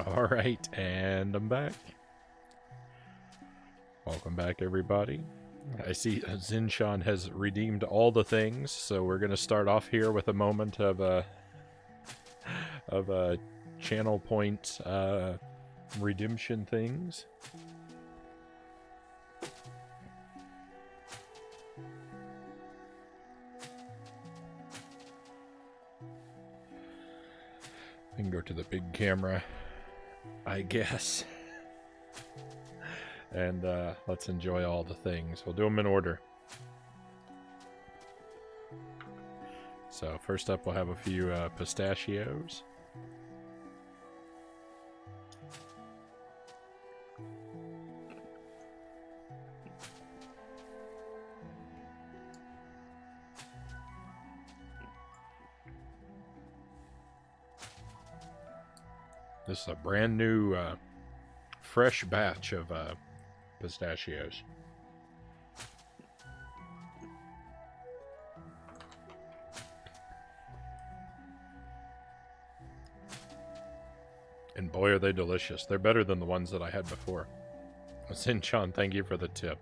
Alright, and I'm back. Welcome back, everybody. I see Zinshan has redeemed all the things, so we're going to start off here with a moment of channel point redemption things. I can go to the big camera, I guess. And let's enjoy all the things. We'll do them in order. So first up, we'll have a few pistachios. This is a brand new, fresh batch of pistachios. And boy, are they delicious. They're better than the ones that I had before. Sinchan, thank you for the tip.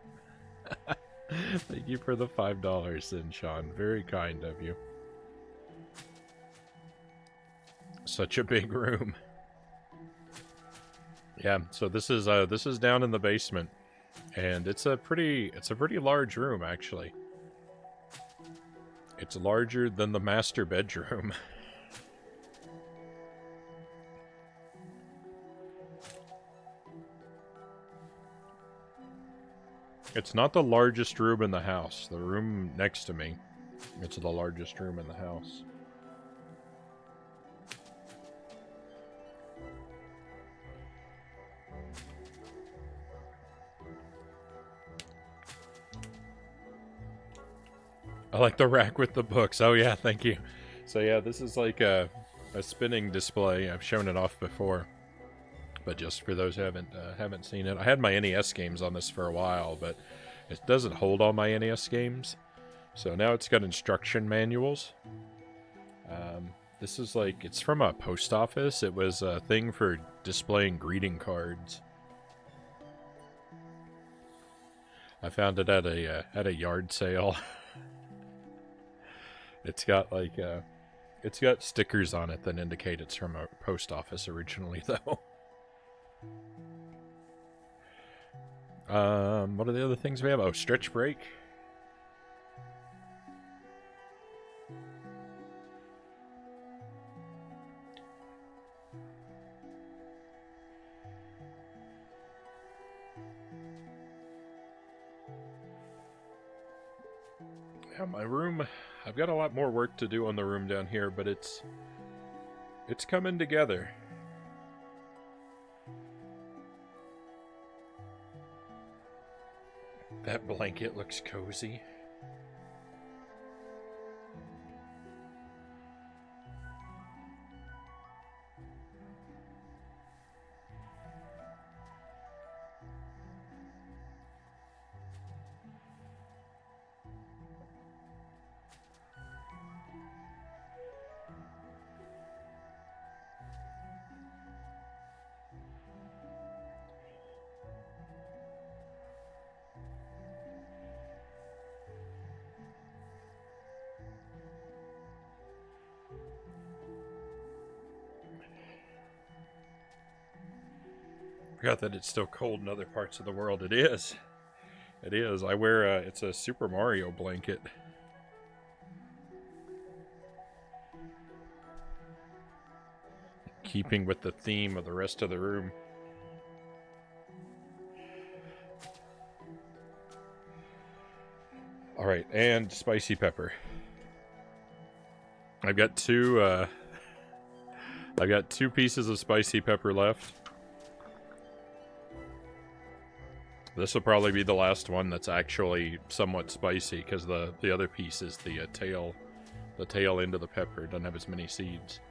Thank you for the $5, Sinchan. Very kind of you. Such a big room. Yeah, so this is down in the basement, and it's a pretty large room actually. It's larger than the master bedroom. It's not the largest room in the house. The room next to me, it's the largest room in the house. I like the rack with the books. Oh yeah, thank you. So yeah, this is like a spinning display. I've shown it off before, but just for those who haven't seen it, I had my NES games on this for a while, but it doesn't hold all my NES games. So now it's got instruction manuals. This is like, it's from a post office. It was a thing for displaying greeting cards. I found it at a yard sale. It's got like it's got stickers on it that indicate it's from a post office originally, though. What are the other things we have? Oh, stretch break. Yeah, my room. I've got a lot more work to do on the room down here, but it's coming together. That blanket looks cozy. Forgot that it's still cold in other parts of the world. It is. It is. I wear it's a Super Mario blanket. Keeping with the theme of the rest of the room. Alright, and spicy pepper. I've got two pieces of spicy pepper left. This will probably be the last one that's actually somewhat spicy, because the other piece is the tail end of the pepper. It doesn't have as many seeds.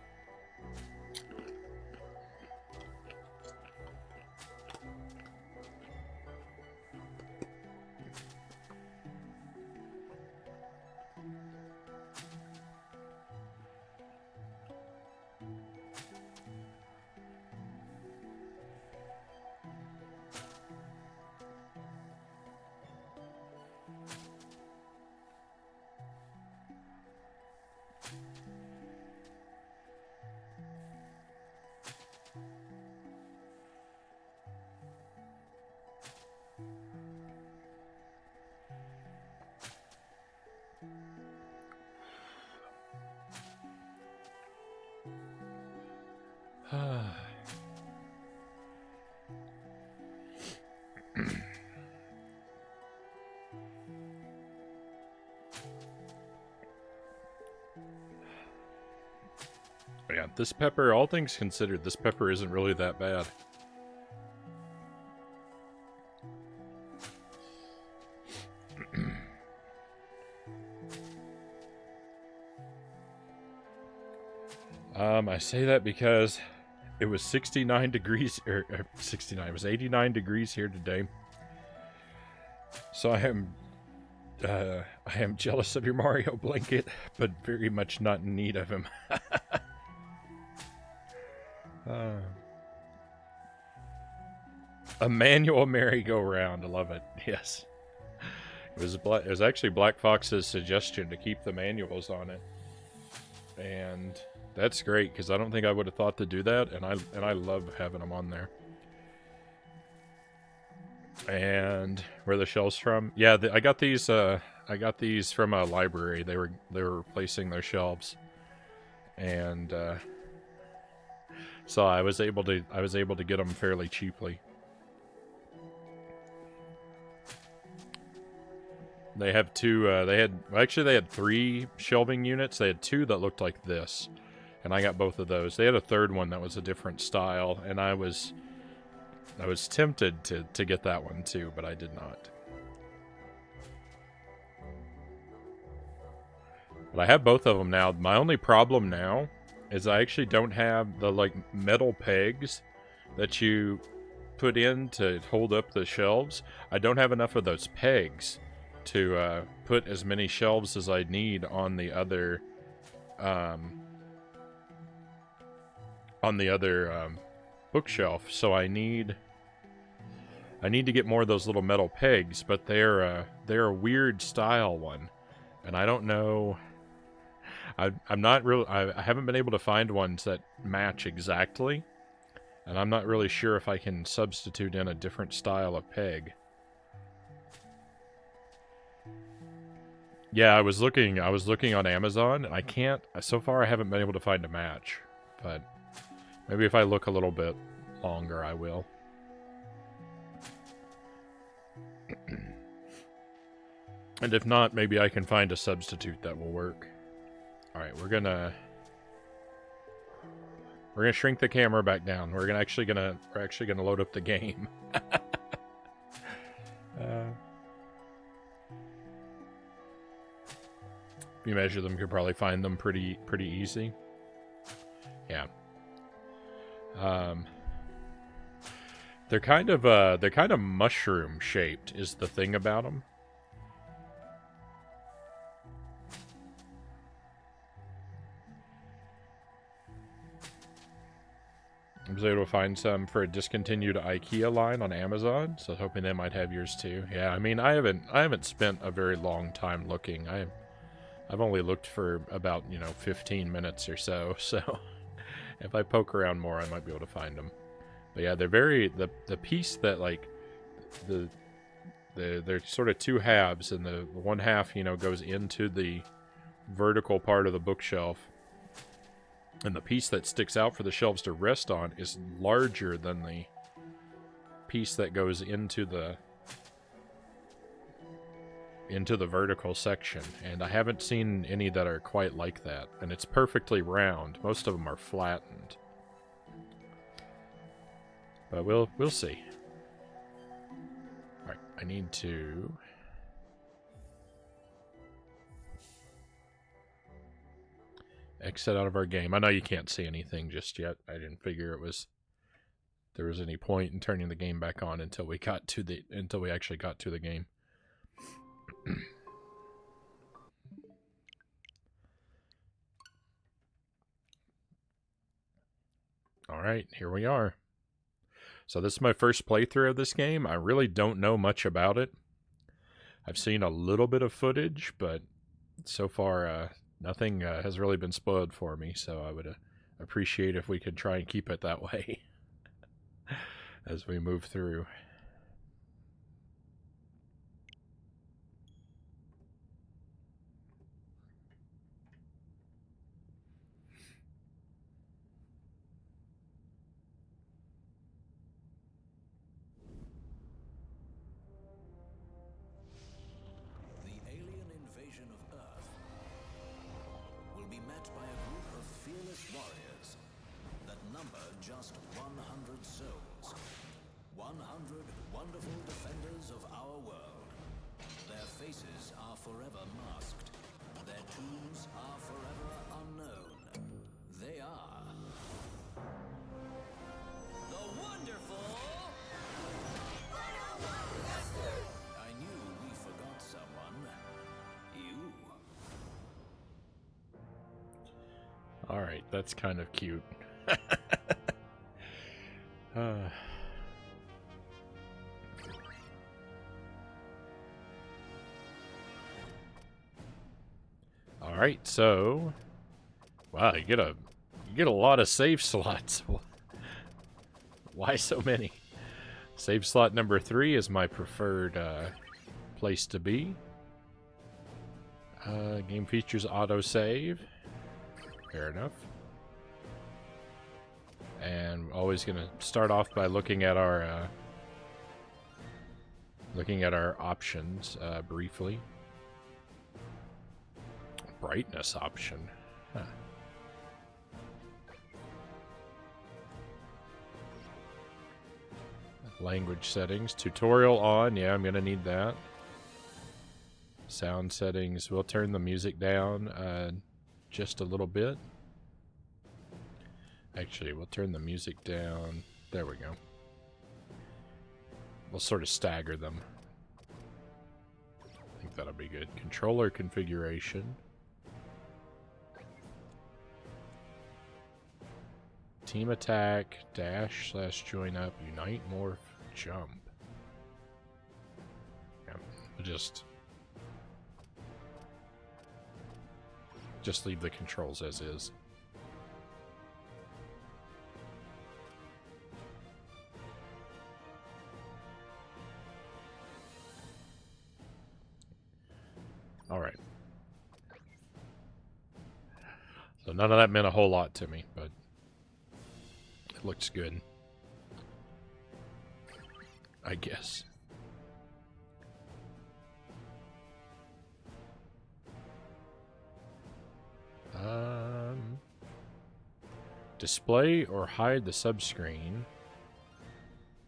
Yeah, this pepper, all things considered, this pepper isn't really that bad. I say that because it was 69 degrees, or 69, it was 89 degrees here today. So I am jealous of your Mario blanket, but very much not in need of him. A manual merry-go-round, I love it. Yes, it was actually Black Fox's suggestion to keep the manuals on it, and that's great because I don't think I would have thought to do that, and I love having them on there. And where are the shelves from? Yeah, I got these from a library. They were replacing their shelves, and so I was able to get them fairly cheaply. They have two. They had 3 shelving units. They had 2 that looked like this, and I got both of those. They had a third one that was a different style, and I was tempted to get that one too, but I did not. But I have both of them now. My only problem now is I actually don't have the like metal pegs that you put in to hold up the shelves. I don't have enough of those pegs to put as many shelves as I need on the other bookshelf. So I need to get more of those little metal pegs, but they're a weird style one, and I don't know. I'm not real. I haven't been able to find ones that match exactly, and I'm not really sure if I can substitute in a different style of peg. Yeah, I was looking on Amazon, and I can't. So far, I haven't been able to find a match, but maybe if I look a little bit longer, I will. And if not, maybe I can find a substitute that will work. All right, we're gonna shrink the camera back down. We're actually gonna load up the game. If you measure them, you could probably find them pretty easy. Yeah. They're kind of mushroom shaped is the thing about them. I was able to find some for a discontinued IKEA line on Amazon, so I was hoping they might have yours too. Yeah, I mean, I haven't spent a very long time looking. I've only looked for about 15 minutes or so. So if I poke around more, I might be able to find them. But yeah, they're the piece that like they're sort of 2 halves, and the one half goes into the vertical part of the bookshelf. And the piece that sticks out for the shelves to rest on is larger than the piece that goes into the vertical section. And I haven't seen any that are quite like that. And it's perfectly round. Most of them are flattened. But we'll see. Alright, I need to... exit out of our game. I know you can't see anything just yet. I didn't figure there was any point in turning the game back on until we actually got to the game. All right, here we are. So this is my first playthrough of this game. I really don't know much about it. I've seen a little bit of footage, but so far nothing has really been spoiled for me, so I would appreciate if we could try and keep it that way as we move through. just 100 souls. 100 wonderful defenders of our world. Their faces are forever masked. Their tombs are forever unknown. They are... the wonderful... Remastered! I knew we forgot someone. You. Alright, that's kind of cute. Alright, so... wow, you get a lot of save slots. Why so many? Save slot number 3 is my preferred place to be. Game features autosave. Fair enough. And we're always going to start off by looking at our options briefly. Brightness option. Huh. Language settings. Tutorial on. Yeah, I'm going to need that. Sound settings. We'll turn the music down just a little bit. Actually, we'll turn the music down. There we go. We'll sort of stagger them. I think that'll be good. Controller configuration. Team attack, dash / join up, unite, morph, jump. Yeah, we'll just leave the controls as is. Alright. So none of that meant a whole lot to me, but it looks good, I guess. Display or hide the subscreen.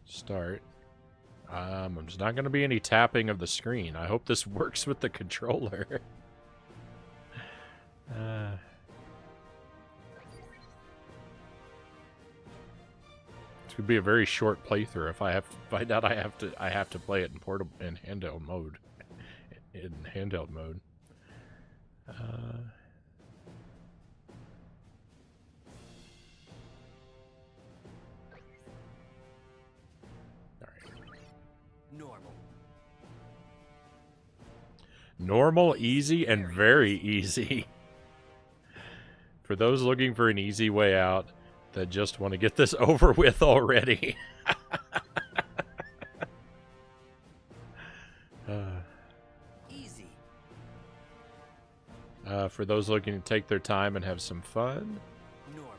Start. There's not going to be any tapping of the screen. I hope this works with the controller. It could be a very short playthrough if I have to find out I have to play it in handheld mode. In handheld mode. Normal, easy, and very easy. For those looking for an easy way out that just want to get this over with already. Easy. For those looking to take their time and have some fun. Normal.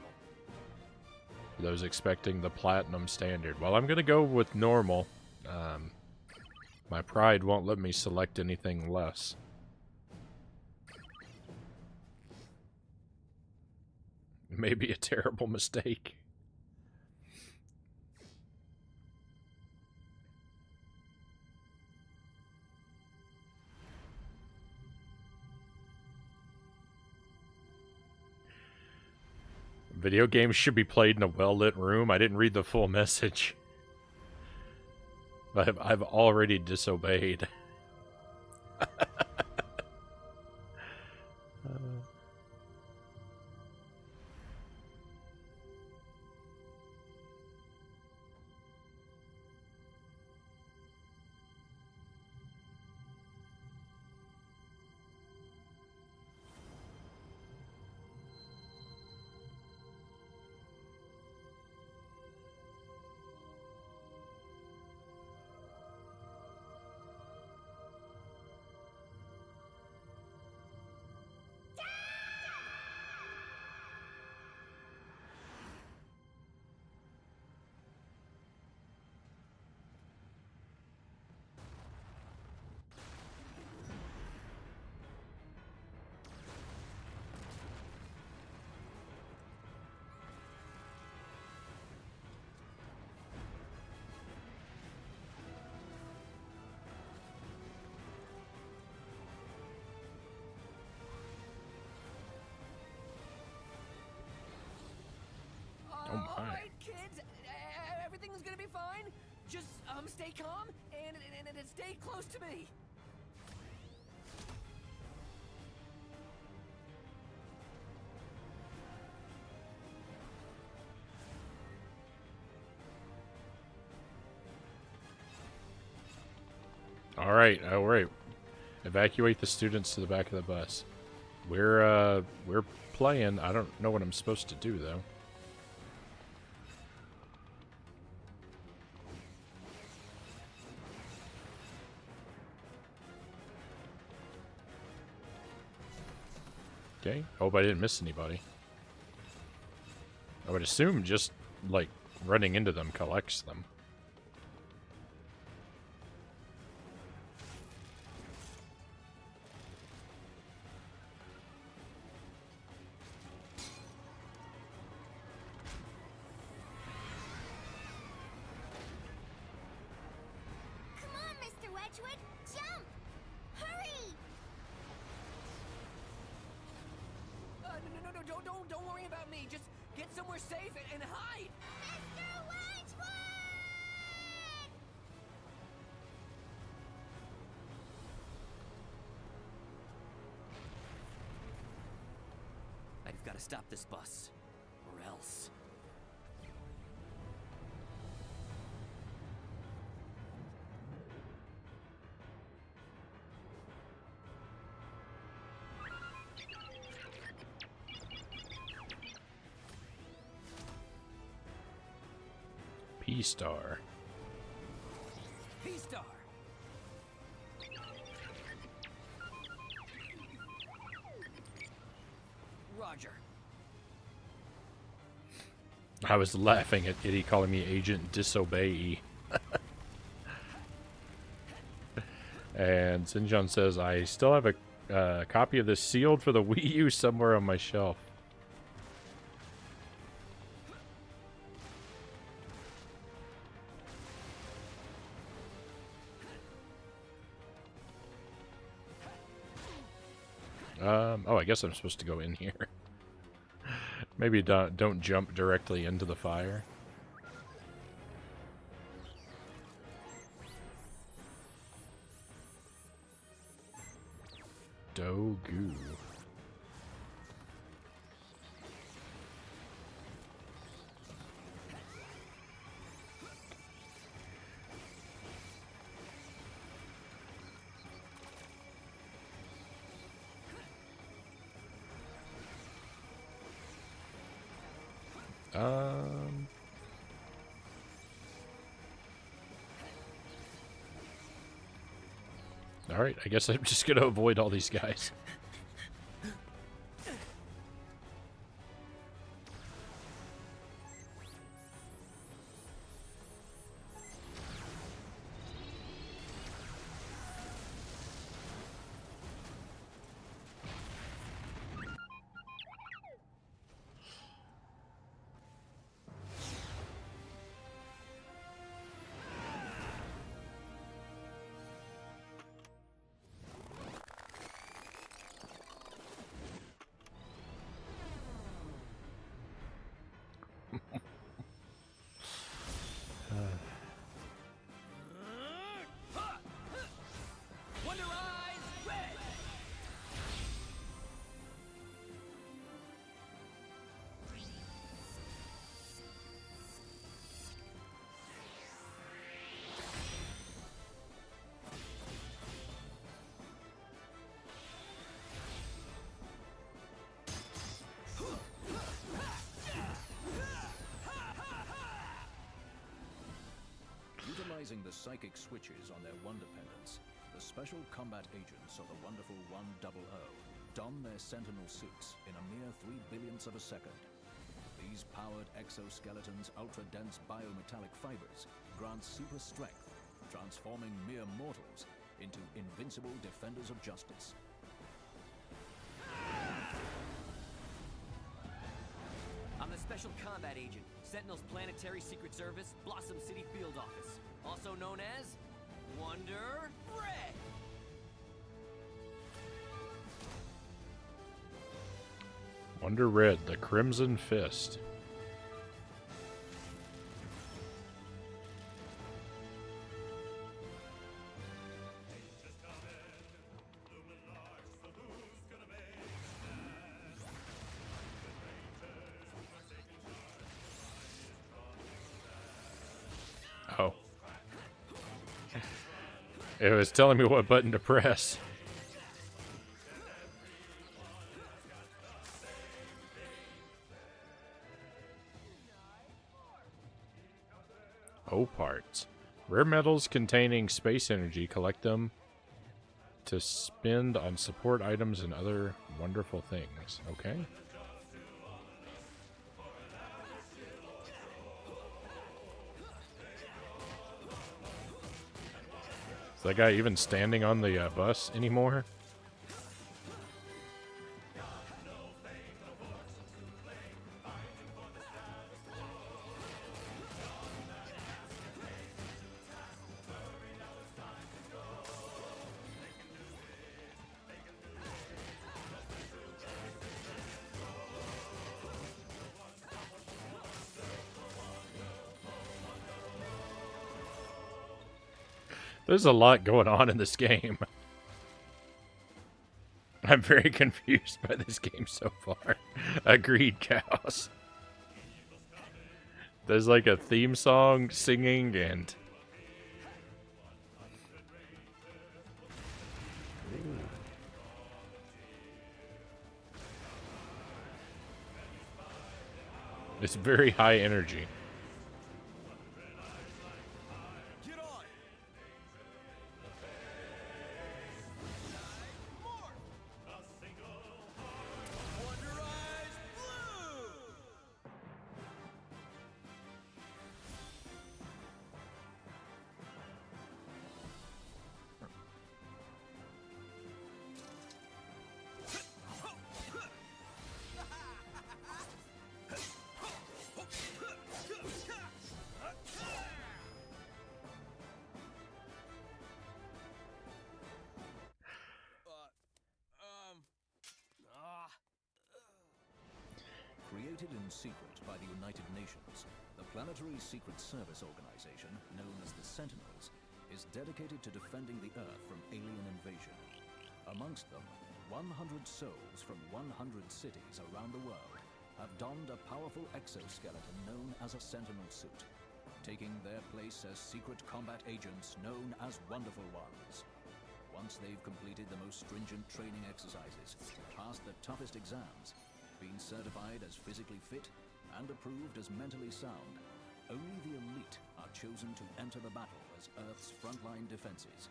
For those expecting the platinum standard. Well, I'm going to go with normal. My pride won't let me select anything less. It may be a terrible mistake. Video games should be played in a well-lit room. I didn't read the full message. I've already disobeyed. my. All right, kids. Everything's gonna be fine. Just stay calm and stay close to me. All right, all right. Evacuate the students to the back of the bus. We're playing. I don't know what I'm supposed to do though. Okay. Hope I didn't miss anybody. I would assume just like running into them collects them. Come on, Mr. Wedgwood! Jump! Hurry! No, don't worry about me. Just get somewhere safe and hide. Mr. Wedgwood! I've got to stop this bus, or else. P-Star. P-Star. Roger. I was laughing at Itty calling me Agent Disobey. And Sinjon says, I still have a copy of this sealed for the Wii U somewhere on my shelf. Oh, I guess I'm supposed to go in here. Maybe don't jump directly into the fire. Dogu. Alright, I guess I'm just gonna avoid all these guys. Wonder Eyes red. Utilizing the psychic switches on their Wonder Pendants, the special combat agents of the wonderful 100 don their sentinel suits in a mere 3 billionths of a second. These powered exoskeletons' ultra-dense biometallic fibers grant super strength, transforming mere mortals into invincible defenders of justice. I'm the Special Combat Agent, Sentinel's Planetary Secret Service, Blossom City Field Office, also known as Wonder Red. Wonder Red, the Crimson Fist. It was telling me what button to press. O parts. Rare metals containing space energy. Collect them to spend on support items and other wonderful things. Okay. Is that guy even standing on the bus anymore? There's a lot going on in this game. I'm very confused by this game so far. Agreed, cows. There's like a theme song singing and... It's very high energy. Created in secret by the United Nations, the Planetary Secret Service Organization, known as the Sentinels, is dedicated to defending the Earth from alien invasion. Amongst them, 100 souls from 100 cities around the world have donned a powerful exoskeleton known as a Sentinel suit, taking their place as secret combat agents known as Wonderful Ones. Once they've completed the most stringent training exercises, passed the toughest exams, been certified as physically fit, and approved as mentally sound, only the elite are chosen to enter the battle as Earth's frontline defenses.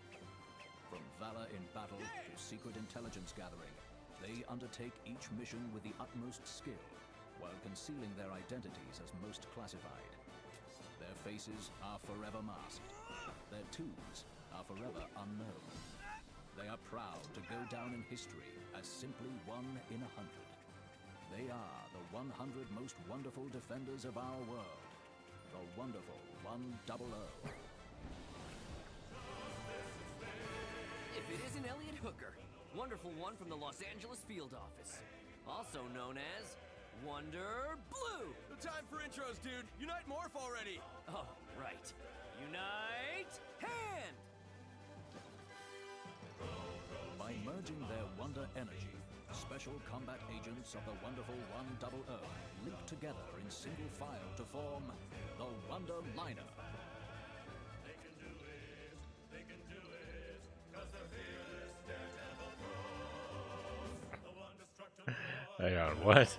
From valor in battle to secret intelligence gathering, they undertake each mission with the utmost skill, while concealing their identities as most classified. Their faces are forever masked. Their tombs are forever unknown. They are proud to go down in history as simply 1 in 100. They are the 100 most wonderful defenders of our world. The wonderful 100. If it isn't Elliot Hooker, Wonderful One from the Los Angeles field office, also known as Wonder Blue. No time for intros, dude. Unite Morph already. Oh, right. Unite Hand! By merging their Wonder Energy, special combat agents of the wonderful 100 link together in single file to form the Wonder Liner. They can do it, 'cause they're fearless, daredevil pros. The one destructible. Hang on, what?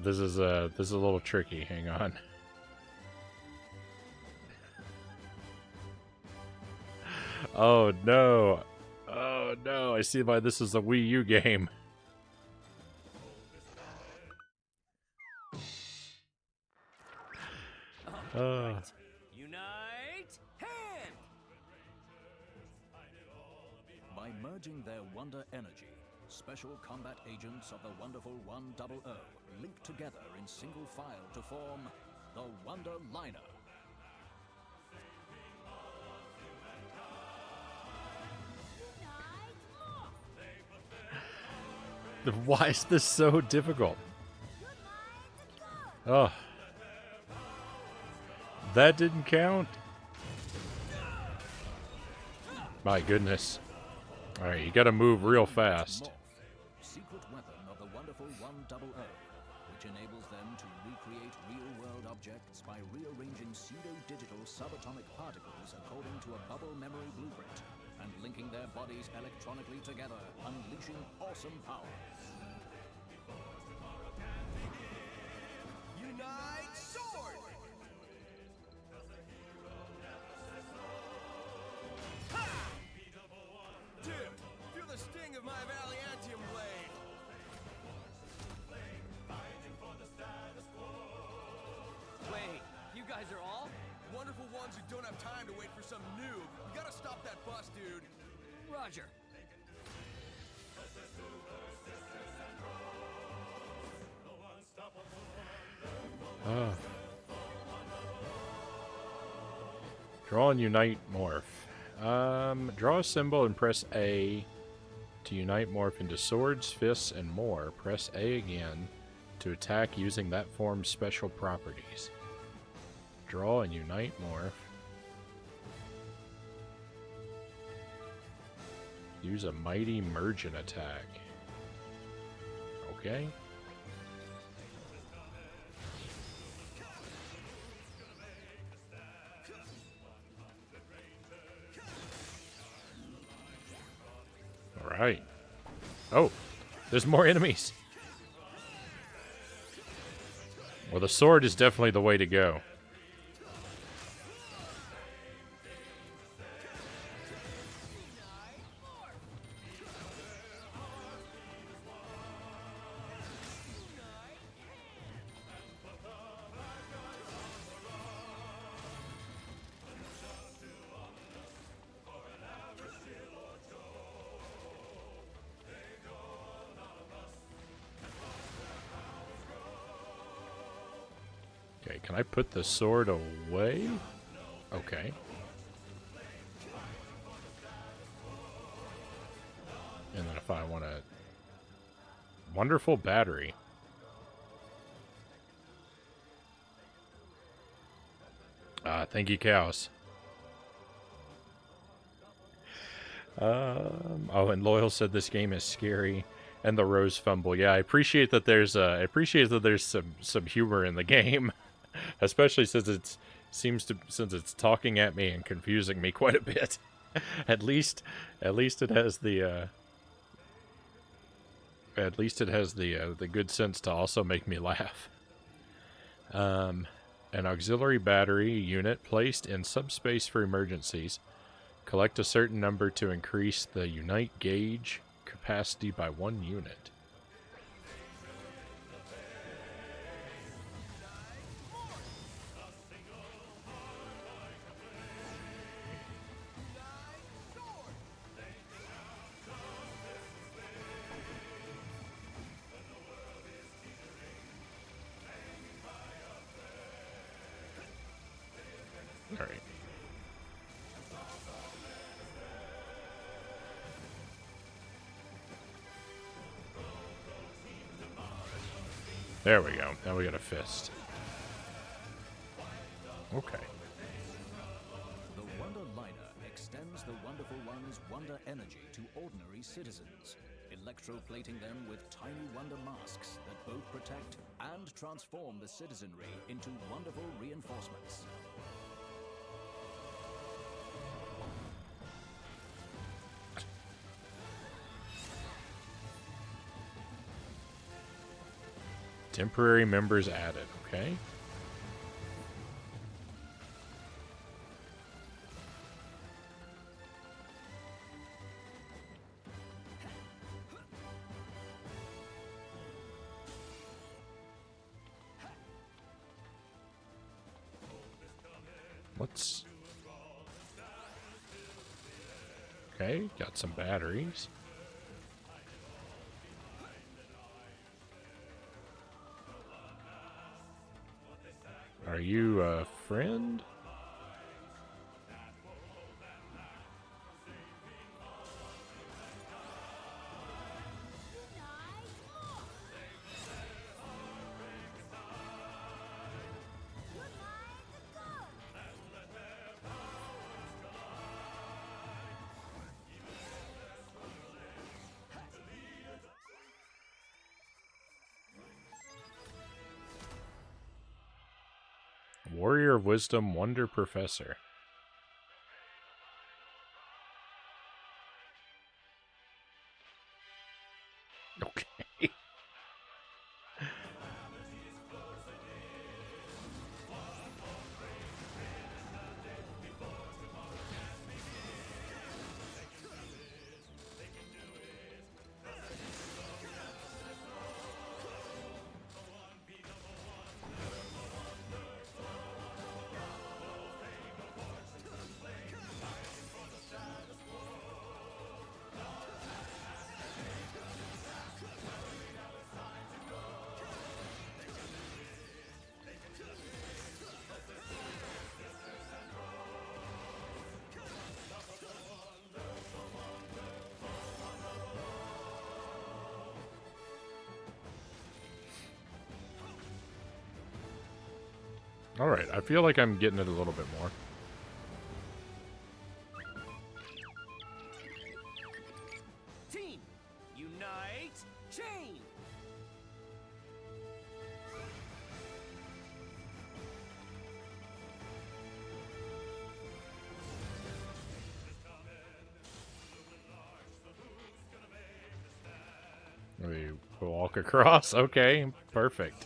This is a little tricky. Hang on. Oh no. Oh no, I see why this is a Wii U game. Right. Unite Hand! By merging their Wonder Energy, special combat agents of the wonderful 100 link together in single file to form the Wonder Liner. Why is this so difficult? Oh. That didn't count? My goodness. Alright, you gotta move real fast. Morph, secret weapon of the wonderful 100, which enables them to recreate real-world objects by rearranging pseudo-digital subatomic particles according to a bubble memory blueprint and linking their bodies electronically together, unleashing awesome power. Unite sword! Ha! Dude, feel the sting of my Valiantium blade! Wait, you guys are all? Wonderful ones who don't have time to wait for some noob. You gotta stop that bus, dude. Roger. Draw and unite morph. Draw a symbol and press A to unite morph into swords, fists, and more. Press A again to attack using that form's special properties. Draw and unite morph. Use a mighty mergent attack. Okay. Alright. Oh, there's more enemies. Well, the sword is definitely the way to go. Okay, can I put the sword away? Okay. And then if I want to... Wonderful battery. Thank you, cows. Oh, and Loyal said this game is scary, and the rose fumble. Yeah, I appreciate that there's some humor in the game, especially since since it's talking at me and confusing me quite a bit. At least it has the good sense to also make me laugh. An auxiliary battery unit placed in subspace for emergencies. Collect a certain number to increase the unite gauge capacity by 1 unit. All right. There we go. Now we got a fist. Okay. The Wonder Liner extends the Wonderful One's wonder energy to ordinary citizens, electroplating them with tiny wonder masks that both protect and transform the citizenry into wonderful reinforcements. Temporary members added, okay? What's... Okay, got some batteries. Are you a friend? Warrior of Wisdom, Wonder Professor. Okay. Alright, I feel like I'm getting it a little bit more. Team, unite, chain! We walk across. Okay, perfect.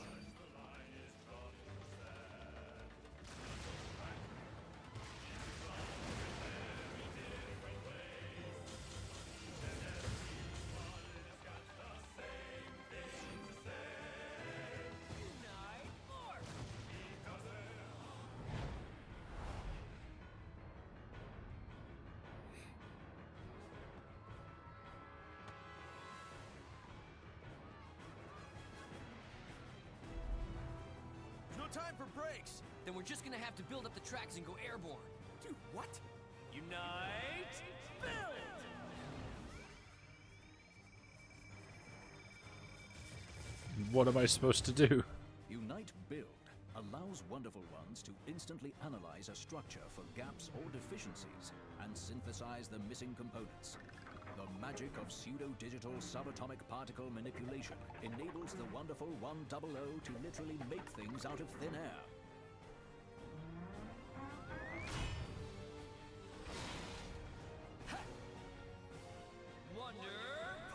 No time for breaks. Then we're just gonna have to build up the tracks and go airborne. Dude, what? Unite, build! What am I supposed to do? Unite Build allows Wonderful Ones to instantly analyze a structure for gaps or deficiencies and synthesize the missing components. The magic of pseudo-digital subatomic particle manipulation enables the Wonderful 100 to literally make things out of thin air. Wonder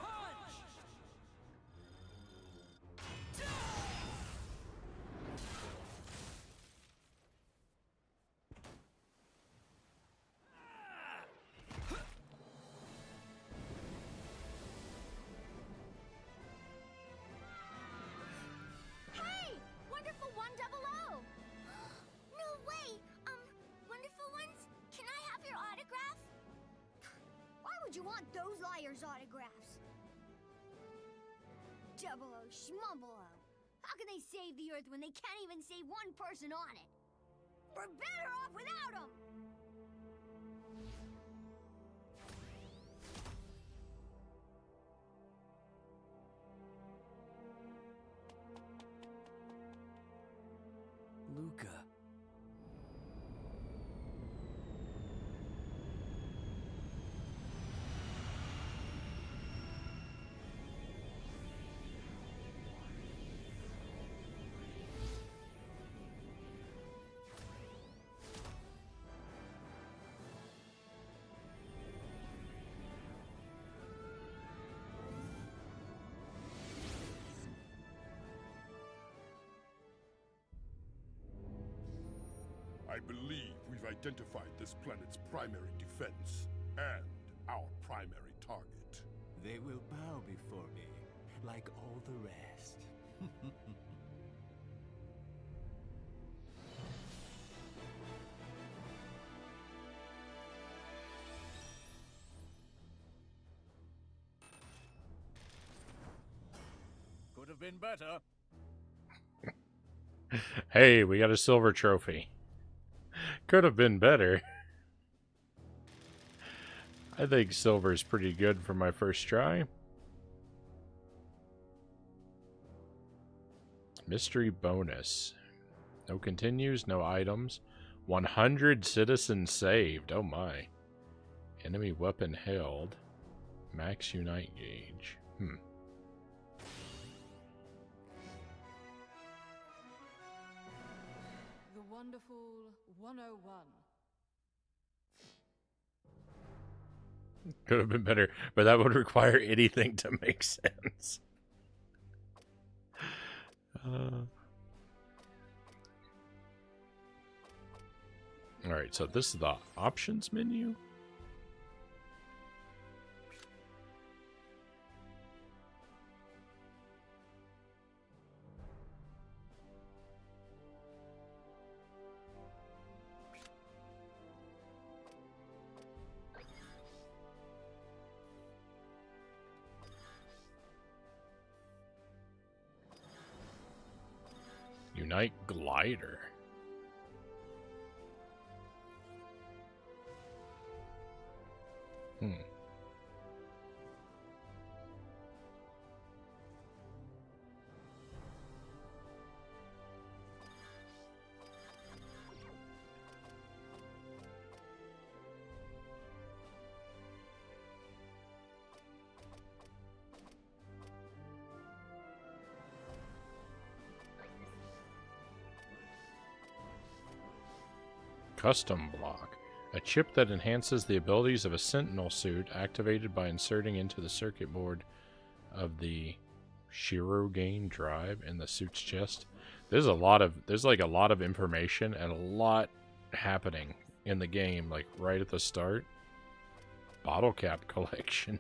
Punch! Hey! Wonderful 100! No way! Wonderful Ones, can I have your autograph? Why would you want those liars' autographs? Double O, Schmumble O. How can they save the Earth when they can't even save one person on it? We're better off without them! Luca. I believe we've identified this planet's primary defense and our primary target. They will bow before me, like all the rest. Could have been better. Hey, we got a silver trophy. Could have been better. I think silver's pretty good for my first try. Mystery bonus. No continues, no items. 100 citizens saved. Oh my. Enemy weapon held. Max unite gauge. The wonderful 101. Could have been better, but that would require anything to make sense. Alright, so this is the options menu. Unite glider. Custom block. A chip that enhances the abilities of a sentinel suit activated by inserting into the circuit board of the Shirogane drive in the suit's chest. There's like a lot of information and a lot happening in the game, like right at the start. Bottle cap collection.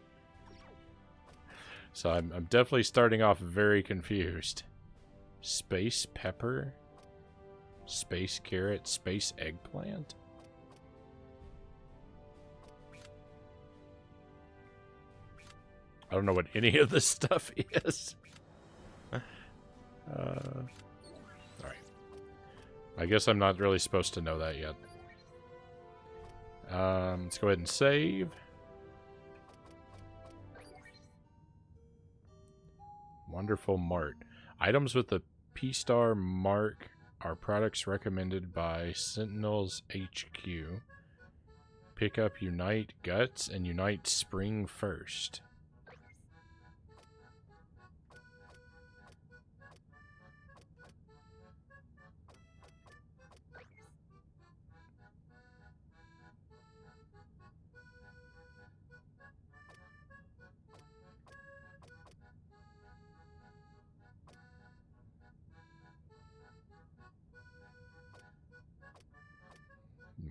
So I'm definitely starting off very confused. Space pepper? Space carrot? Space eggplant? I don't know what any of this stuff is. Alright. I guess I'm not really supposed to know that yet. Let's go ahead and save. Wonderful Mart. Items with the P-Star mark are products recommended by Sentinels HQ. Pick up Unite Guts and Unite Spring first.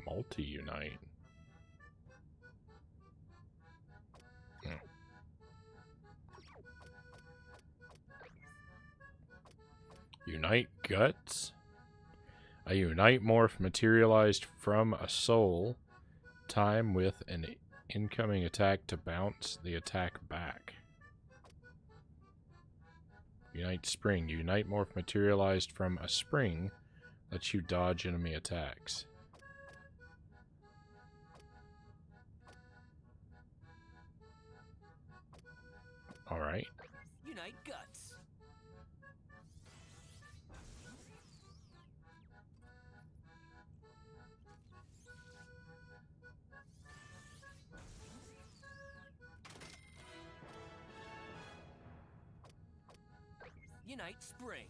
Multi-unite. Unite Guts? A Unite morph materialized from a soul. Time with an incoming attack to bounce the attack back. Unite Spring. Unite morph materialized from a spring. Lets you dodge enemy attacks. Alright. Unite Guts. Unite Spring.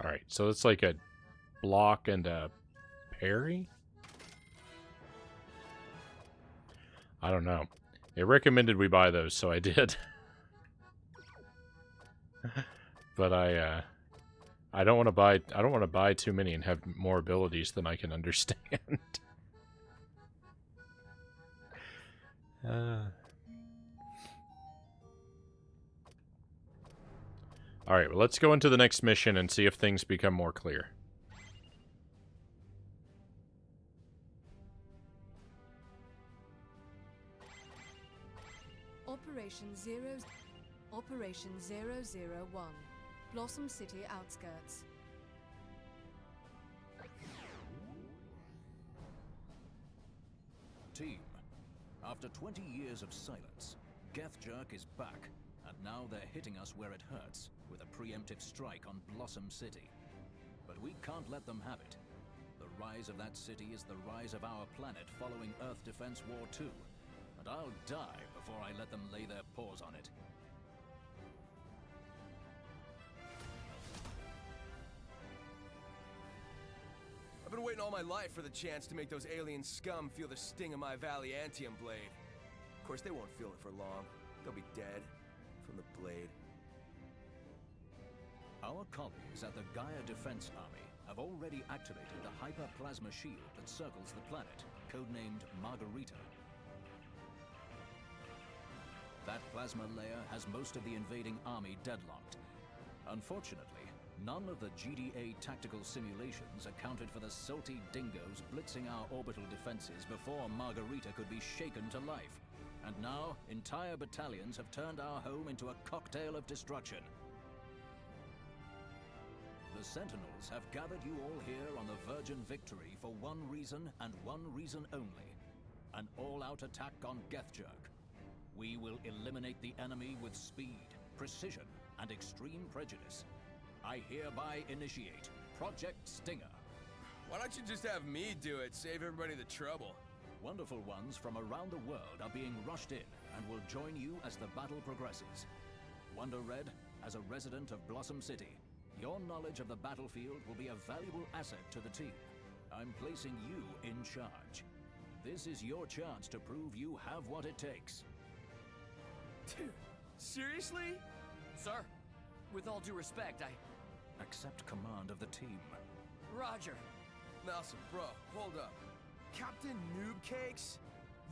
Alright, so it's like a block and a parry? I don't know. It recommended we buy those, so I did. But I don't want to buy too many and have more abilities than I can understand. Alright, well, let's go into the next mission and see if things become more clear. Operation 001. Blossom City outskirts. Team, after 20 years of silence, Geth Jerk is back, and now they're hitting us where it hurts, with a preemptive strike on Blossom City. But we can't let them have it. The rise of that city is the rise of our planet following Earth Defense War 2. And I'll die before I let them lay their paws on it. I've been waiting all my life for the chance to make those alien scum feel the sting of my Valiantium blade. Of course, they won't feel it for long. They'll be dead from the blade. Our colleagues at the Gaia Defense Army have already activated the hyperplasma shield that circles the planet, codenamed Margarita. That plasma layer has most of the invading army deadlocked. Unfortunately, none of the GDA tactical simulations accounted for the salty dingoes blitzing our orbital defenses before Margarita could be shaken to life. And now, entire battalions have turned our home into a cocktail of destruction. The Sentinels have gathered you all here on the Virgin Victory for one reason and one reason only. An all-out attack on Gethjerk. We will eliminate the enemy with speed, precision, and extreme prejudice. I hereby initiate Project Stinger. Why don't you just have me do it? Save everybody the trouble. Wonderful ones from around the world are being rushed in and will join you as the battle progresses. Wonder Red, as a resident of Blossom City, your knowledge of the battlefield will be a valuable asset to the team. I'm placing you in charge. This is your chance to prove you have what it takes. Dude, seriously? Sir, with all due respect, Accept command of the team. Roger. Nelson, bro, hold up. Captain Noob Cakes?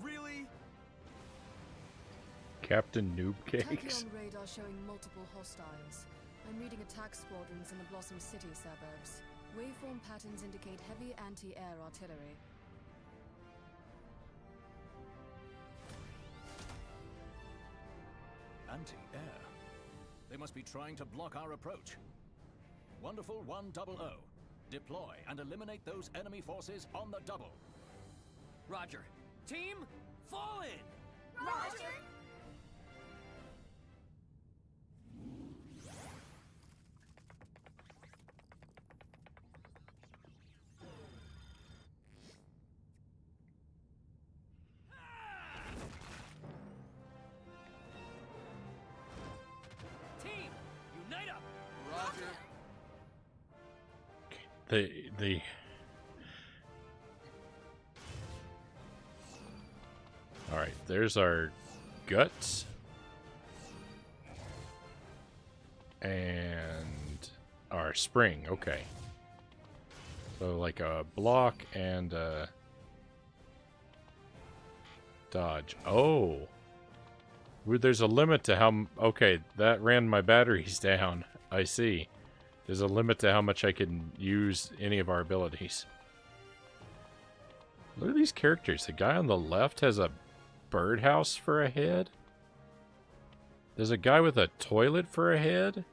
Really? Captain Noob Cakes. Tachyon radar showing multiple hostiles. I'm reading attack squadrons in the Blossom City suburbs. Waveform patterns indicate heavy anti-air artillery. Anti-air? They must be trying to block our approach. Wonderful 100. Deploy and eliminate those enemy forces on the double. Roger. Team, fall in! Roger! Team, unite up! Roger. The all right, there's our guts and our spring. Okay, so like a block and a dodge. Oh, there's a limit to how. Okay, that ran my batteries down. I see. There's a limit to how much I can use any of our abilities. Look at these characters. The guy on the left has a birdhouse for a head. There's a guy with a toilet for a head.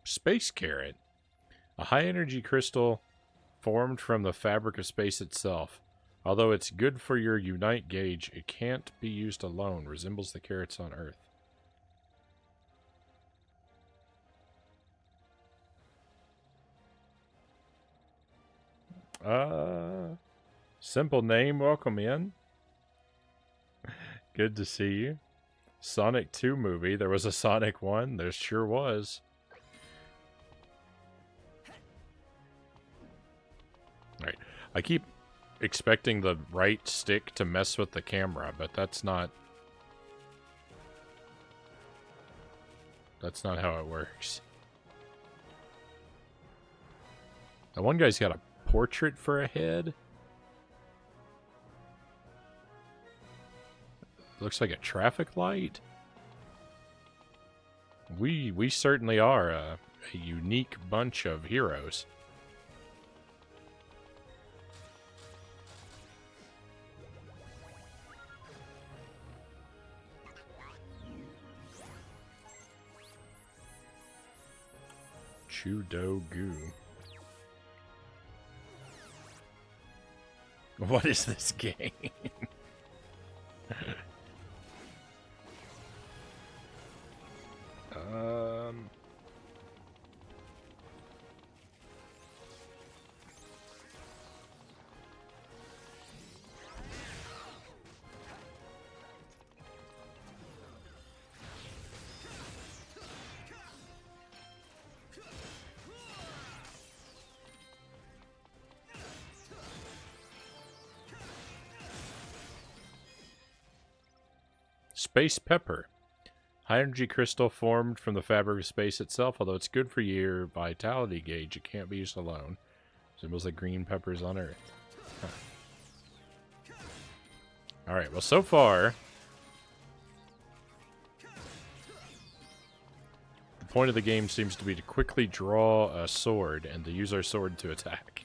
Space carrot. A high-energy crystal formed from the fabric of space itself. Although it's good for your Unite gauge, it can't be used alone. Resembles the carrots on Earth. Simple name, welcome in. Good to see you. Sonic 2 movie. There was a Sonic 1. There sure was. Alright. I keep expecting the right stick to mess with the camera, but that's not how it works. The one guy's got a portrait for a head. Looks like a traffic light. We certainly are a unique bunch of heroes. Chudo Goo. What is this game? Um... Space Pepper. High energy crystal formed from the fabric of space itself. Although it's good for your vitality gauge, it can't be used alone. Symbols like green peppers on Earth. Huh. Alright, well, so far, the point of the game seems to be to quickly draw a sword and to use our sword to attack.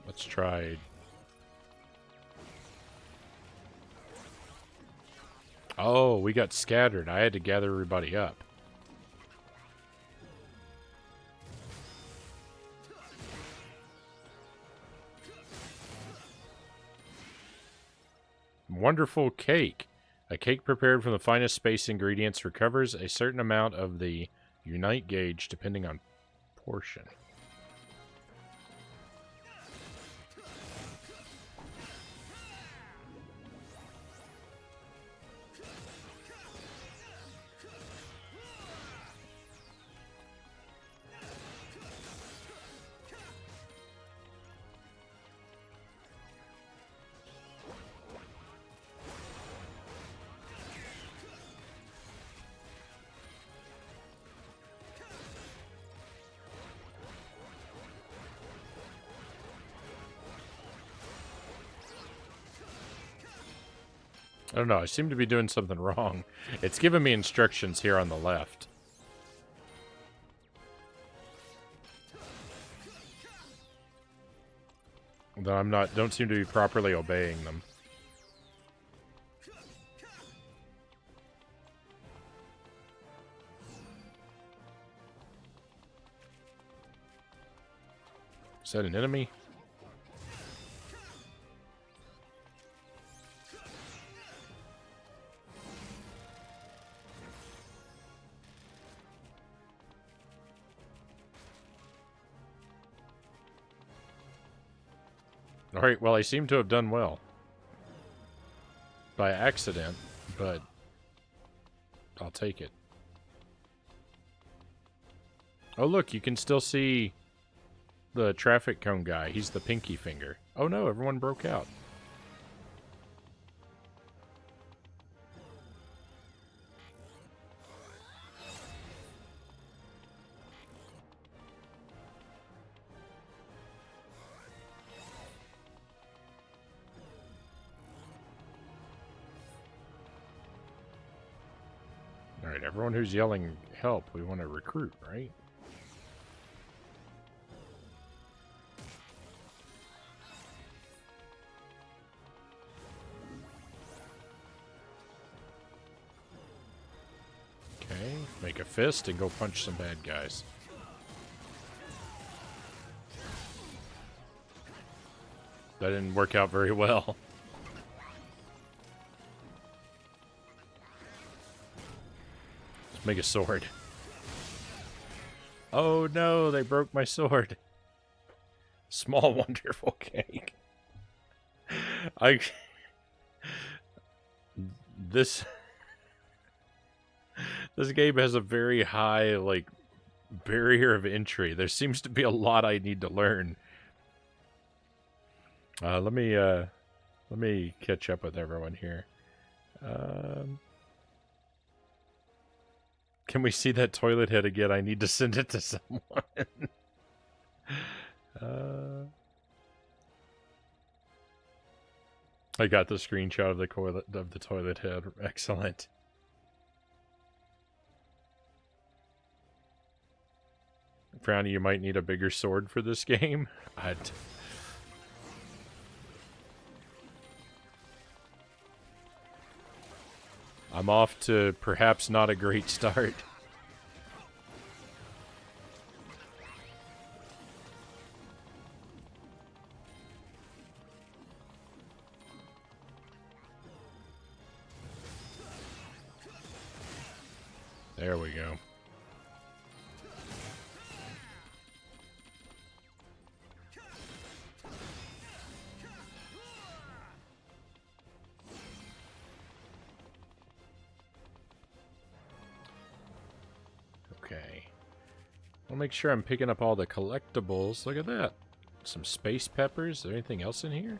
Let's try... Oh, we got scattered. I had to gather everybody up. Wonderful cake. A cake prepared from the finest space ingredients recovers a certain amount of the Unite gauge depending on portion. I don't know, I seem to be doing something wrong. It's giving me instructions here on the left. Though don't seem to be properly obeying them. Is that an enemy? Alright, well, I seem to have done well. By accident, but I'll take it. Oh, look, you can still see the traffic cone guy. He's the pinky finger. Oh no, everyone broke out. Alright, everyone who's yelling help, we want to recruit, right? Okay, make a fist and go punch some bad guys. That didn't work out very well. Let's make a sword. Oh no, they broke my sword. Small wonderful cake. This game has a very high, like, barrier of entry. There seems to be a lot I need to learn. Let me catch up with everyone here. Can we see that toilet head again? I need to send it to someone. I got the screenshot of the toilet head. Excellent. Frownie, you might need a bigger sword for this game. I'm off to perhaps not a great start. There we go. Okay. I'll make sure I'm picking up all the collectibles. Look at that. Some space peppers. Is there anything else in here?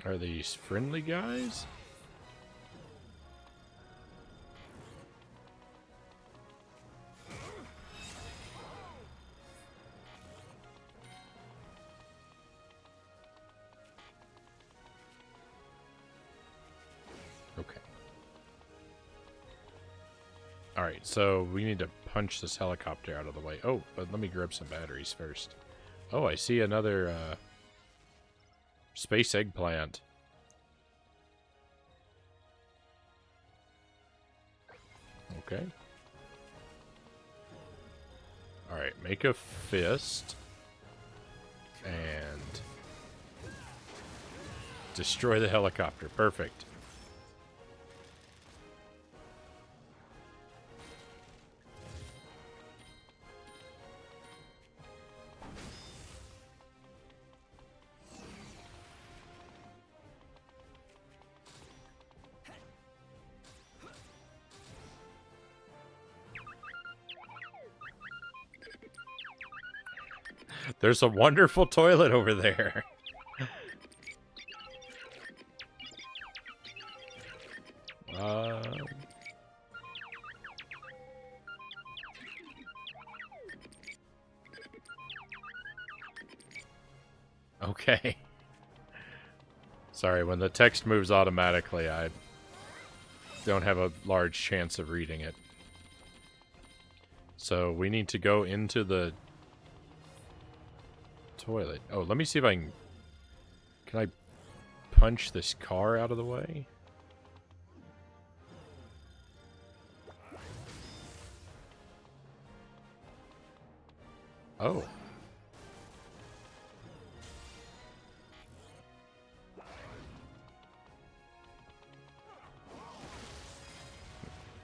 Are these friendly guys? Okay. Alright, so we need to punch this helicopter out of the way. Oh, but let me grab some batteries first. Oh, I see another, space eggplant. Okay. Alright, make a fist. And destroy the helicopter. Perfect. There's a wonderful toilet over there. Okay. Sorry, when the text moves automatically, I don't have a large chance of reading it. So we need to go into the toilet. Oh, let me see if I can... Can I punch this car out of the way? Oh.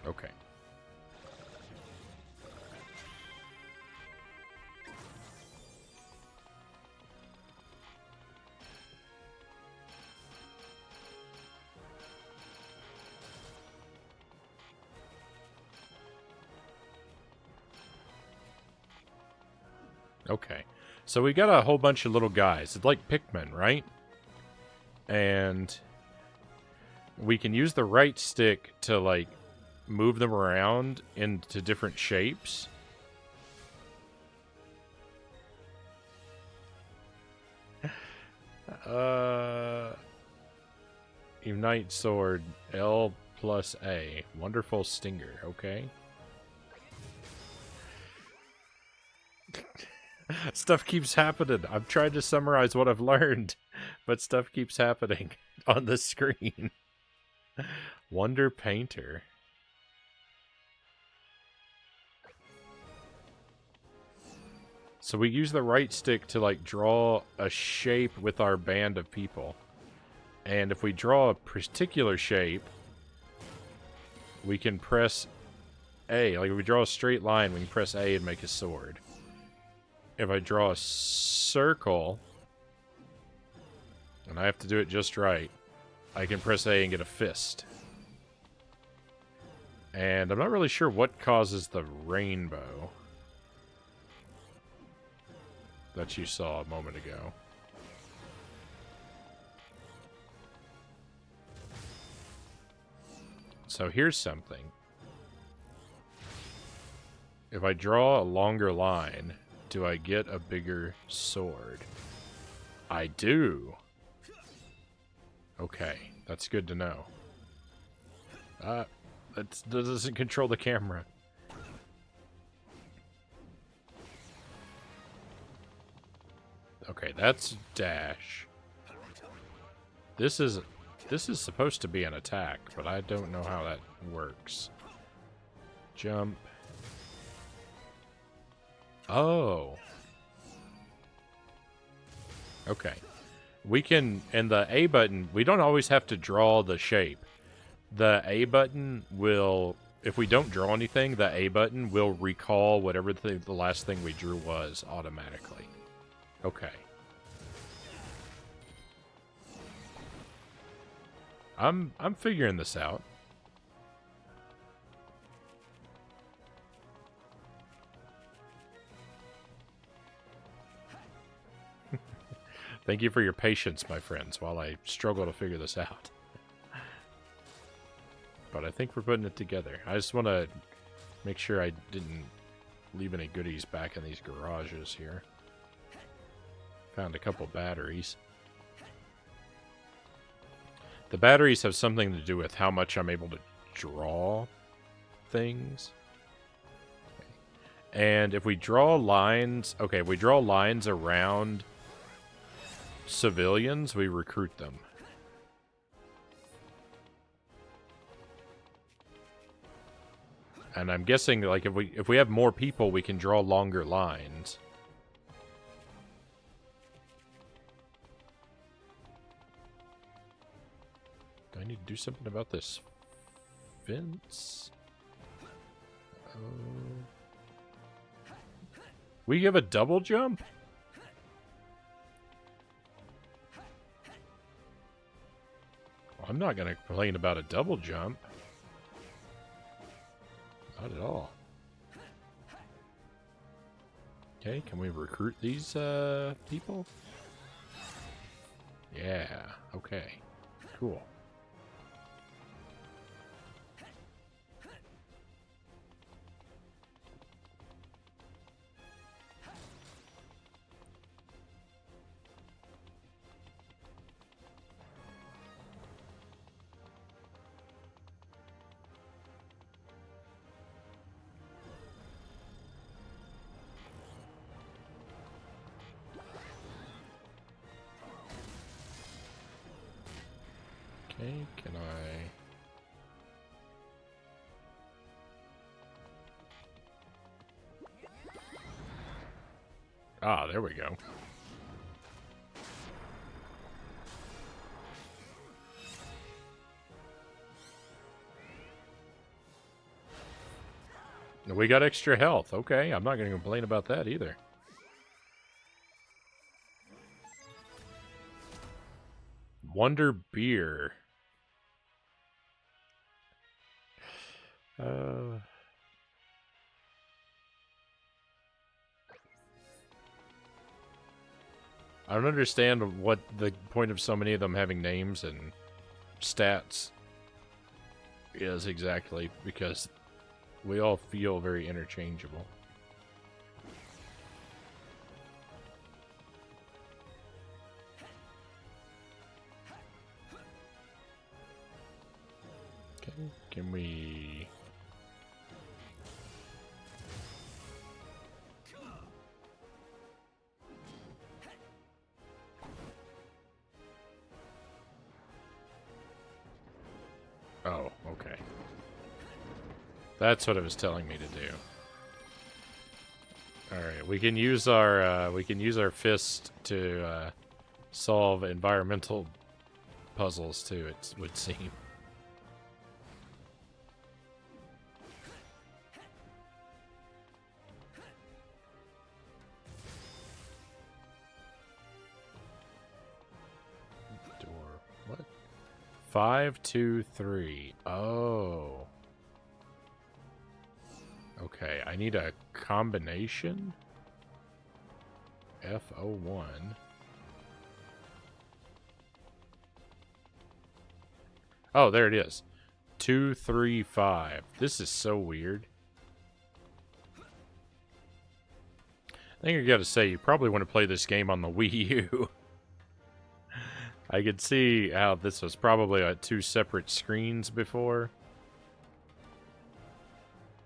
Okay. Okay. So we got a whole bunch of little guys. It's like Pikmin, right? And we can use the right stick to, like, move them around into different shapes. Unite sword, L plus A. Wonderful stinger, okay. Stuff keeps happening. I'm trying to summarize what I've learned, but stuff keeps happening on the screen. Wonder Painter. So we use the right stick to, like, draw a shape with our band of people. And if we draw a particular shape, we can press A. Like, if we draw a straight line, we can press A and make a sword. If I draw a circle, and I have to do it just right, I can press A and get a fist. And I'm not really sure what causes the rainbow that you saw a moment ago. So here's something. If I draw a longer line, do I get a bigger sword? I do. Okay, that's good to know. That doesn't control the camera. Okay, that's dash. This is supposed to be an attack, but I don't know how that works. Jump. Oh. Okay. We can, and the A button, we don't always have to draw the shape. The A button will, if we don't draw anything, the A button will recall whatever the last thing we drew was automatically. Okay. I'm figuring this out. Thank you for your patience, my friends, while I struggle to figure this out. But I think we're putting it together. I just want to make sure I didn't leave any goodies back in these garages here. Found a couple batteries. The batteries have something to do with how much I'm able to draw things. And if we draw lines... Okay, we draw lines around civilians, we recruit them. And I'm guessing, like, if we have more people, we can draw longer lines. Do I need to do something about this fence? We have a double jump? I'm not going to complain about a double jump. Not at all. Okay, can we recruit these people? Yeah, okay. Cool. Okay, can I... Ah, there we go. We got extra health. Okay, I'm not going to complain about that either. Wonder Beer. I don't understand what the point of so many of them having names and stats is exactly, because we all feel very interchangeable. Okay, can we... Oh, okay. That's what it was telling me to do. All right, we can use our fist to solve environmental puzzles too. It would seem. Door. What? 5, 2, 3. Oh. Okay, I need a combination. F01. Oh, there it is. 235. This is so weird. I think I gotta say, you probably want to play this game on the Wii U. I could see how this was probably at 2 separate screens before.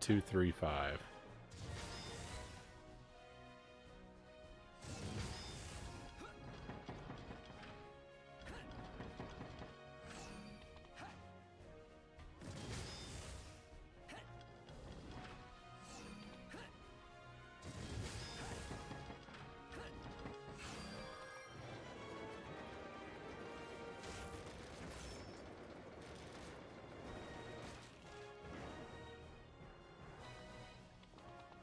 235.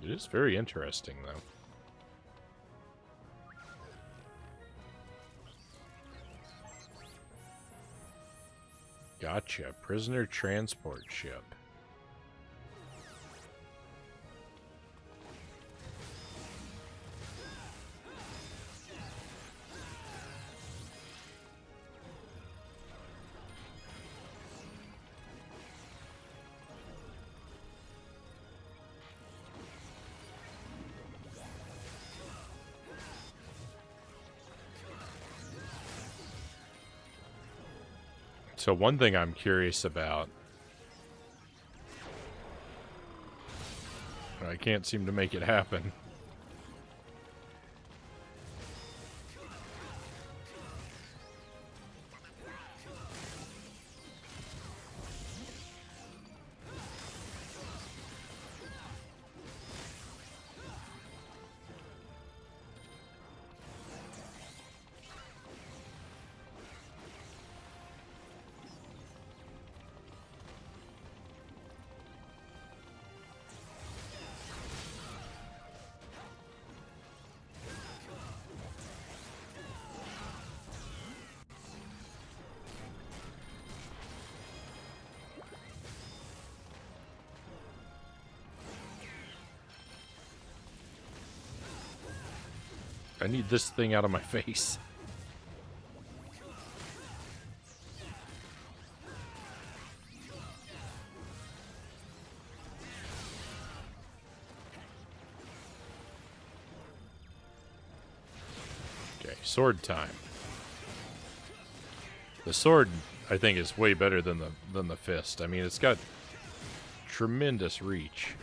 It is very interesting, though. Gotcha. Prisoner transport ship. So one thing I'm curious about, I can't seem to make it happen. I need this thing out of my face. Okay, sword time. The sword, I think, is way better than the fist. I mean, it's got tremendous reach.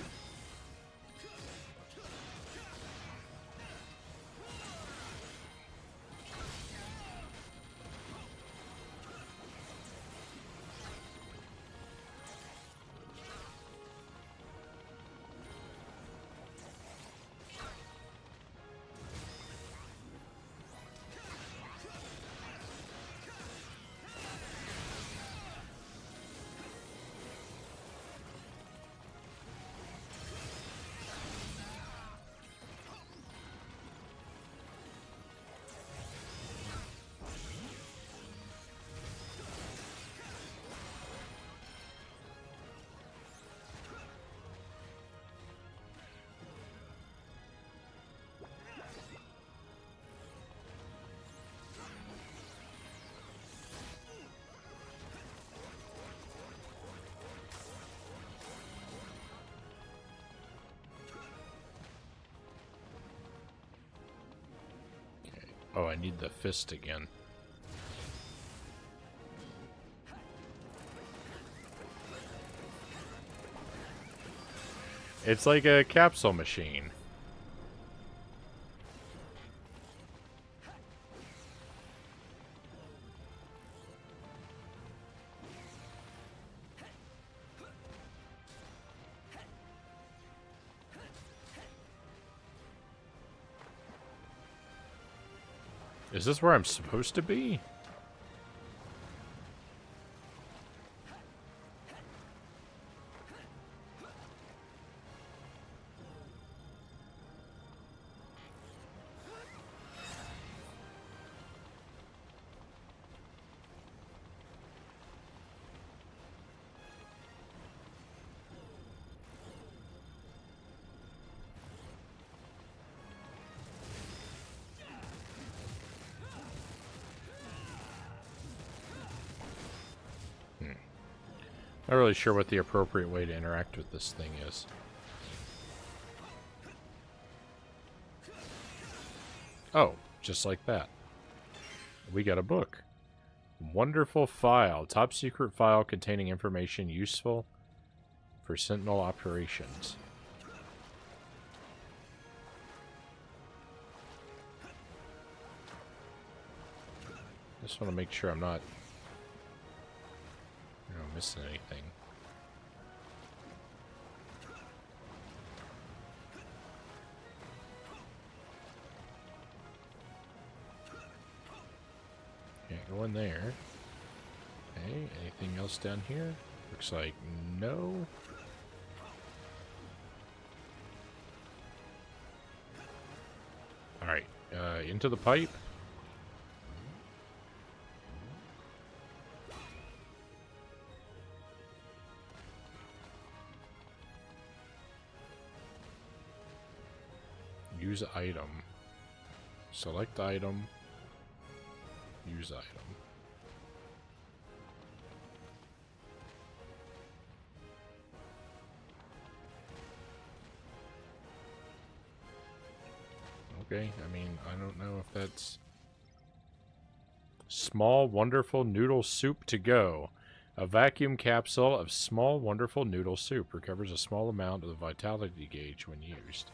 Oh, I need the fist again. It's like a capsule machine. Is this where I'm supposed to be? Not really sure what the appropriate way to interact with this thing is. Oh, just like that. We got a book. Wonderful file. Top secret file containing information useful for Sentinel operations. Just want to make sure I'm not missing anything. Can't go in there. Okay, anything else down here? Looks like no. Alright, into the pipe. Use item. Select item. Use item. Okay, I mean, I don't know if that's... Small Wonderful Noodle Soup to go. A vacuum capsule of Small Wonderful Noodle Soup recovers a small amount of the vitality gauge when used.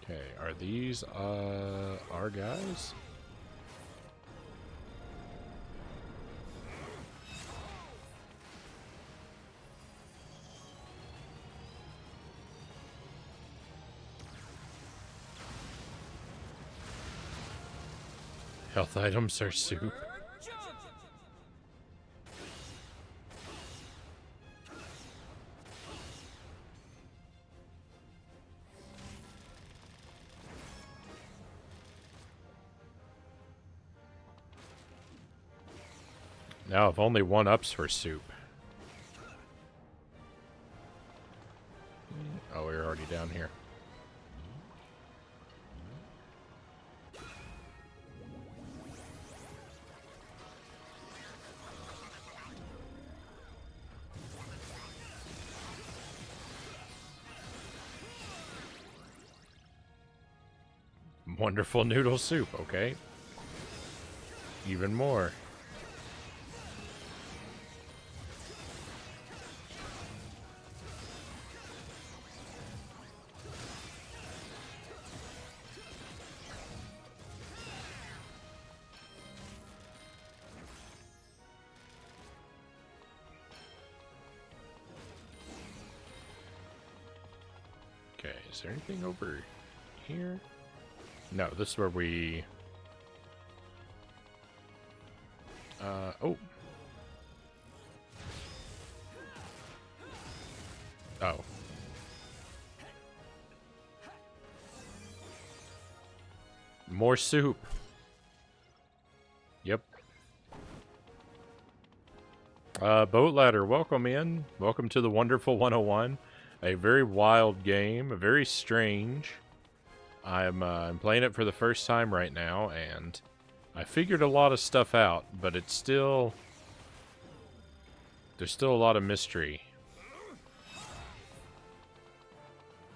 Okay, are these, our guys? Health items are soup. Now, if only one ups for soup. Oh, we're already down here. Wonderful noodle soup, okay. Even more. Okay, is there anything over here? No, this is where we... oh. Oh. More soup. Yep. Boat Ladder, welcome in. Welcome to the Wonderful 101. A very wild game, very strange. I'm playing it for the first time right now, and I figured a lot of stuff out, but it's still... There's still a lot of mystery.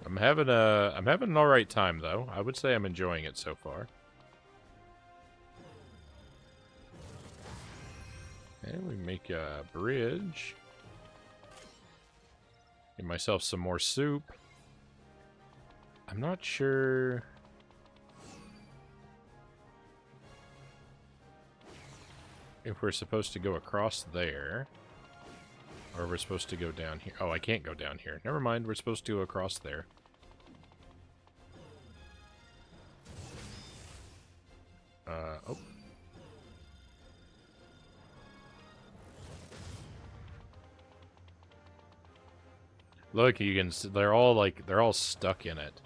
I'm having an alright time, though. I would say I'm enjoying it so far. And we make a bridge. Get myself some more soup. I'm not sure... if we're supposed to go across there. Or we're supposed to go down here. Oh, I can't go down here. Never mind, we're supposed to go across there. Oh. Look, you can see they're all stuck in it.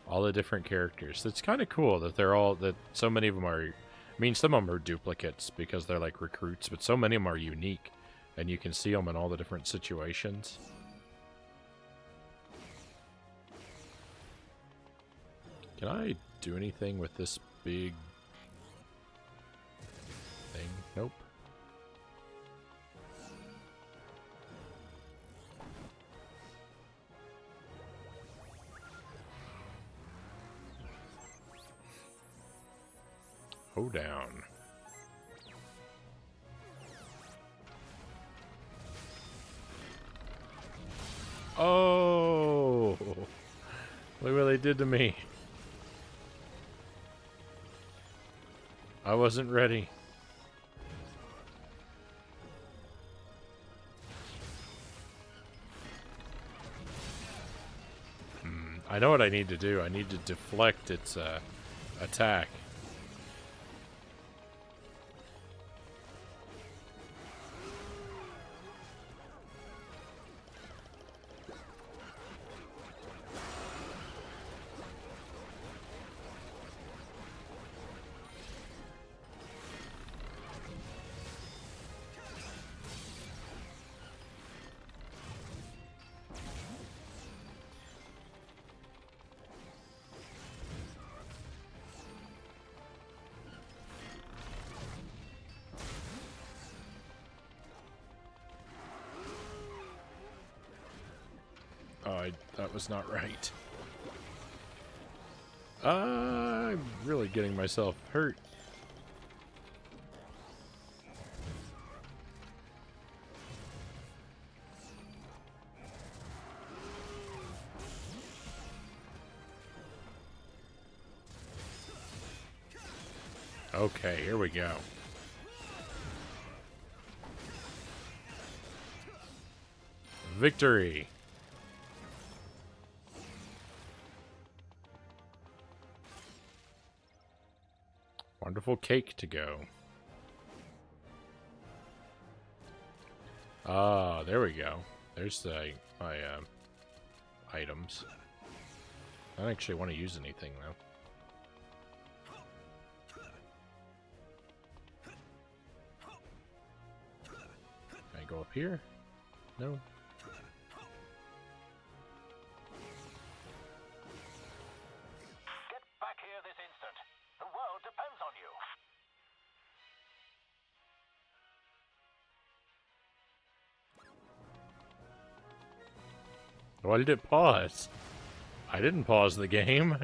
All the different characters. It's kind of cool that that so many of them are, I mean, some of them are duplicates because they're like recruits, but so many of them are unique, and you can see them in all the different situations. Can I do anything with this big Nope. Hold down. Oh! Look what they did to me. I wasn't ready. I know what I need to do. I need to deflect its attack. Oh, that was not right. I'm really getting myself hurt. Okay, here we go. Victory! Wonderful cake to go. Ah, there we go. There's my items. I don't actually want to use anything though. Can I go up here? No. Get back here this instant. The world depends on you. Why did it pause? I didn't pause the game.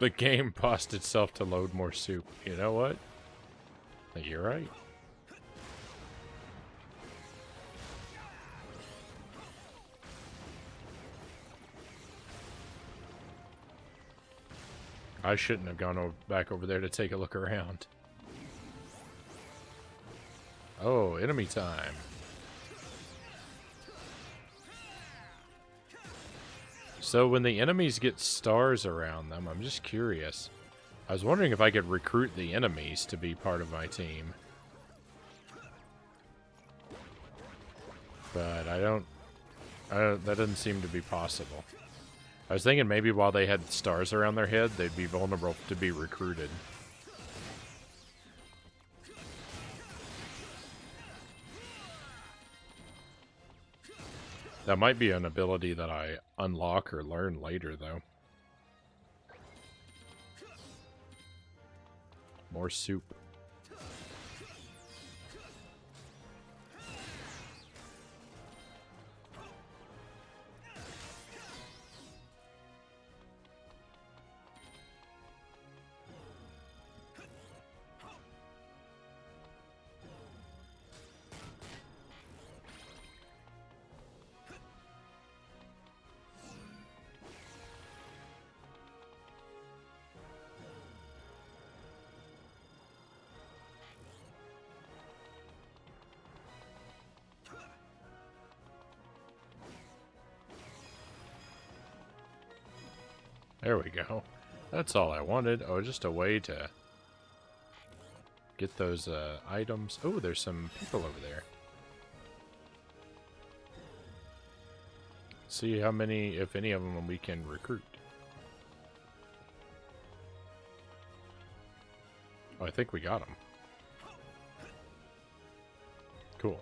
The game paused itself to load more soup. You know what? You're right. I shouldn't have gone back over there to take a look around. Oh, enemy time. So when the enemies get stars around them, I'm just curious. I was wondering if I could recruit the enemies to be part of my team. But I don't, that doesn't seem to be possible. I was thinking maybe while they had stars around their head, they'd be vulnerable to be recruited. That might be an ability that I unlock or learn later, though. More soup. There we go. That's all I wanted. Oh, just a way to get those items. Oh, there's some people over there. See how many, if any of them, we can recruit. Oh, I think we got them. Cool.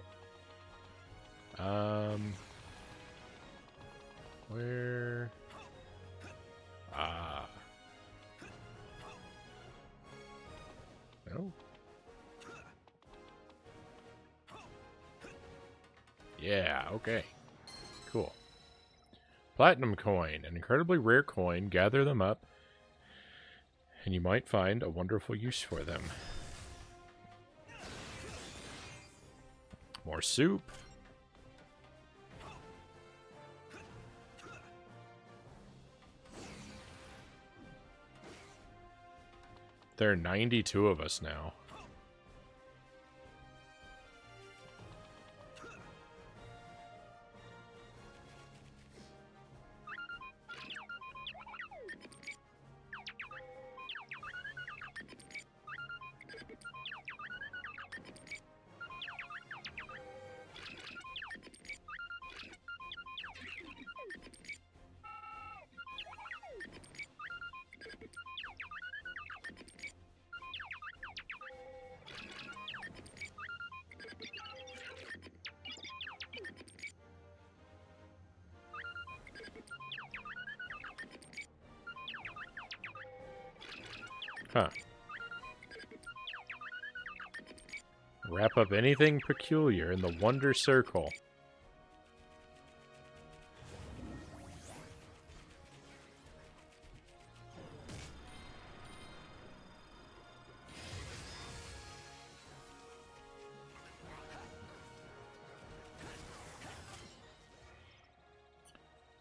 Where? Ah. No. Yeah, okay. Cool. Platinum coin, an incredibly rare coin. Gather them up, and you might find a wonderful use for them. More soup. There are 92 of us now. Huh. Wrap up anything peculiar in the Wonder Circle.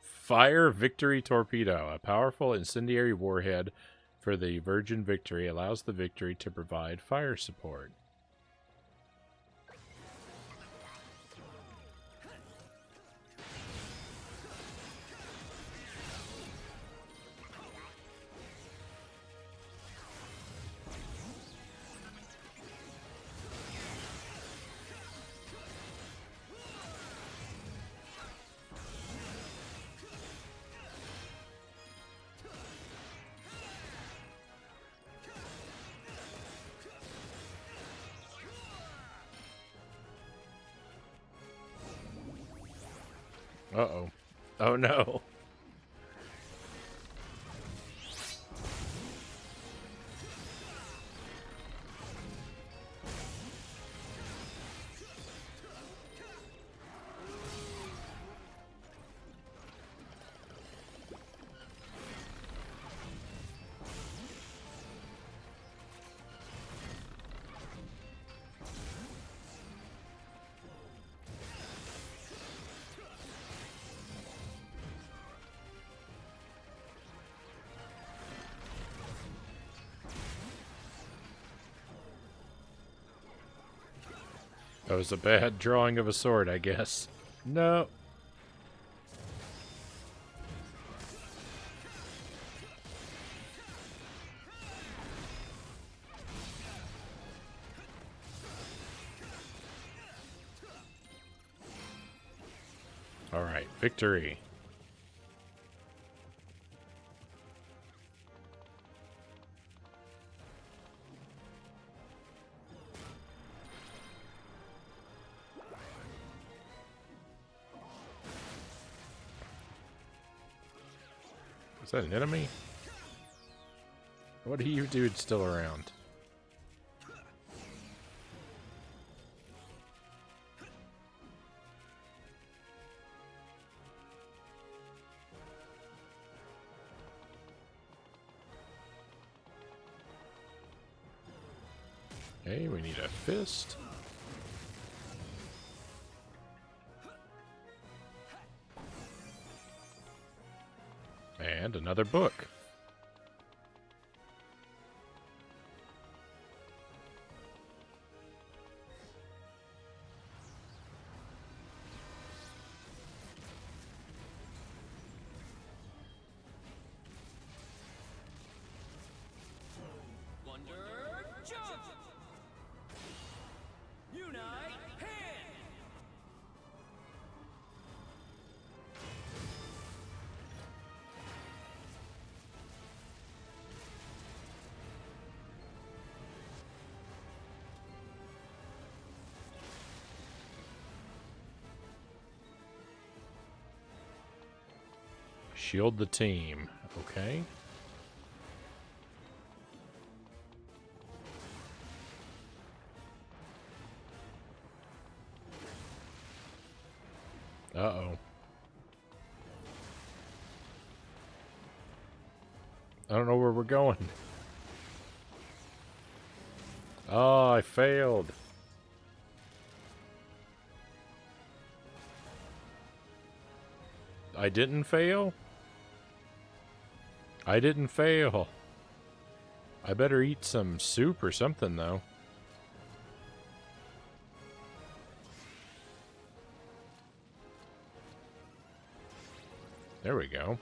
Fire Victory Torpedo, a powerful incendiary warhead for the Virgin Victory, allows the Victory to provide fire support. Uh-oh. Oh no. That was a bad drawing of a sword, I guess. No. All right, victory. Is that an enemy? What are you dudes still around? Okay, we need a fist. And another book. Wonder jump! Shield the team. Okay. Uh-oh. I don't know where we're going. Oh, I failed. I didn't fail? I didn't fail. I better eat some soup or something, though. There we go.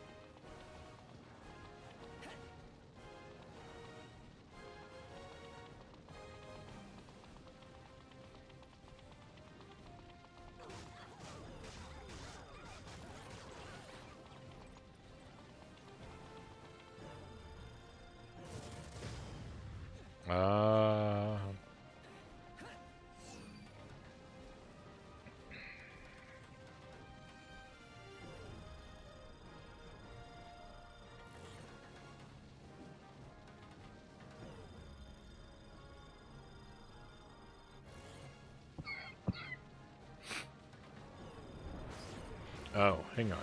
Oh, hang on.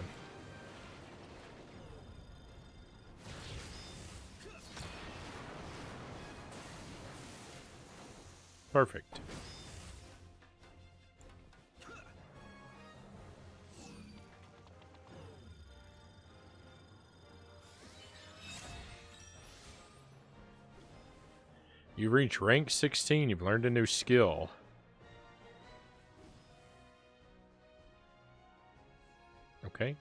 Perfect. You reach rank 16, you've learned a new skill. Okay.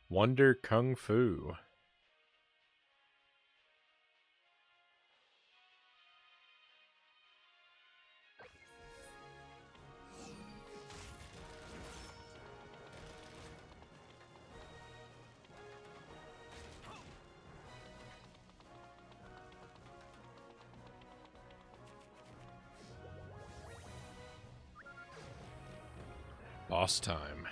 Wonder Kung Fu. Boss time.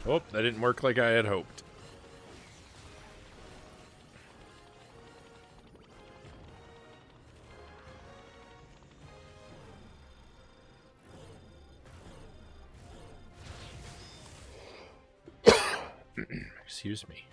Oh, that didn't work like I had hoped. Excuse me.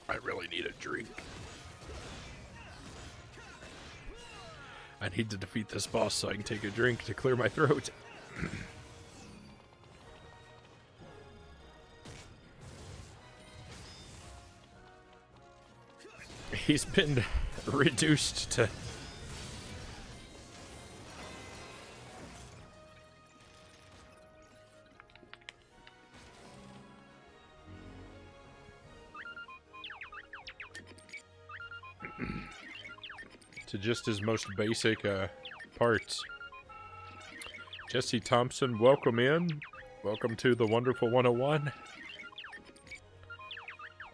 I really need a drink. I need to defeat this boss so I can take a drink to clear my throat. He's been reduced to... to just his most basic parts. Jesse Thompson, welcome in. Welcome to the Wonderful 101.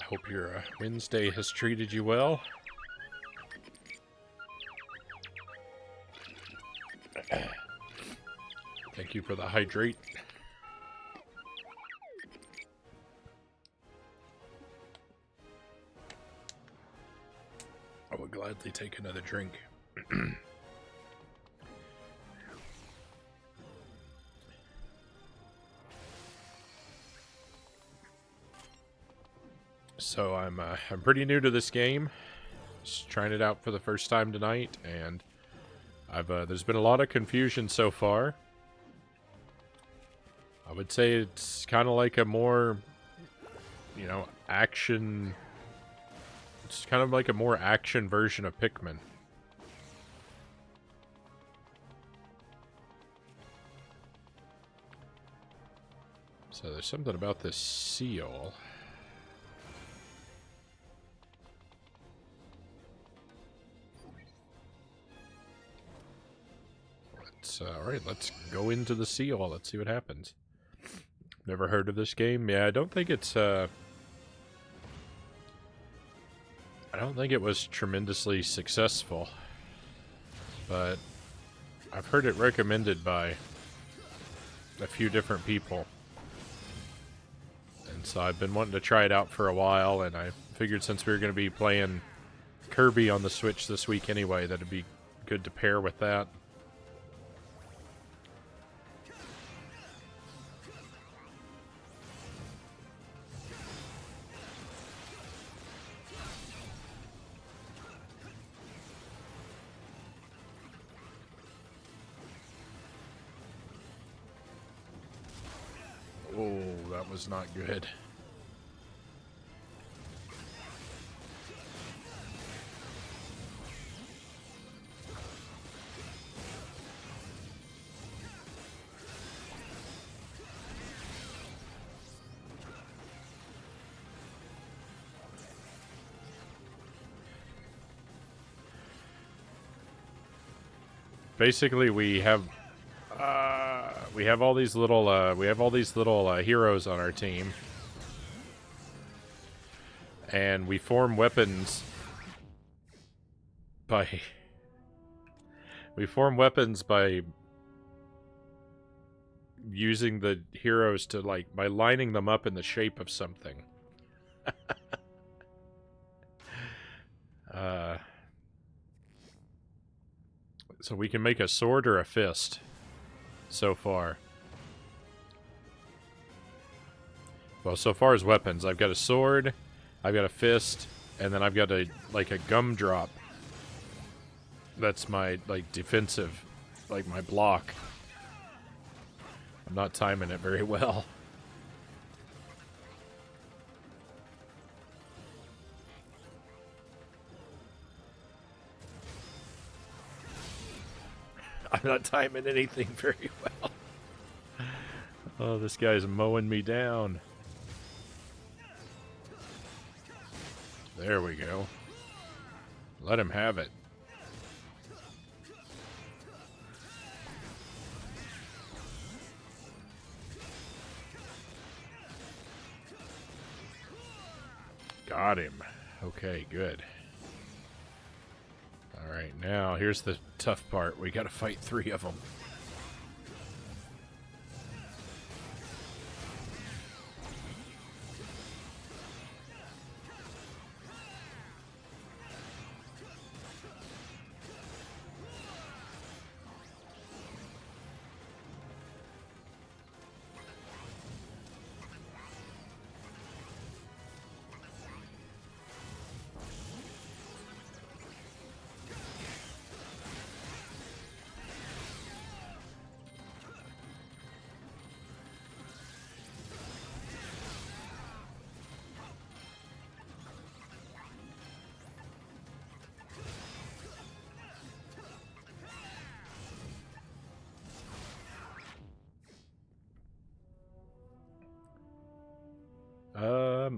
I hope your Wednesday has treated you well. Thank you for the hydrate. I will gladly take another drink. So I'm pretty new to this game. Just trying it out for the first time tonight, and there's been a lot of confusion so far. I would say it's kind of like a more, you know, action. It's kind of like a more action version of Pikmin. So there's something about this seal. Alright, let's go into the seal. Let's see what happens. Never heard of this game. Yeah, I don't think it's, I don't think it was tremendously successful. But I've heard it recommended by a few different people. And so I've been wanting to try it out for a while, and I figured since we were going to be playing Kirby on the Switch this week anyway, that it'd be good to pair with that. Oh, that was not good. Basically, we have all these little heroes on our team, and we form weapons by using the heroes to, like, by lining them up in the shape of something. So we can make a sword or a fist so far. Well, so far as weapons, I've got a sword, I've got a fist, and then I've got a gumdrop. That's my, like, defensive, like, my block. I'm not timing it very well. I'm not timing anything very well. Oh, this guy's mowing me down. There we go. Let him have it. Got him. Okay, good. Alright, now here's the tough part. We gotta fight 3 of them.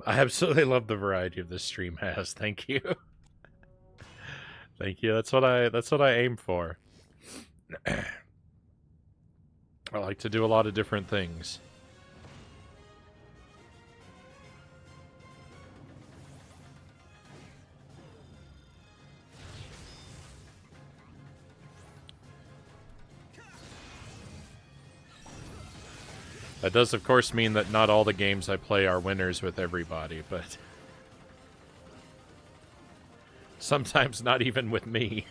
I absolutely love the variety of this stream has. Thank you. Thank you. That's what I aim for. I like to do a lot of different things. That does, of course, mean that not all the games I play are winners with everybody, but sometimes not even with me.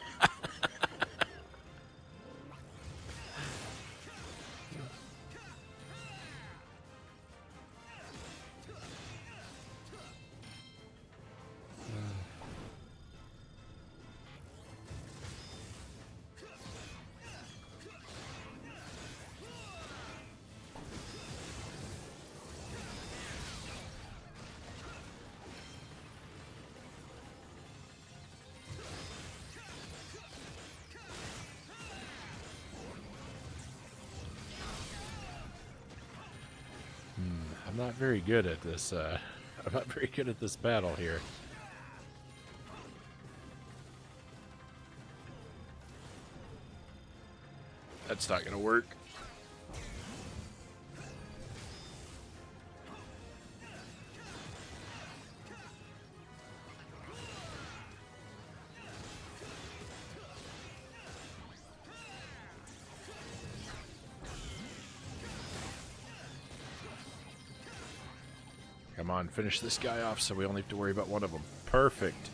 I'm not very good at this, I'm not very good at this battle here. That's not gonna work. Come on, finish this guy off so we only have to worry about one of them. Perfect.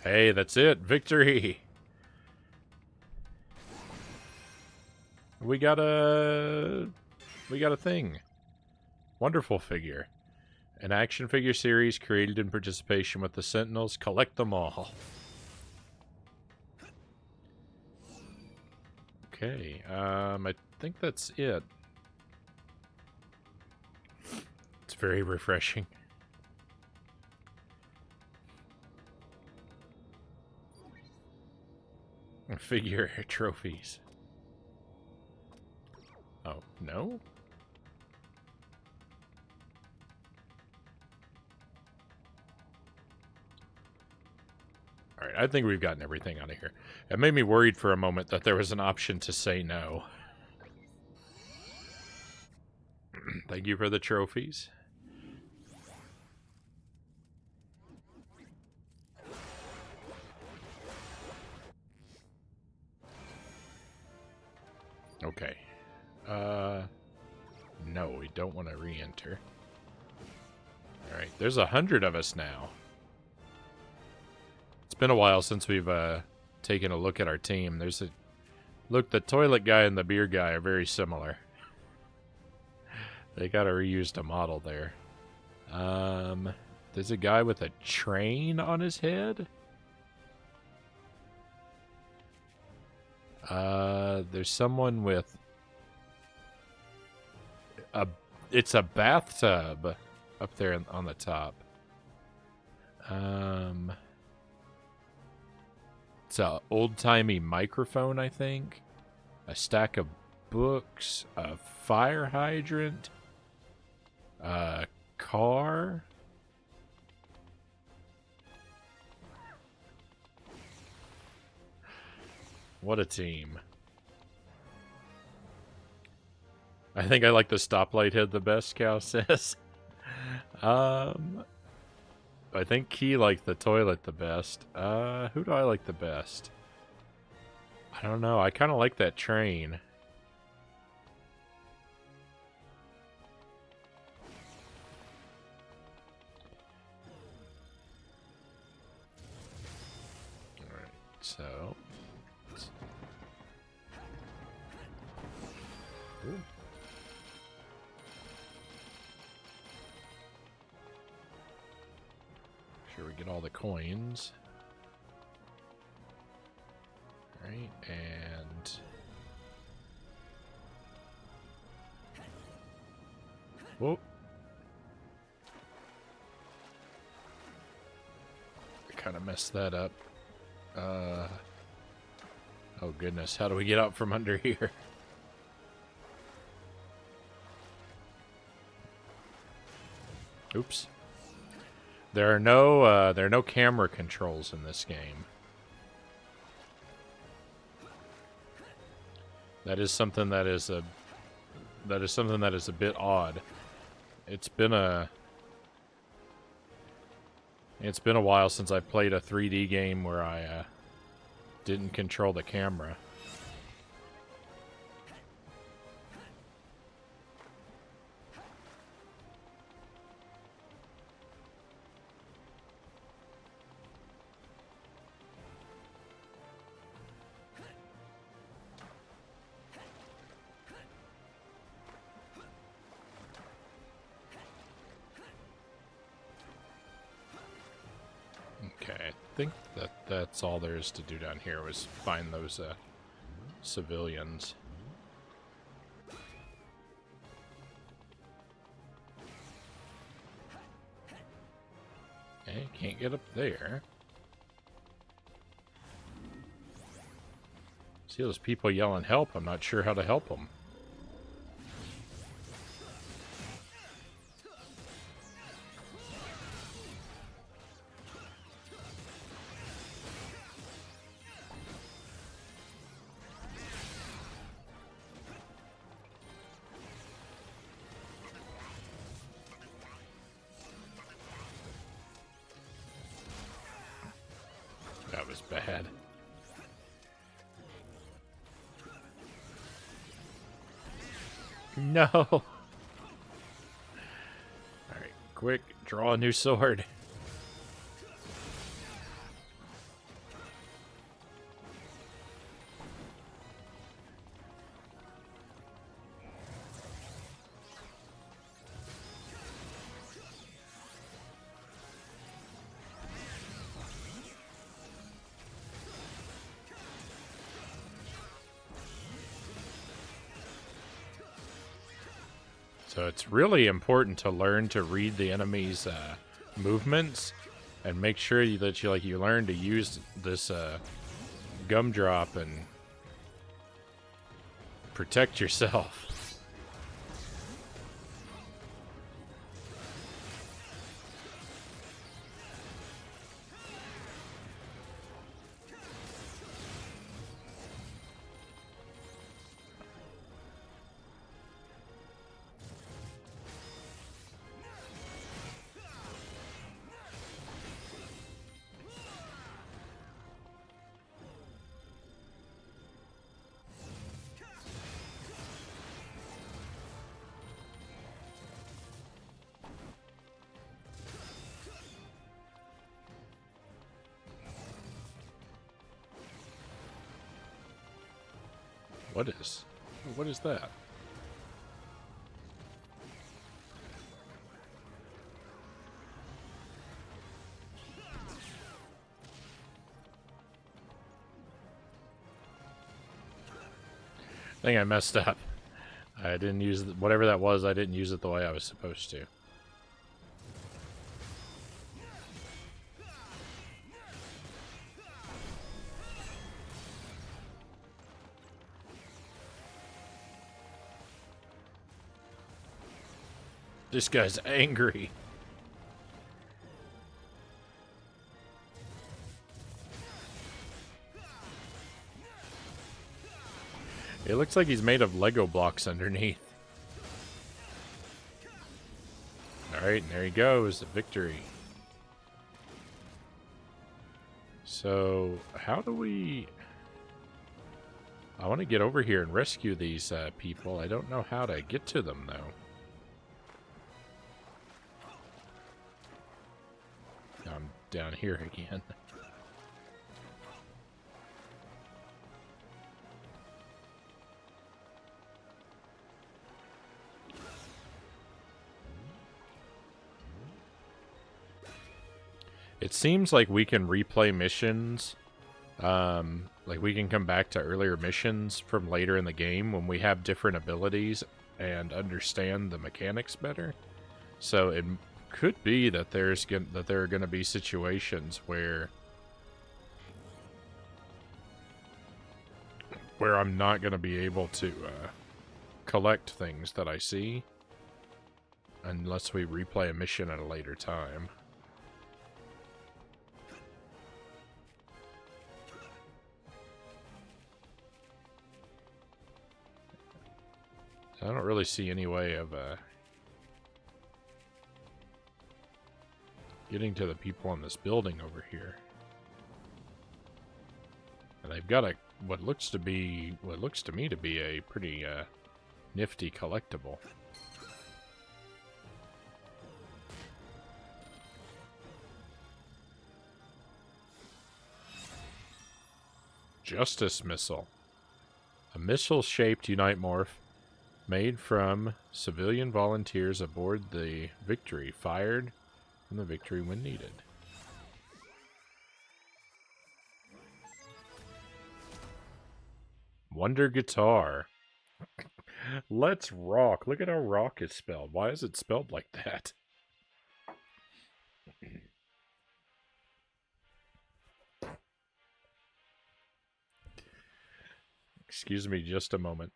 Hey, that's it. Victory. We got a thing. Wonderful figure. An action figure series created in participation with the Sentinels. Collect them all. Okay, I think that's it. It's very refreshing. Figure trophies. Oh, no? Alright, I think we've gotten everything out of here. It made me worried for a moment that there was an option to say no. Thank you for the trophies. Okay. No, we don't want to re-enter. Alright, there's 100 of us now. It's been a while since we've taken a look at our team. There's a... Look, the toilet guy and the beer guy are very similar. They got a reused a model there. There's a guy with a train on his head. There's someone with a... It's a bathtub up there on the top. It's a old-timey microphone, I think. A stack of books. A fire hydrant. A car. What a team. I think I like the stoplight head the best, Cal says. I think Key liked the toilet the best. Who do I like the best? I don't know. I kind of like that train. Alright, so... Ooh. Sure we get all the coins. Alright, and... Whoa. I kind of messed that up. Oh goodness, how do we get out from under here? Oops. There are no camera controls in this game. That is something that is a bit odd. It's been a while since I played a 3D game where I didn't control the camera. Okay, I think that's all there is to do down here was find those civilians. Okay, can't get up there. See those people yelling help? I'm not sure how to help them. That was bad. No! Alright, quick, draw a new sword. So it's really important to learn to read the enemy's movements and make sure that you learn to use this gumdrop and protect yourself. What is that? I think I messed up. I didn't use whatever that was. I didn't use it the way I was supposed to. This guy's angry. It looks like he's made of Lego blocks underneath. Alright, and there he goes. Victory. So, how do we... I want to get over here and rescue these people. I don't know how to get to them, though. I'm down here again. It seems like we can replay missions. Like we can come back to earlier missions from later in the game when we have different abilities and understand the mechanics better. So it could be that there are going to be situations where where I'm not going to be able to collect things that I see unless we replay a mission at a later time. I don't really see any way of getting to the people in this building over here. And they've got what looks to me to be a pretty nifty collectible. Justice Missile. A missile-shaped Unite Morph made from civilian volunteers aboard the Victory, fired from the Victory when needed. Wonder Guitar. Let's rock. Look at how rock is spelled. Why is it spelled like that? Excuse me just a moment.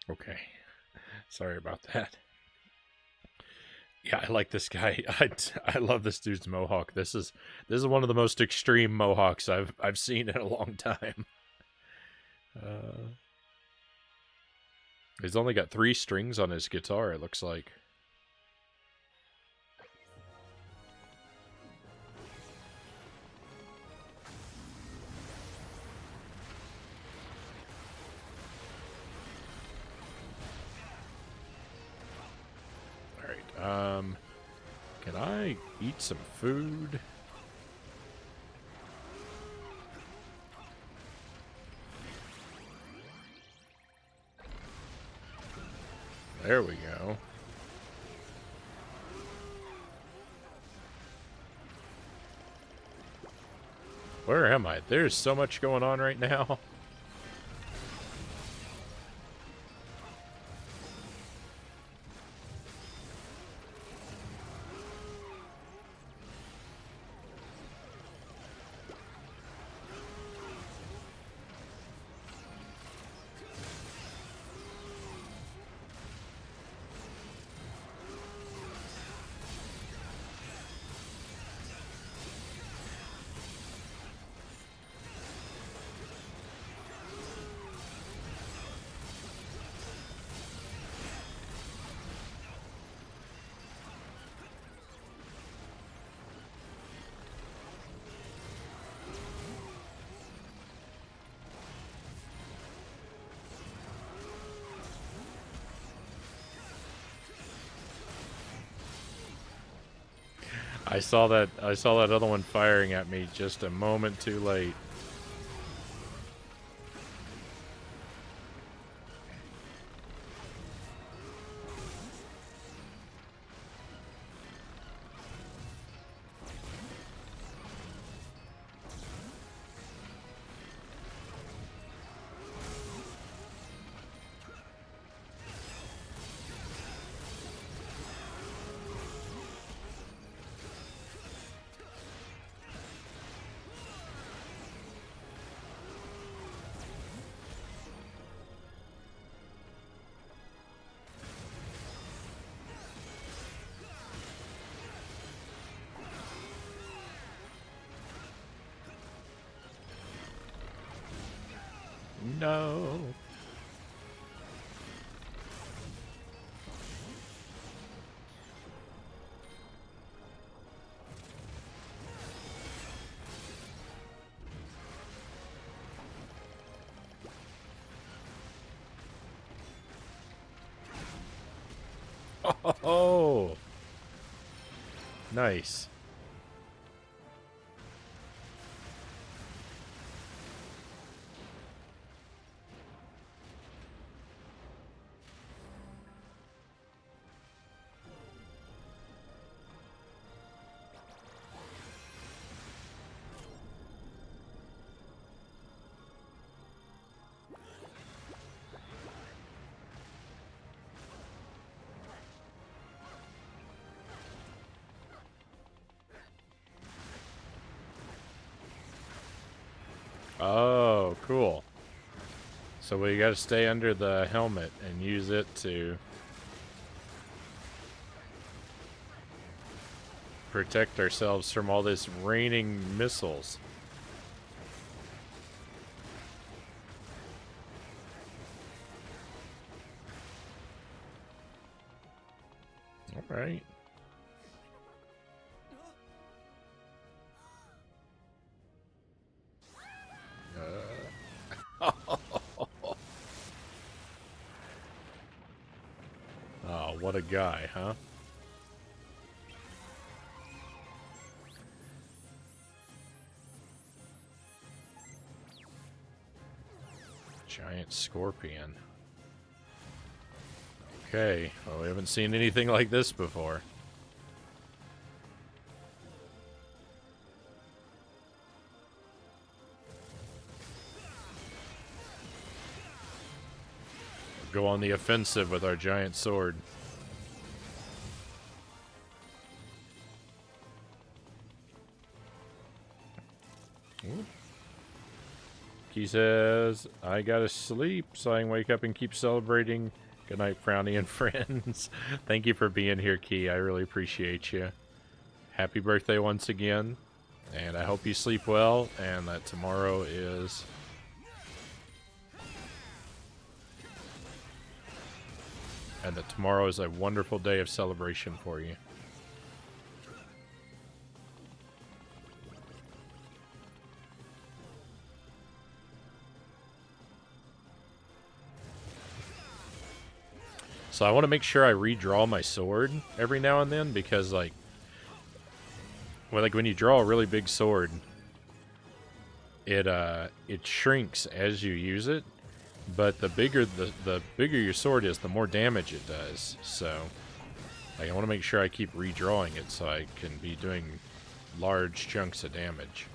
Okay. Sorry about that. Yeah, I like this guy. I love this dude's mohawk. This is one of the most extreme mohawks I've seen in a long time. He's only got 3 strings on his guitar, it looks like. Can I eat some food? There we go. Where am I? There's so much going on right now. I saw that other one firing at me just a moment too late. No. Oh, nice. Oh, cool. So we got to stay under the helmet and use it to protect ourselves from all this raining missiles. All right. Oh, what a guy, huh? Giant scorpion. Okay, well, we haven't seen anything like this before. Go on the offensive with our giant sword. Ooh. He says, I gotta sleep so I can wake up and keep celebrating. Good night, Frownie and friends. Thank you for being here, Key. I really appreciate you. Happy birthday once again. And I hope you sleep well and that tomorrow is... and that tomorrow is a wonderful day of celebration for you. So I want to make sure I redraw my sword every now and then because, like, when you draw a really big sword, it shrinks as you use it. But the bigger the bigger your sword is, the more damage it does. So, like, I want to make sure I keep redrawing it so I can be doing large chunks of damage.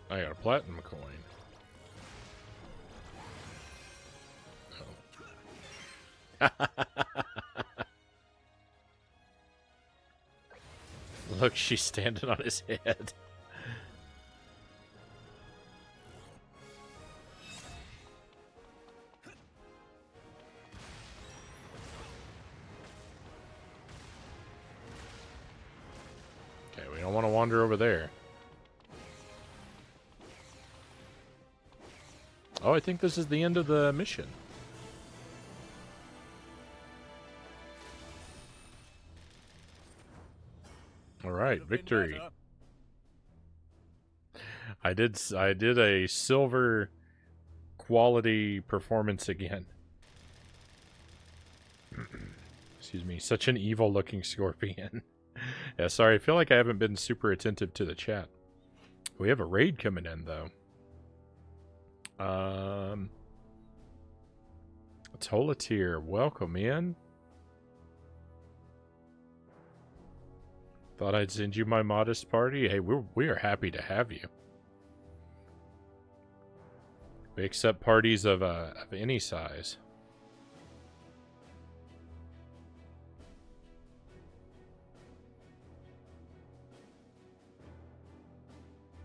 I got a platinum coin. Oh. Look, she's standing on his head. Okay, we don't want to wander over there. Oh, I think this is the end of the mission. All right, victory. I did a silver quality performance again. Excuse me, such an evil looking scorpion. Yeah, sorry, I feel like I haven't been super attentive to the chat. We have a raid coming in though. Tolatier, welcome in. Thought I'd send you my modest party. Hey, we are happy to have you. We accept parties of any size.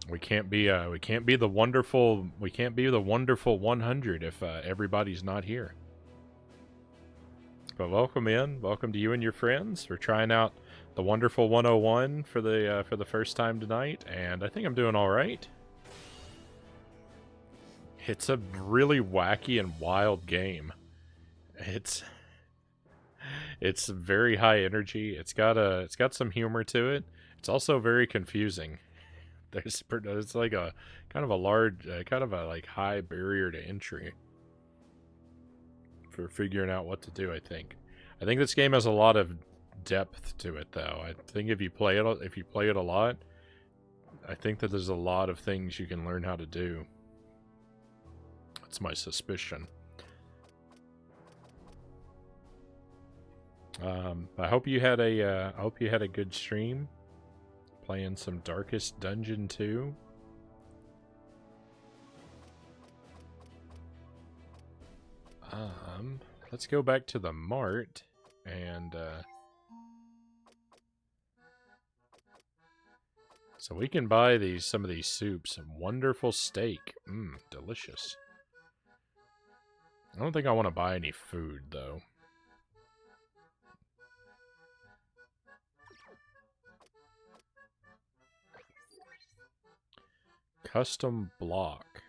We can't be the wonderful 100 if everybody's not here. But welcome in, welcome to you and your friends. We're trying out the Wonderful 101 for the first time tonight, and I think I'm doing all right. It's a really wacky and wild game. It's very high energy. It's got some humor to it. It's also very confusing. It's like a kind of a large, kind of a like high barrier to entry for figuring out what to do. I think this game has a lot of depth to it, though. I think if you play it a lot, I think that there's a lot of things you can learn how to do. That's my suspicion. I hope you had a good stream playing some Darkest Dungeon 2. Let's go back to the mart and so we can buy some of these soups. Wonderful steak. Delicious. I don't think I want to buy any food though. Custom block.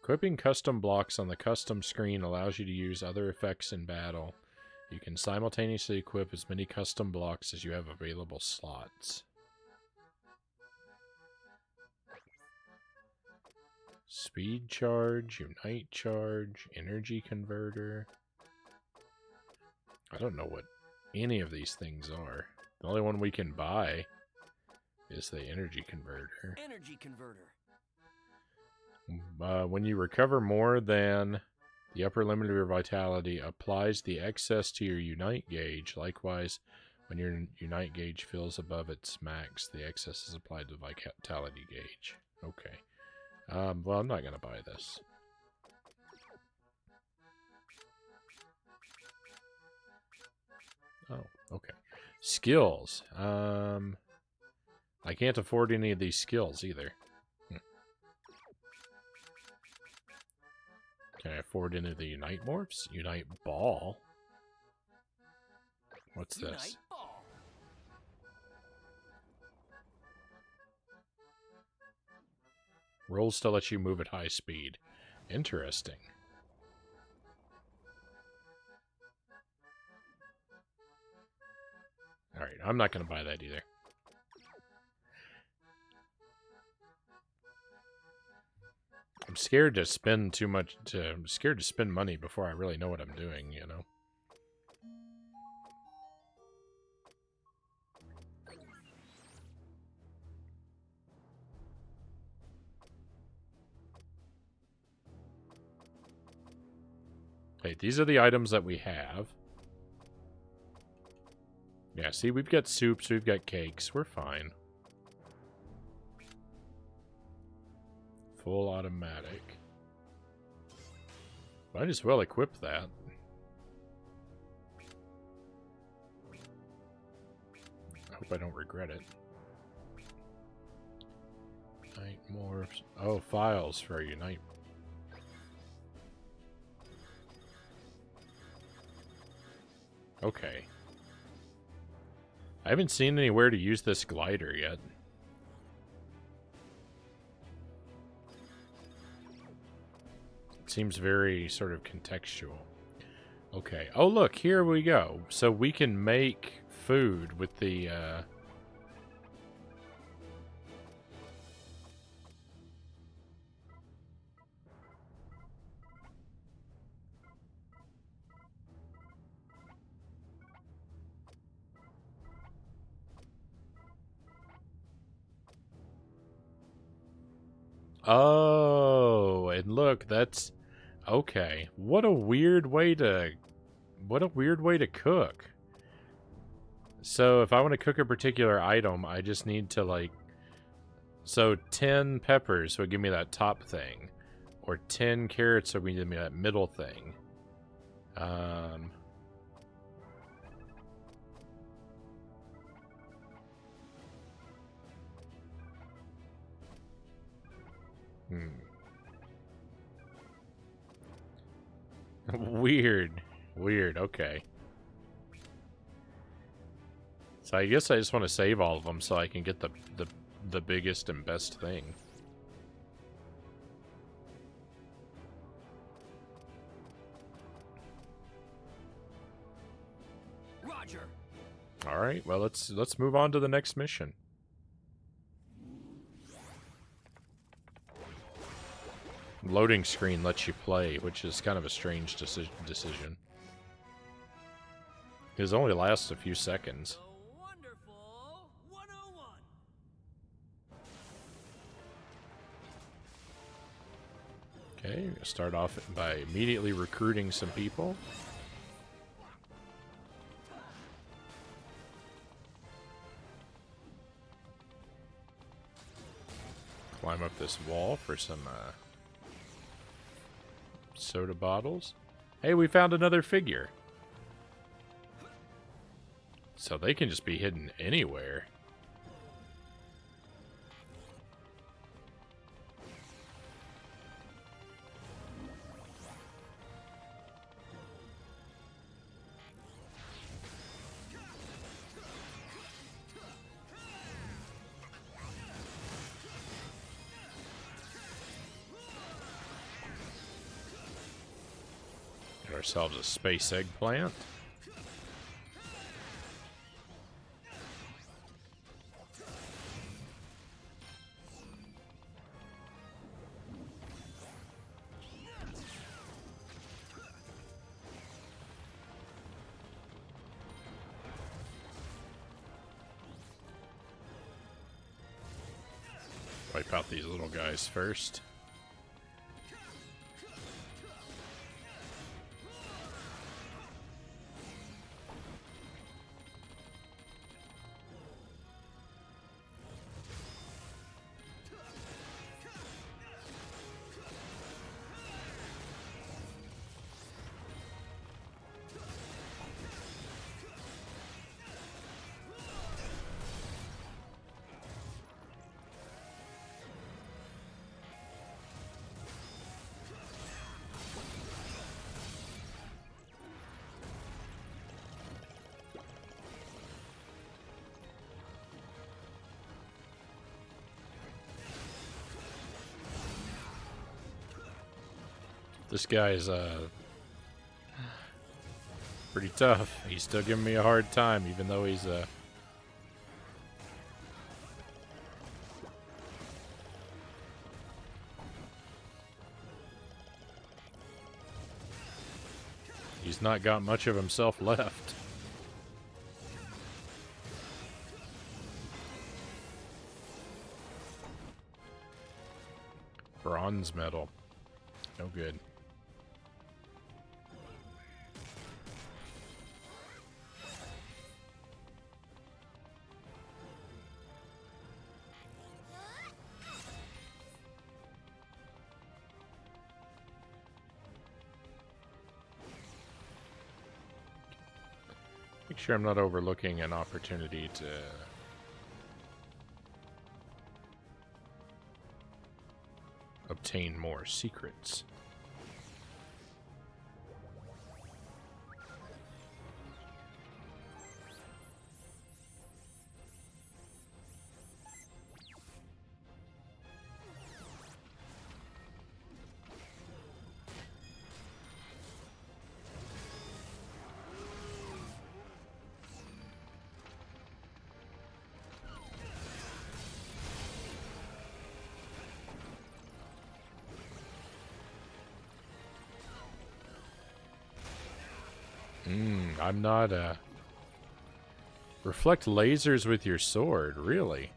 Equipping custom blocks on the custom screen allows you to use other effects in battle. You can simultaneously equip as many custom blocks as you have available slots. Speed charge, unite charge, energy converter. I don't know what any of these things are. The only one we can buy is the energy converter. Energy converter. When you recover more than the upper limit of your vitality, applies the excess to your unite gauge. Likewise, when your unite gauge fills above its max, the excess is applied to the vitality gauge. Okay. Well, I'm not going to buy this. Oh, okay. Skills. I can't afford any of these skills either. Can I afford any of the Unite morphs? Unite Ball? What's this? Unite ball. Rolls to let you move at high speed. Interesting. Alright, I'm not going to buy that either. I'm scared to spend too much. I'm scared to spend money before I really know what I'm doing, you know? Okay, these are the items that we have. Yeah, see, we've got soups, we've got cakes, we're fine. Full automatic. Might as well equip that. I hope I don't regret it. Unite morphs. Oh, files for Unite. Okay. I haven't seen anywhere to use this glider yet. It seems very sort of contextual. Okay. Oh, look, here we go. So we can make food with the, Oh, and look, that's... Okay. What a weird way to cook. So if I want to cook a particular item, I just need to, like... So 10 peppers would give me that top thing. Or 10 carrots would give me that middle thing. Hmm. Weird. Weird, okay. So I guess I just want to save all of them so I can get the biggest and best thing. Roger. All right, well let's move on to the next mission. Loading screen lets you play, which is kind of a strange decision. It only lasts a few seconds. The wonderful 101. Okay, start off by immediately recruiting some people. Climb up this wall for some soda bottles. Hey, we found another figure. So they can just be hidden anywhere. Get ourselves a space eggplant. Wipe out these little guys first. This guy is pretty tough. He's still giving me a hard time, even though he's he's not got much of himself left. Bronze medal. No good. Make sure I'm not overlooking an opportunity to obtain more secrets. I'm not, reflect lasers with your sword, really?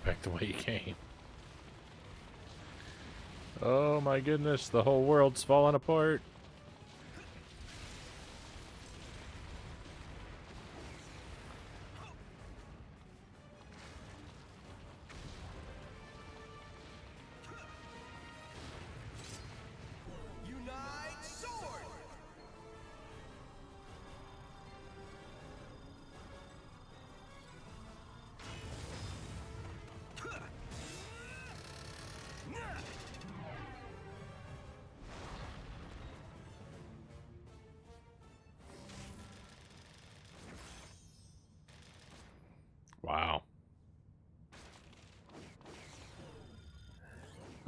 back the way you came. Oh my goodness, the whole world's falling apart. Unite sword! Wow.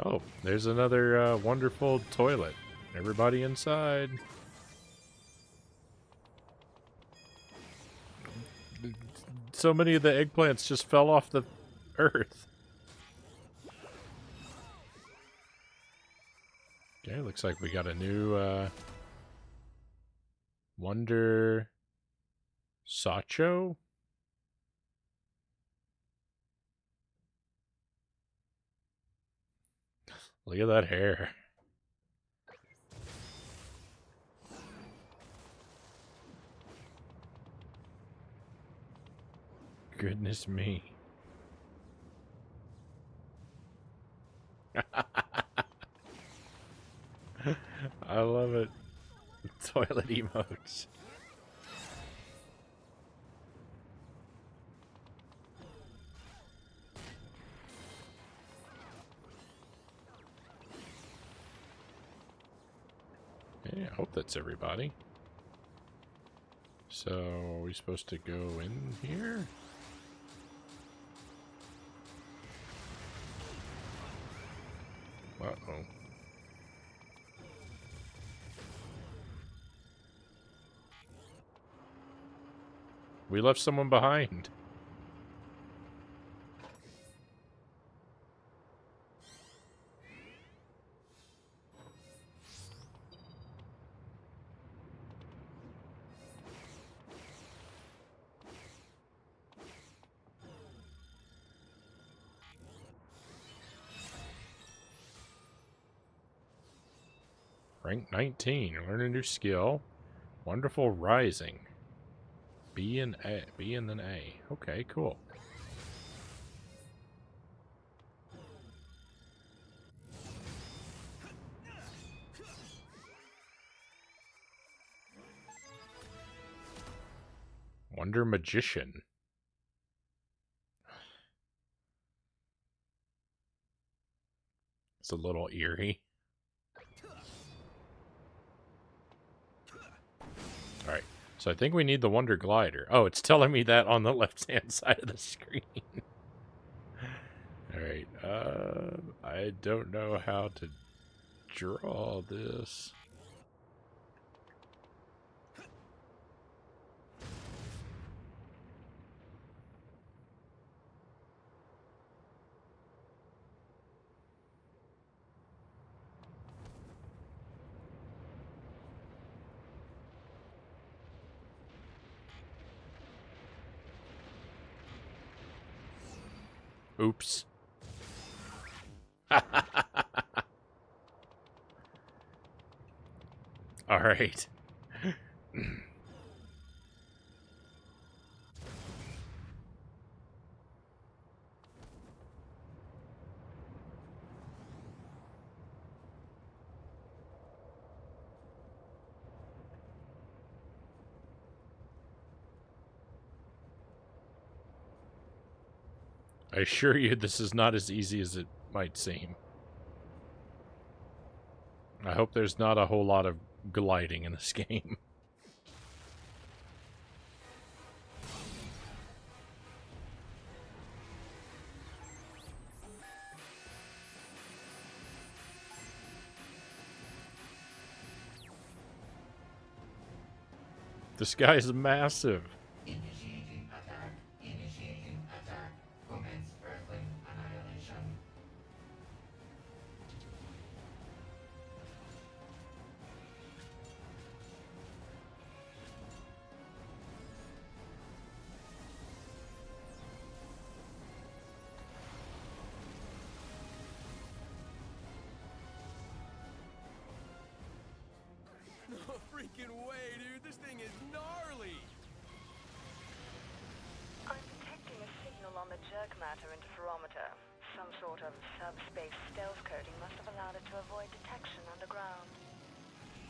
Oh, there's another wonderful toilet. Everybody inside. So many of the eggplants just fell off the earth. Okay, looks like we got a new Wonder Sacho. Look at that hair. Goodness me. I love it. Toilet emotes. Yeah, I hope that's everybody. So, are we supposed to go in here? Uh-oh. We left someone behind. Rank 19. Learn a new skill. Wonderful Rising. B and A. B and then A. Okay, cool. Wonder Magician. It's a little eerie. Alright, so I think we need the Wonder Glider. Oh, it's telling me that on the left-hand side of the screen. Alright, I don't know how to draw this. Oops. Alright. I assure you this is not as easy as it might seem. I hope there's not a whole lot of gliding in this game. This guy is massive. Initiating attack. Initiating attack. Commence Earthling annihilation. fucking way, dude. This thing is gnarly. I'm detecting a signal on the jerk matter interferometer. Some sort of subspace stealth coding must have allowed it to avoid detection underground.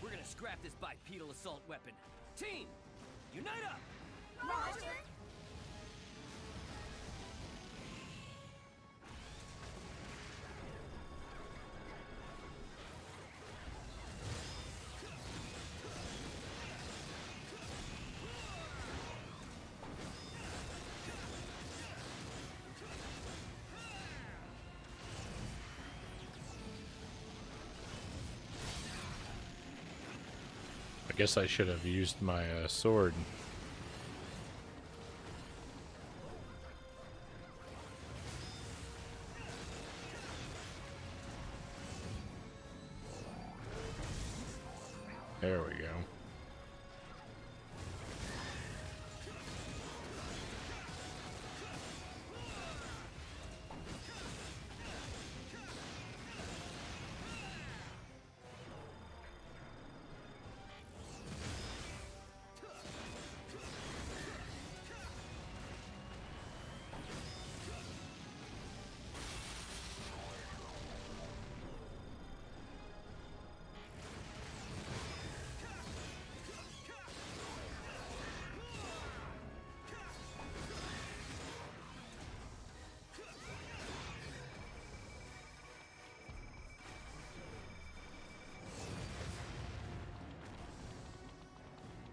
We're gonna scrap this bipedal assault weapon. Team, unite up! Roger. I guess I should have used my sword. There we go.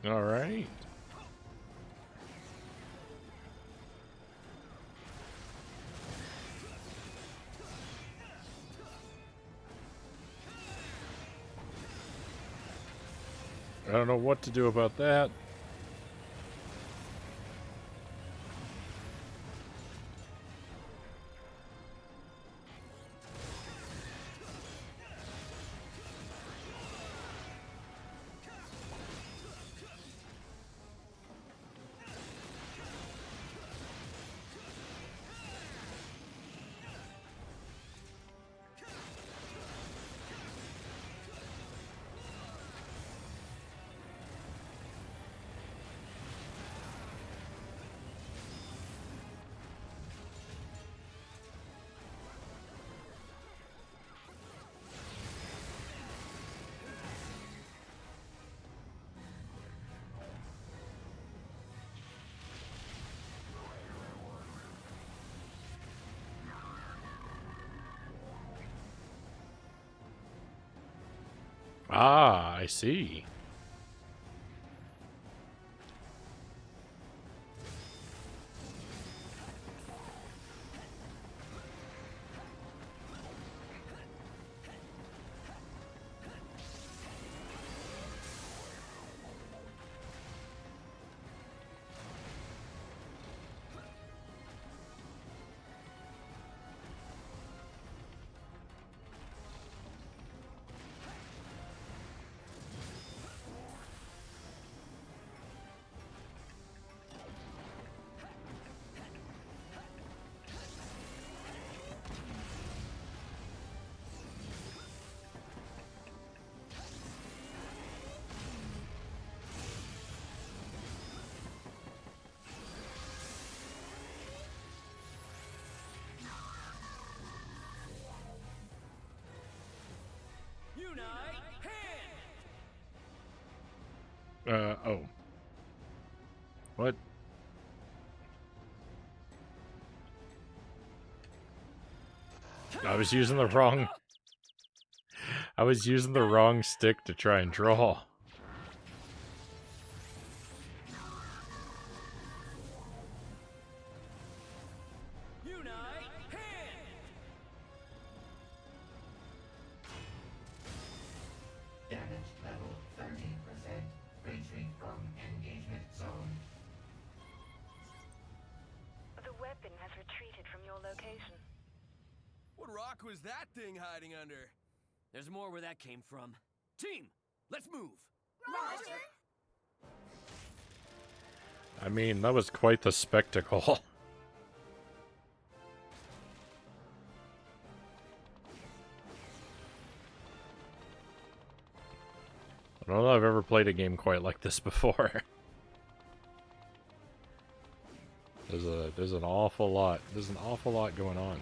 All right. I don't know what to do about that. Ah, I see. Unite hand! Oh. What? I was using the wrong... I was using the wrong stick to try and draw. Unite hand! Damage level 13%. Retreat from engagement zone. The weapon has retreated from your location. What rock was that thing hiding under? There's more where that came from. Team, let's move! Roger. I mean, that was quite the spectacle. I don't know if I've ever played a game quite like this before. There's an awful lot. There's an awful lot going on.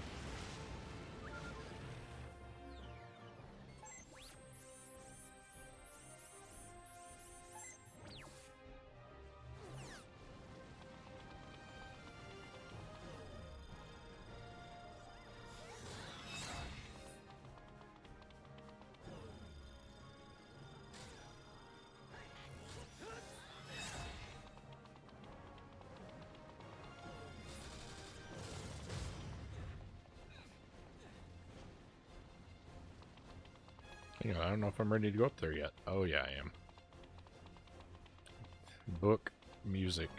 Anyway, I don't know if I'm ready to go up there yet. Oh yeah, I am. Book, music.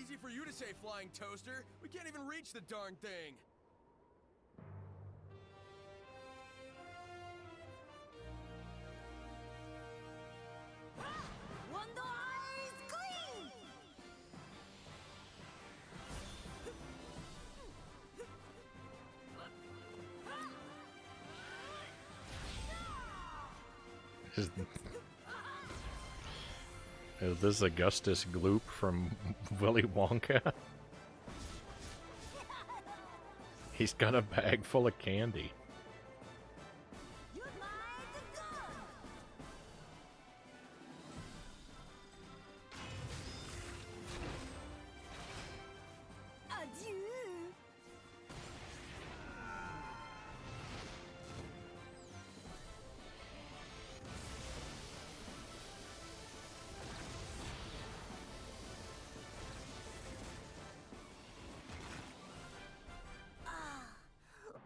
Easy for you to say, flying toaster. We can't even reach the darn thing. Wonder Eyes Clean! Is this Augustus Gloop from Willy Wonka? He's got a bag full of candy. Adieu!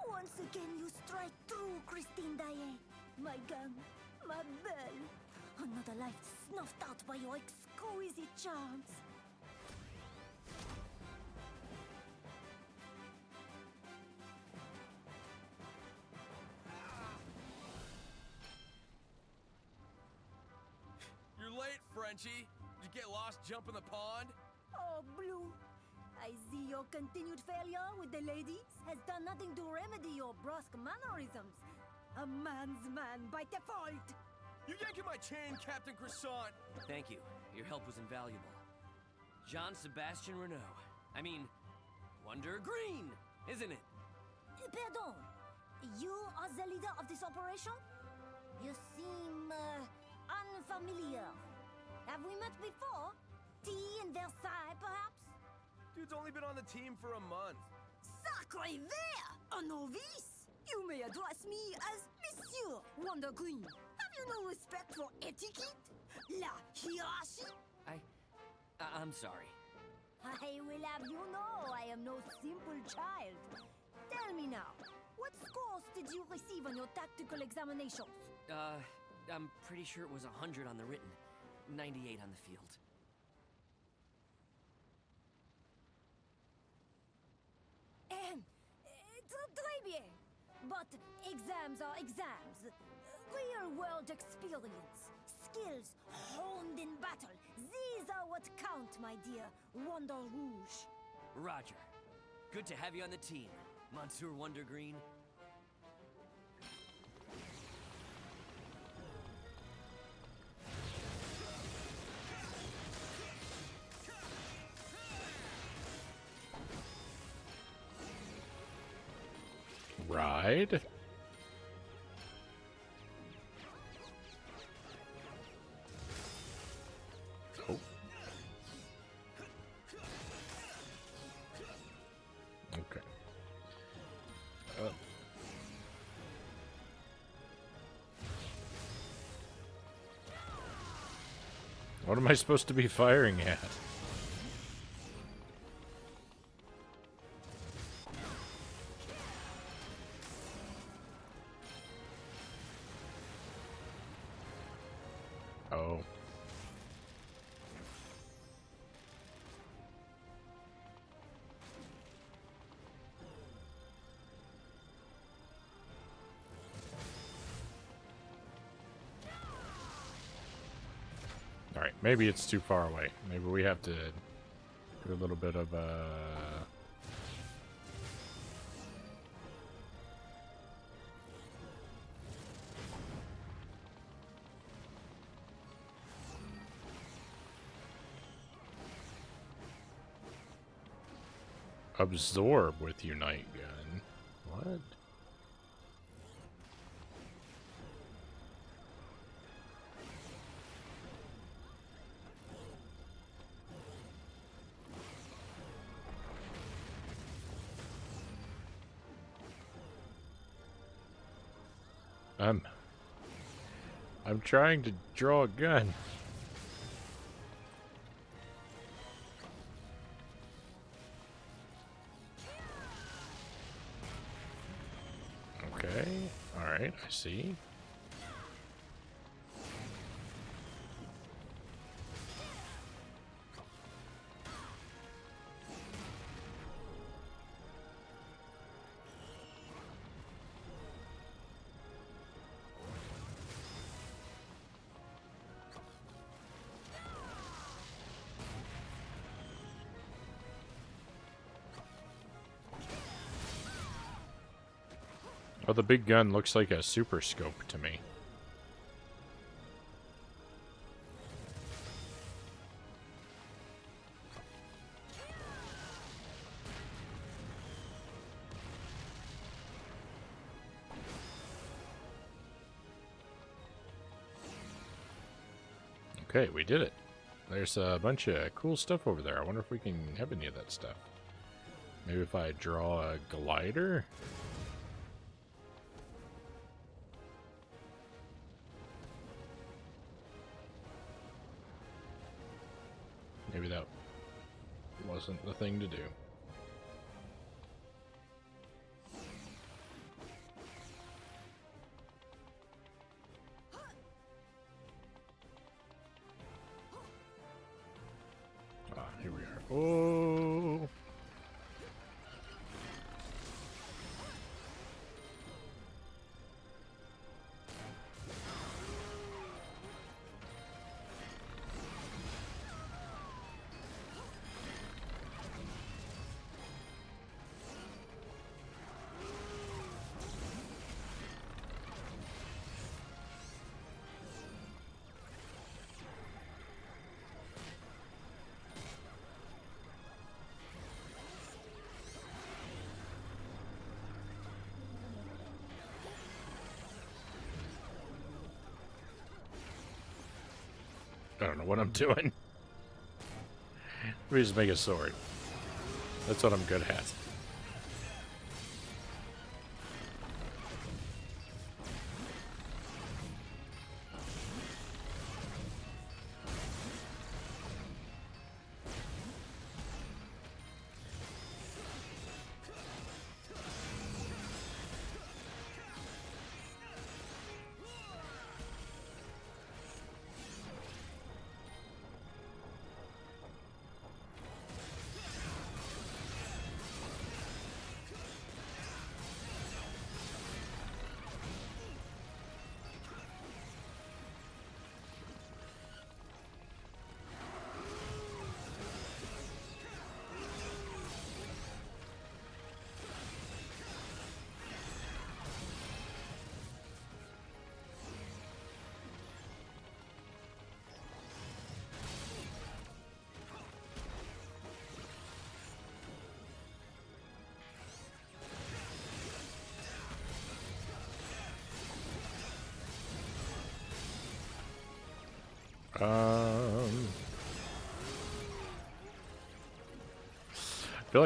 Once again you strike through, Christine Daae. My gun, my belle. Another life snuffed out by your exquisite charms. You're late, Frenchie. Did you get lost jumping the pond? Oh, Blue. I see your continued failure with the ladies has done nothing to remedy your brusque mannerisms. A man's man by default. You yanking my chain, Captain Croissant. Thank you. Your help was invaluable. Jean Sebastian Renault. I mean, Wonder Green, isn't it? Pardon. You are the leader of this operation? You seem unfamiliar. Have we met before? Tea in Versailles, perhaps? Dude's only been on the team for a month. Sacré vert! A novice? You may address me as Monsieur Wonder Green. Have you no respect for etiquette? La hiérarchie? I'm sorry. I will have you know I am no simple child. Tell me now, what scores did you receive on your tactical examinations? I'm pretty sure it was 100 on the written, 98 on the field. Très bien. But exams are exams. Real-world experience. Skills honed in battle. These are what count, my dear Wonder Rouge. Roger. Good to have you on the team, Monsieur Wonder Green. Ride? Oh. Okay. What am I supposed to be firing at? Oh. Alright, maybe it's too far away. Maybe we have to do a little bit of absorb with Unite Gun. What? I'm trying to draw a gun. Okay. Alright, I see. Oh, the big gun looks like a super scope to me. Okay, we did it. There's a bunch of cool stuff over there. I wonder if we can have any of that stuff. Maybe if I draw a glider? Maybe that wasn't the thing to do. Ah, here we are. Oh! I don't know what I'm doing. Let me just make a sword. That's what I'm good at.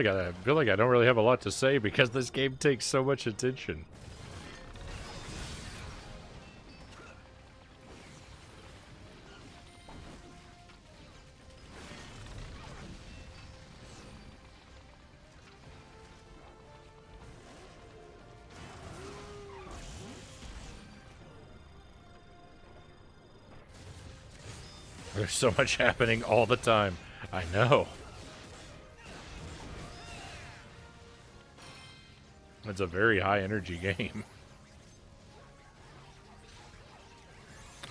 I feel like I don't really have a lot to say because this game takes so much attention. There's so much happening all the time. I know. It's a very high energy game.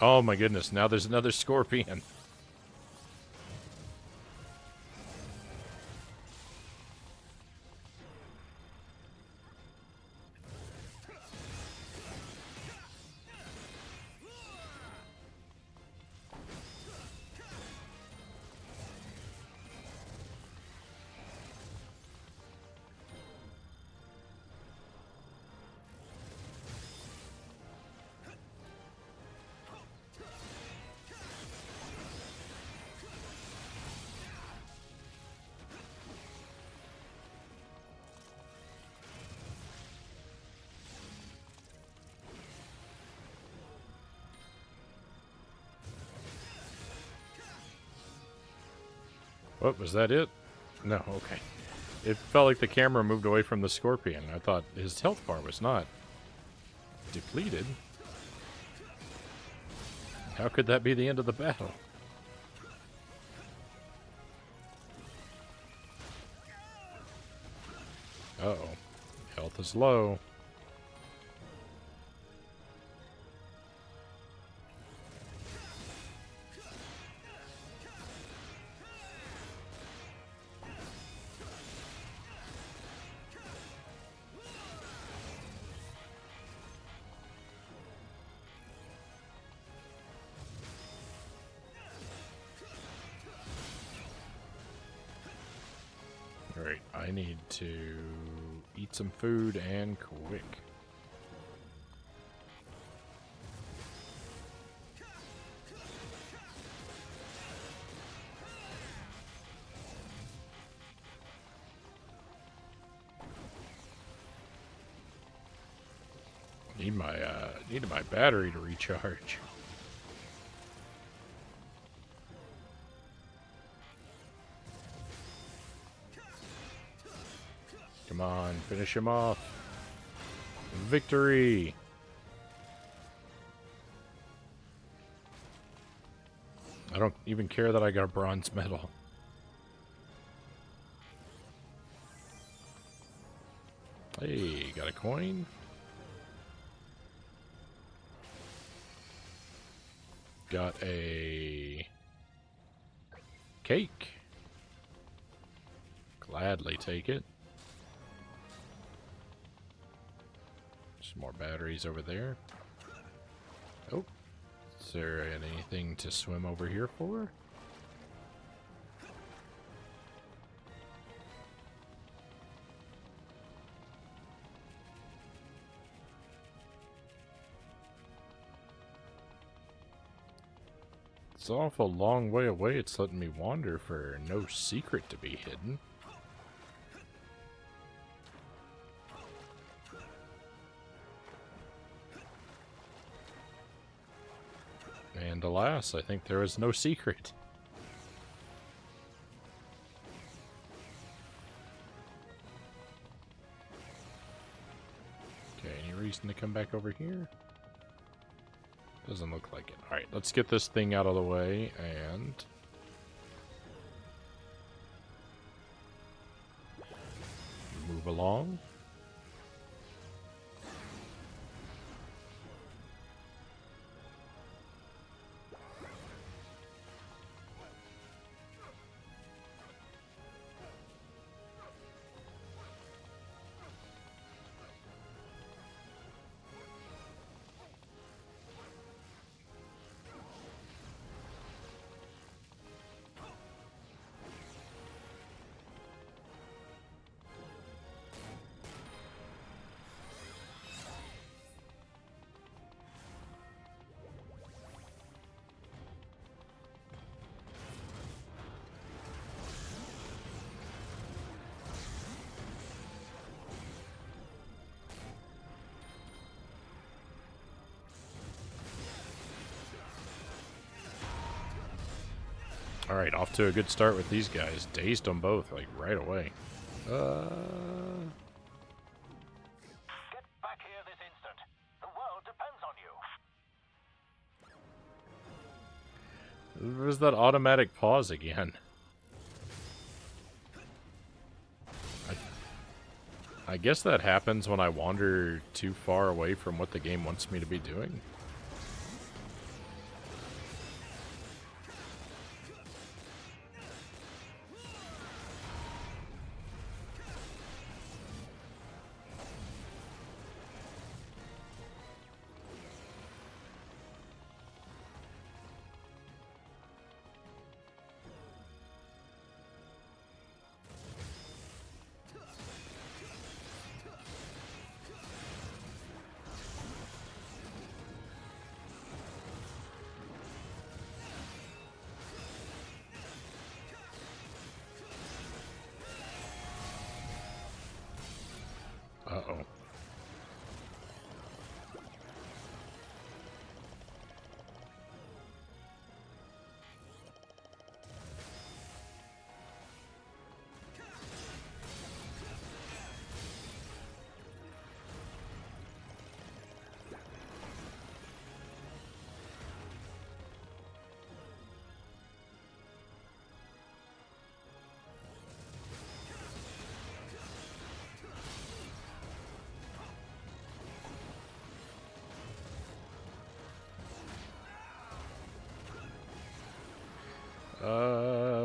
Oh my goodness, now there's another scorpion. What, was that it? No, okay. It felt like the camera moved away from the scorpion. I thought his health bar was not depleted. How could that be the end of the battle? Uh-oh. Health is low. Alright, I need to eat some food and quick. Need my battery to recharge. Come on, finish him off. Victory! I don't even care that I got a bronze medal. Hey, got a coin? Got a cake. Gladly take it. Some more batteries over there. Oh, is there anything to swim over here for? It's an awful long way away. It's letting me wander for no secret to be hidden. And alas, I think there is no secret. Okay, any reason to come back over here? Doesn't look like it. Alright, let's get this thing out of the way and move along. Alright, off to a good start with these guys. Dazed them both, like, right away. Get back here this instant. The world depends on There's that automatic pause again. I guess that happens when I wander too far away from what the game wants me to be doing. Uh-oh.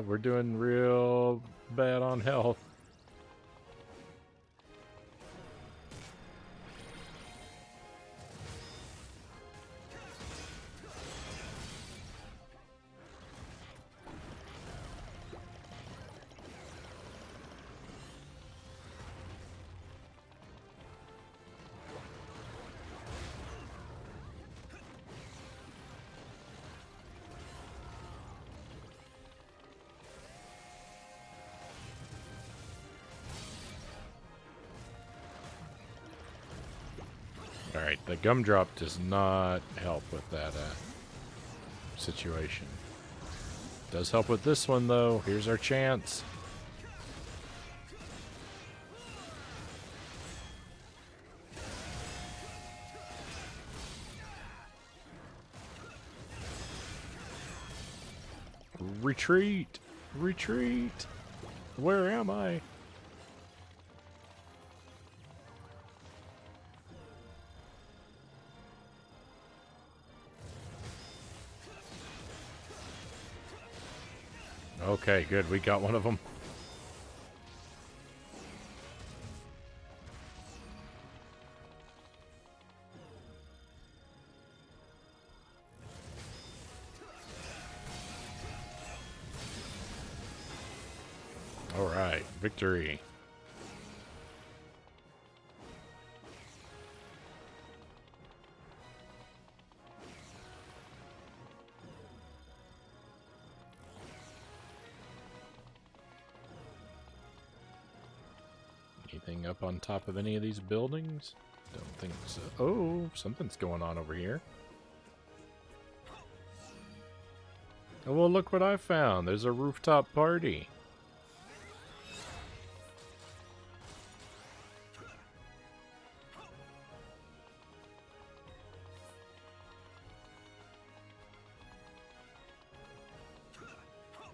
We're doing real bad on health. Alright, the gumdrop does not help with that situation. Does help with this one, though. Here's our chance. Retreat! Retreat! Where am I? Okay, good. We got one of them. All right, victory. Anything up on top of any of these buildings? Don't think so. Oh, something's going on over here. Oh, well, look what I found. There's a rooftop party.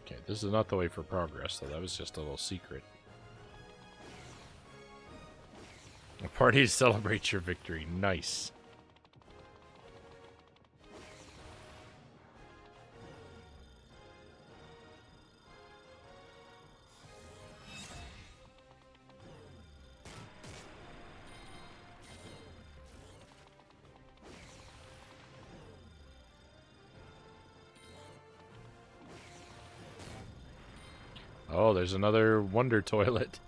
Okay, this is not the way for progress, though. That was just a little secret. A party to celebrate your victory. Nice. Oh, there's another wonder toilet.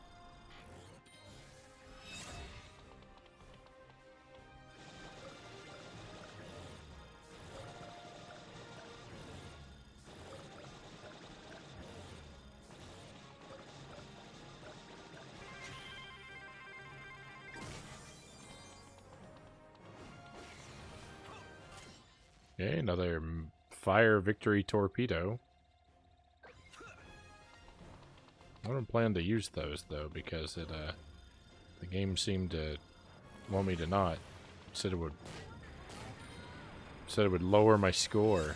Okay, another fire victory torpedo. I don't plan to use those though because it the game seemed to want me to not. Said it would lower my score.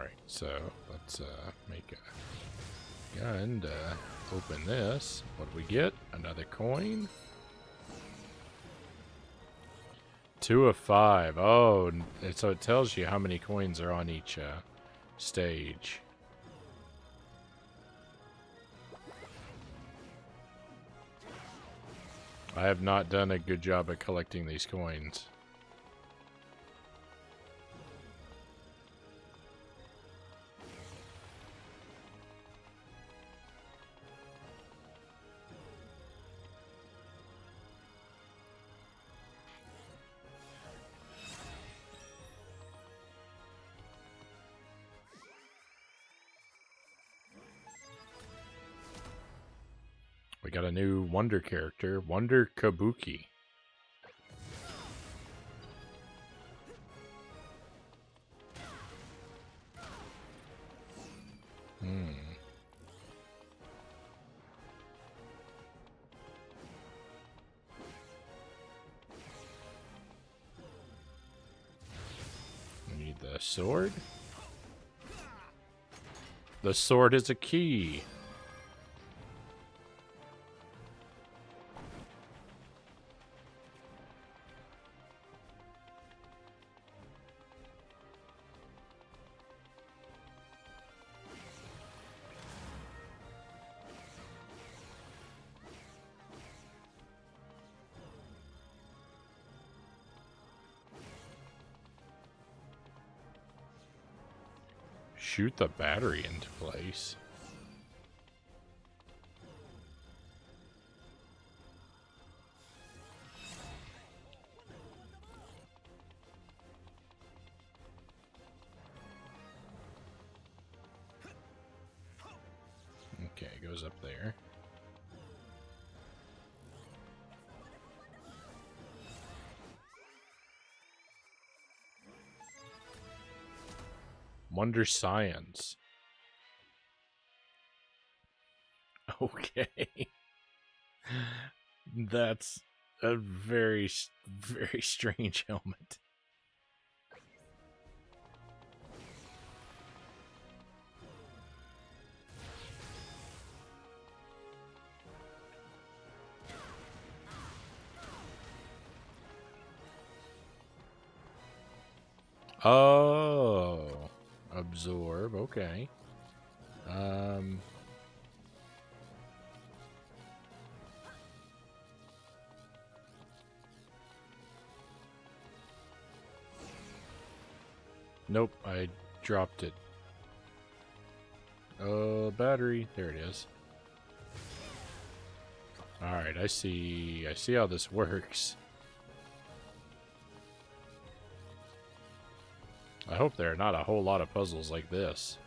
Alright, so let's make a gun to open this. What do we get? Another coin. 2 of 5. Oh, so it tells you how many coins are on each stage. I have not done a good job at collecting these coins. We got a new Wonder character, Wonder Kabuki. We need the sword. The sword is a key. Shoot the battery into place. Okay, it goes up there. Wonder Science. Okay. That's a very, very strange helmet. Oh. Absorb, okay. Nope, I dropped it. Battery. There it is. Alright, I see how this works. I hope there are not a whole lot of puzzles like this.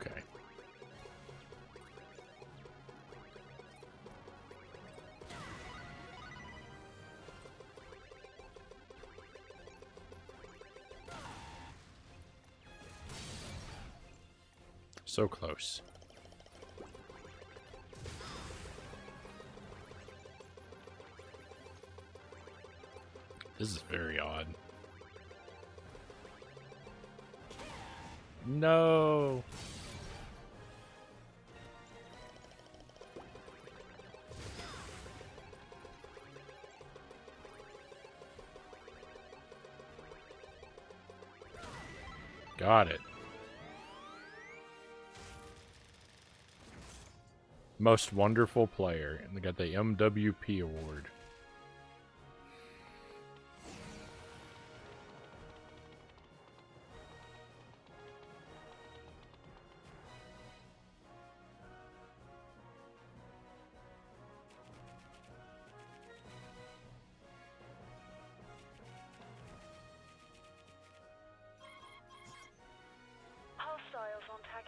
Okay. So close. This is very odd. No. Got it. Most wonderful player, and they got the MWP award.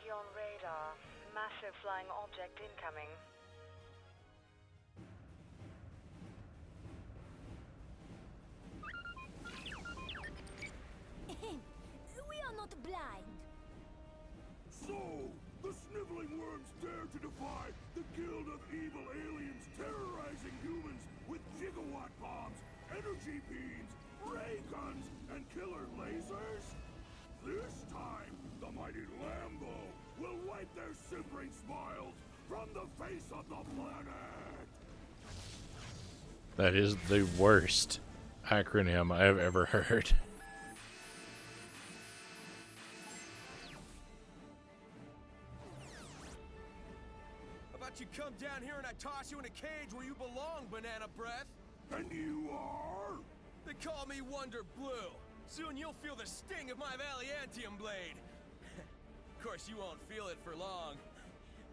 your radar. Massive flying object incoming. We are not blind. So, the sniveling worms dare to defy the guild of evil aliens terrorizing humans with gigawatt bombs, energy beams, ray guns, and killer lasers? This time, the mighty Lambo will wipe their simpering smiles from the face of the planet! That is the worst acronym I've ever heard. How about you come down here and I toss you in a cage where you belong, Banana Breath? And you are? They call me Wonder Blue. Soon you'll feel the sting of my Valiantium blade. Of course, you won't feel it for long.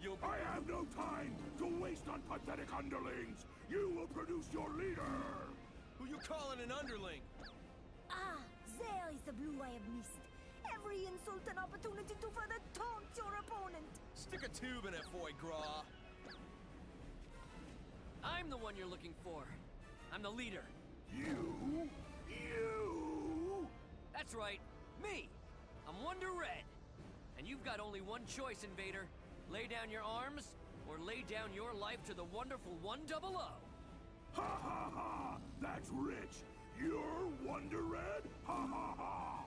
You'll be... I have no time to waste on pathetic underlings! You will produce your leader! Who you calling an underling? Ah, there is the blue I have missed. Every insult and opportunity to further taunt your opponent. Stick a tube in it, foie gras. I'm the one you're looking for. I'm the leader. You? That's right, me. I'm Wonder Red. And you've got only one choice, Invader. Lay down your arms, or lay down your life to the wonderful 100. Ha ha ha! That's rich! You're Wonder Red? Ha ha ha!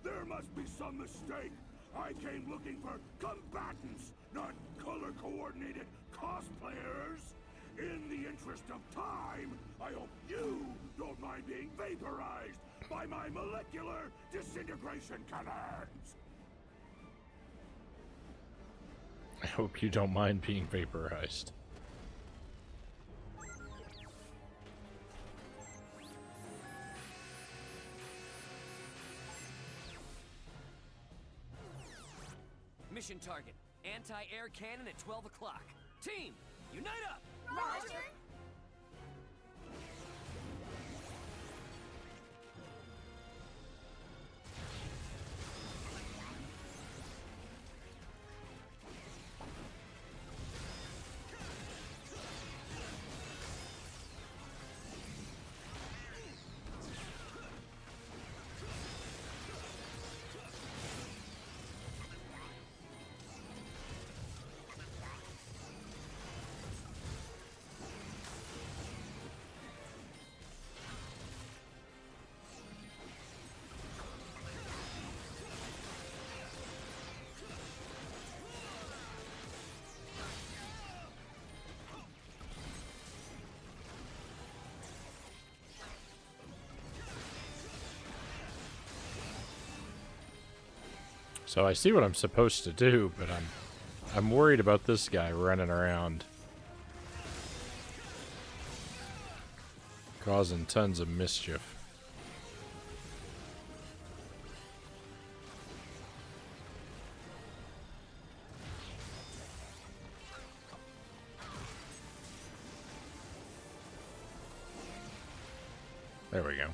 There must be some mistake. I came looking for combatants, not color-coordinated cosplayers. In the interest of time, I hope you don't mind being vaporized by my molecular disintegration cannons! I hope you don't mind being vaporized. Mission target. Anti-air cannon at 12 o'clock. Team, unite up! Roger. So I see what I'm supposed to do, but I'm worried about this guy running around causing tons of mischief. There we go.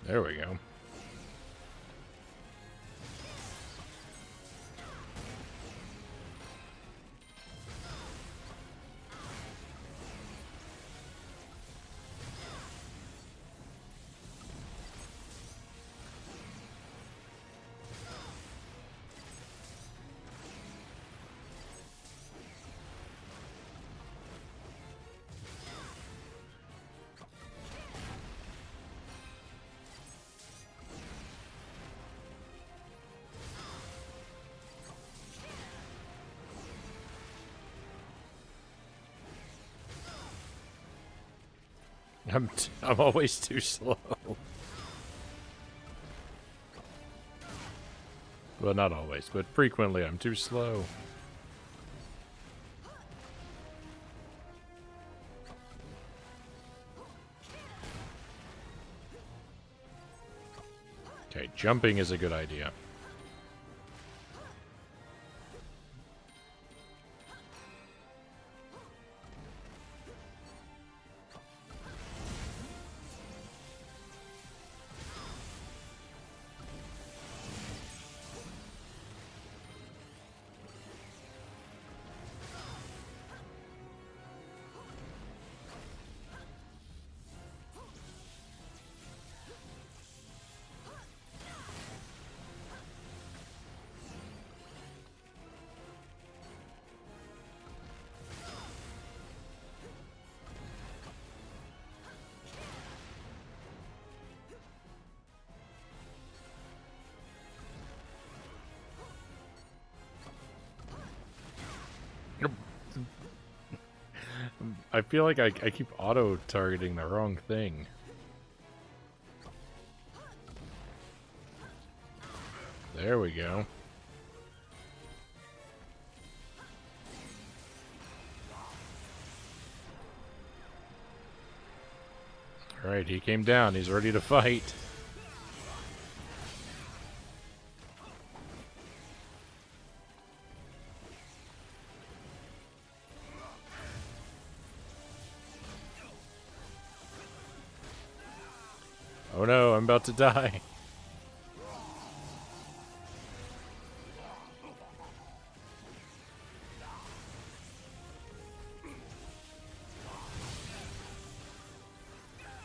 There we go. I'm always too slow. Well, not always, but frequently I'm too slow. Okay, jumping is a good idea. I feel like I keep auto-targeting the wrong thing. There we go. Alright, he came down. He's ready to fight. Oh no, I'm about to die.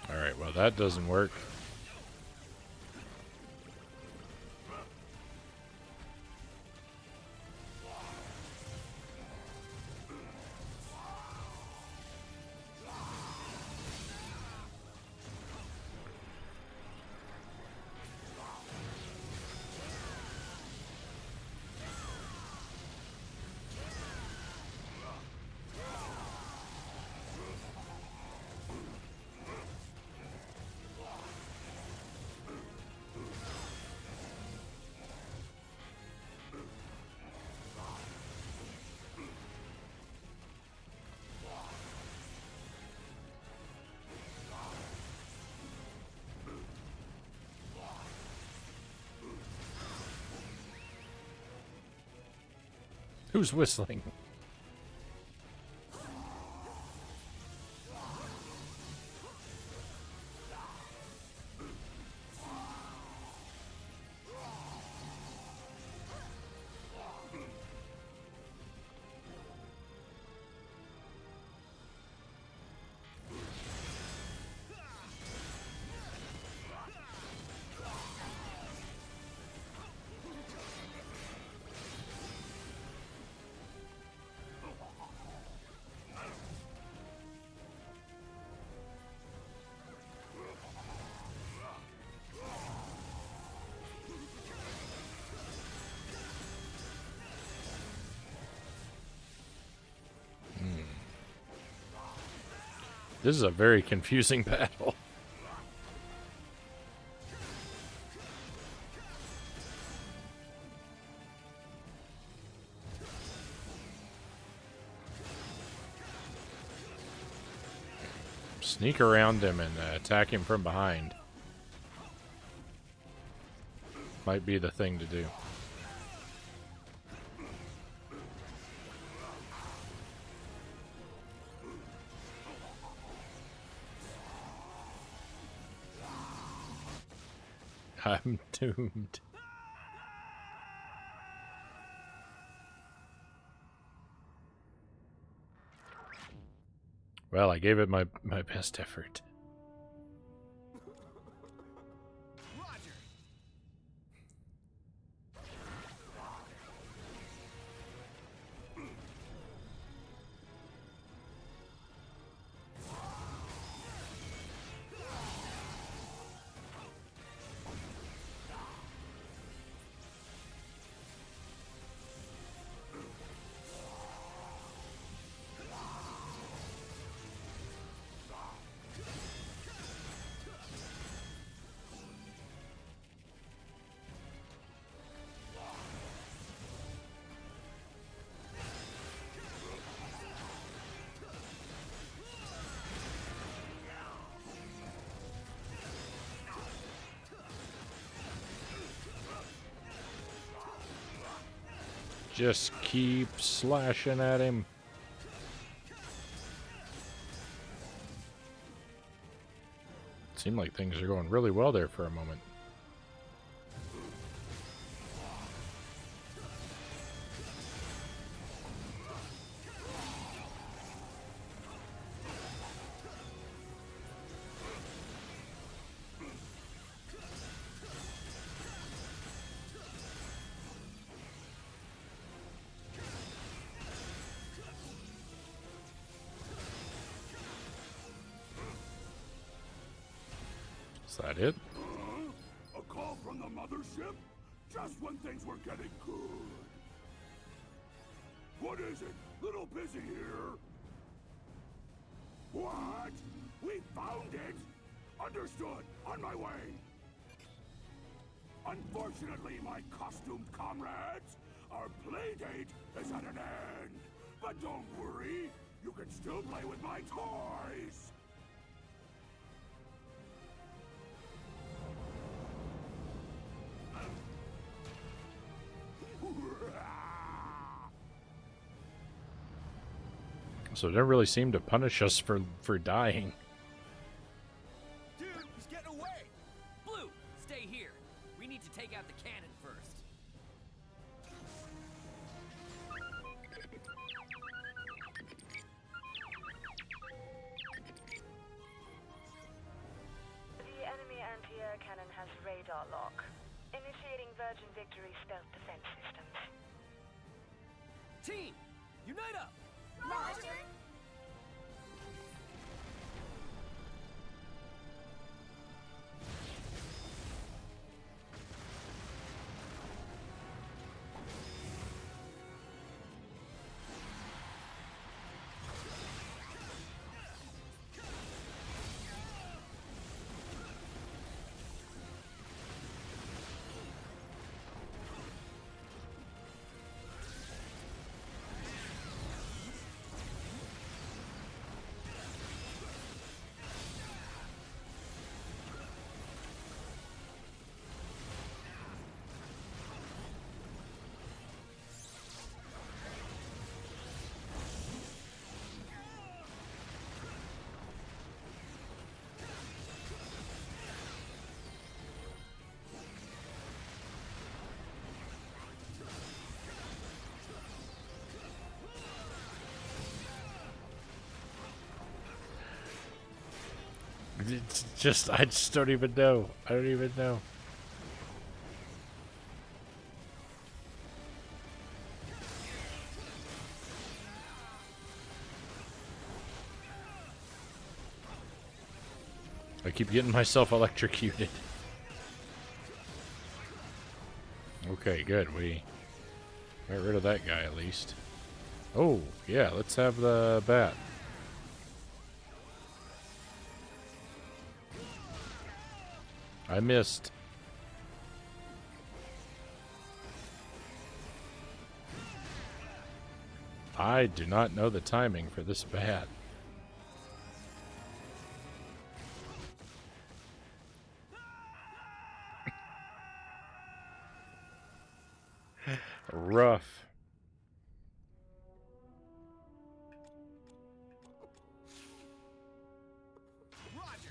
Alright, well that doesn't work. Who's whistling? This is a very confusing battle. Sneak around him and attack him from behind. Might be the thing to do. I'm doomed. Well, I gave it my best effort. Just keep slashing at him. Seemed like things are going really well there for a moment. Is that it? A call from the mothership? Just when things were getting good. What is it? Little busy here? What? We found it? Understood. On my way. Unfortunately, my costumed comrades, our playdate is at an end. But don't worry, you can still play with my toys. So it never really seemed to punish us for dying. Dude, he's getting away! Blue, stay here. We need to take out the cannon first. The enemy anti-air cannon has radar lock. Initiating Virgin Victory stealth defense systems. Team, unite up! Roger. It's just, I just don't even know. I don't even know. I keep getting myself electrocuted. Okay, good. We got rid of that guy at least. Oh, yeah, let's have the bat. I missed. I do not know the timing for this bat. Rough. Roger!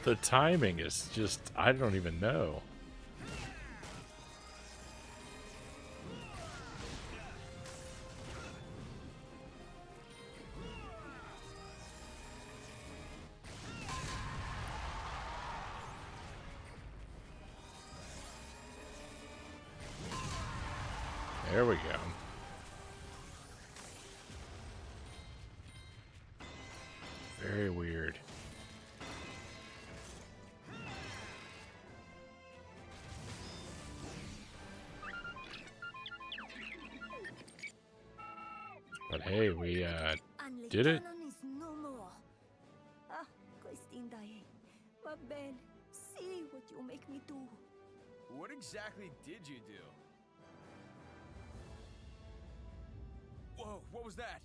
The timing is just, I don't even know. There we go. Very weird. Hey, we did it. Is no more. Ah, Christine Daye. Ma belle, see what you make me do. What exactly did you do? Whoa, what was that?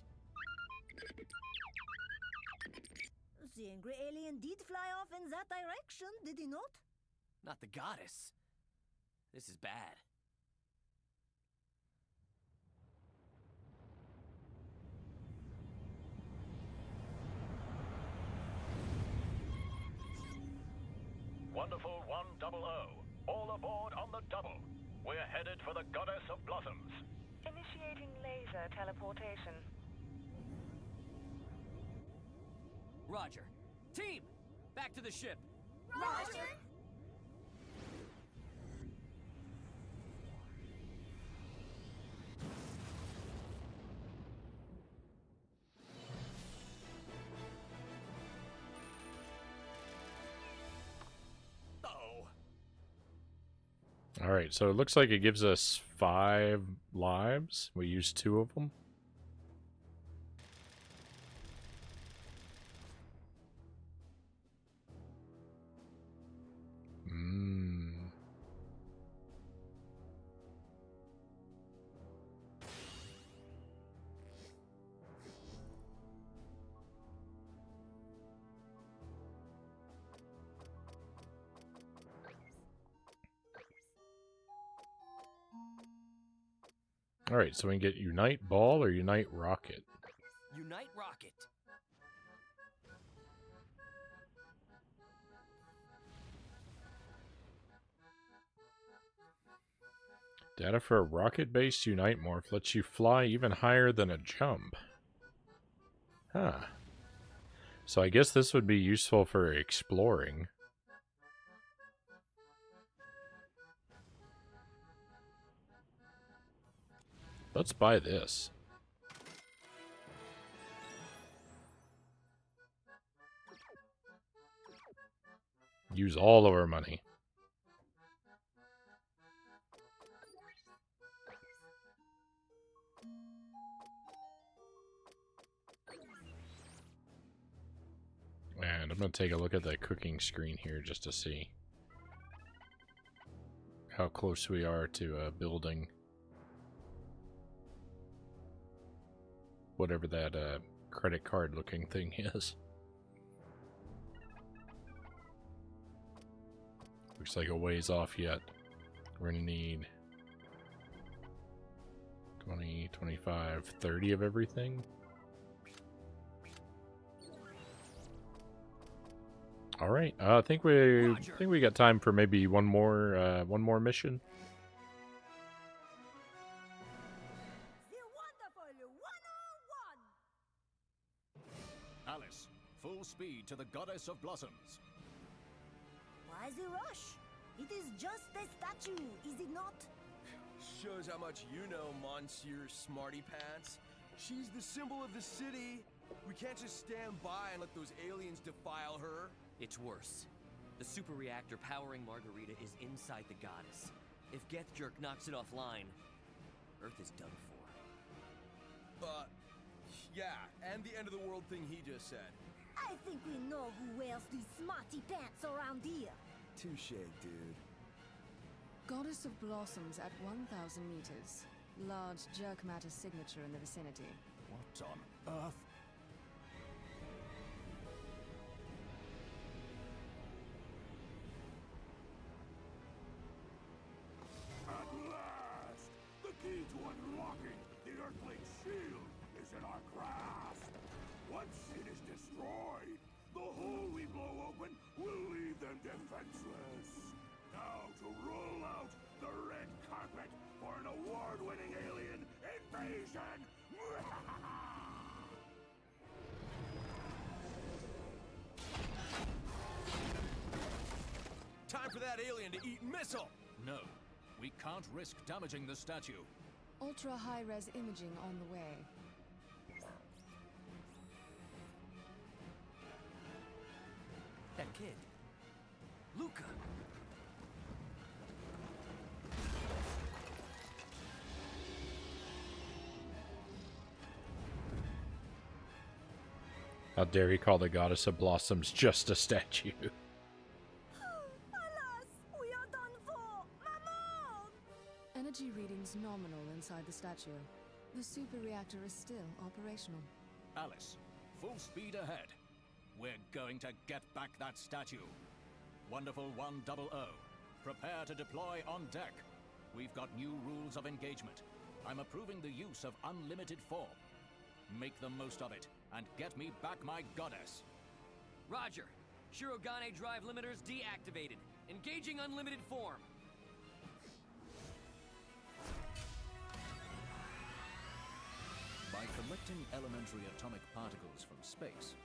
The angry alien did fly off in that direction, did he not? Not the goddess. This is bad. Wonderful 100. All aboard on the double. We're headed for the Goddess of Blossoms. Initiating laser teleportation. Roger. Team! Back to the ship! Roger! Oh. All right, so it looks like it gives us 5 lives. We used 2 of them. All right, so we can get Unite Ball or Unite Rocket. Unite Rocket. Data for a rocket-based Unite Morph lets you fly even higher than a jump. Huh. So I guess this would be useful for exploring. Let's buy this. Use all of our money. And I'm going to take a look at that cooking screen here just to see how close we are to building whatever that credit card looking thing is. Looks like a ways off yet. We're going to need 20, 25, 30 of everything. All right, I think we got time for maybe one more mission. The wonderful 101! Alice, full speed to the Goddess of Blossoms. Why the rush? It is just a statue, is it not? Shows how much you know, Monsieur Smarty Pants. She's the symbol of the city. We can't just stand by and let those aliens defile her. It's worse. The super reactor powering Margarita is inside the goddess. If Geth Jerk knocks it offline, Earth is done for. Yeah, and the end of the world thing he just said. I think we know who wears these smarty pants around here. Touche, dude. Goddess of Blossoms at 1,000 meters. Large jerk matter signature in the vicinity. What on earth? At last! The key to unlocking the Earthling shield is in our grasp. Once it is destroyed, the hole we blow open will leave them defenseless. Now to roll out the red carpet for an award-winning alien invasion! Time for that alien to eat missile! No, we can't risk damaging the statue. Ultra high-res imaging on the way. That kid. Luca. How dare you call the goddess of blossoms just a statue? Alas, we are done for! Maman! Energy readings nominal inside the statue. The super reactor is still operational. Alice, full speed ahead. We're going to get back that statue. Wonderful 100, prepare to deploy on deck. We've got new rules of engagement. I'm approving the use of unlimited form. Make the most of it, and get me back my goddess. Roger. Shirogane drive limiters deactivated. Engaging unlimited form. By collecting elementary atomic particles from space,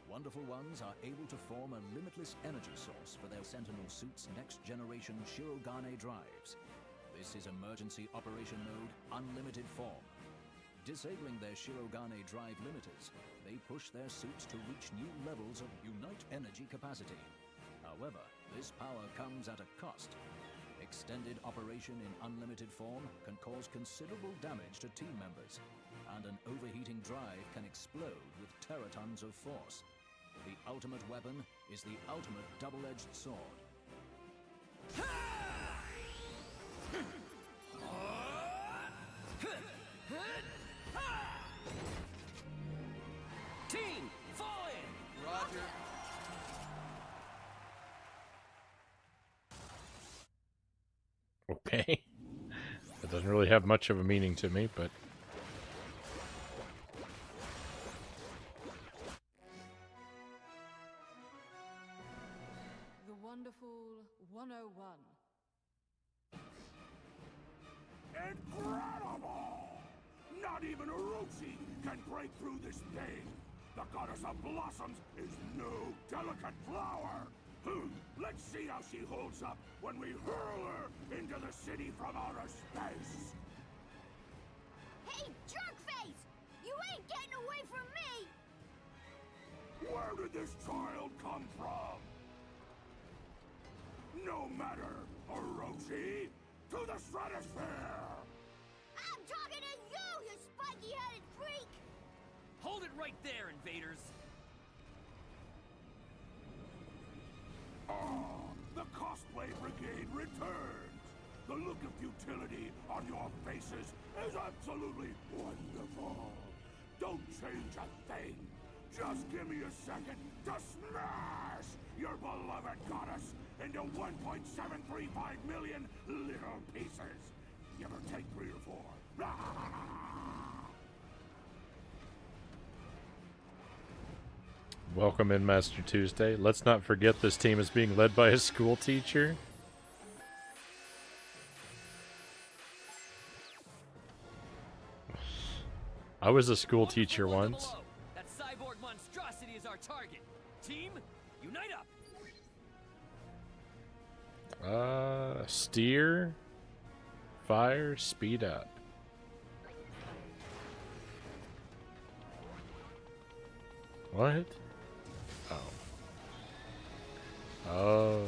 Wonderful Ones are able to form a limitless energy source for their Sentinel suit's next-generation Shirogane drives. This is Emergency Operation Mode Unlimited Form. Disabling their Shirogane drive limiters, they push their suits to reach new levels of Unite energy capacity. However, this power comes at a cost. Extended operation in unlimited form can cause considerable damage to team members, and an overheating drive can explode with teratons of force. The ultimate weapon is the ultimate double-edged sword. Team, fall in! Roger. Okay. That doesn't really have much of a meaning to me, but... The wonderful 101. Incredible! Not even Orochi can break through this thing. The goddess of blossoms is no delicate flower. Let's see how she holds up when we hurl her into the city from outer space. Hey, jerkface! You ain't getting away from me! Where did this child come from? No matter, Orochi, to the stratosphere! I'm talking to you, you spiky-headed freak! Hold it right there, invaders! The cosplay brigade returns! The look of futility on your faces is absolutely wonderful! Don't change a thing! Just give me a second to smash your beloved goddess into 1.735 million little pieces! Give or take 3 or 4. Welcome in, Master Tuesday. Let's not forget this team is being led by a school teacher. I was a school teacher once. That cyborg monstrosity is our target. Team, unite up! Steer, fire, speed up. What? Oh.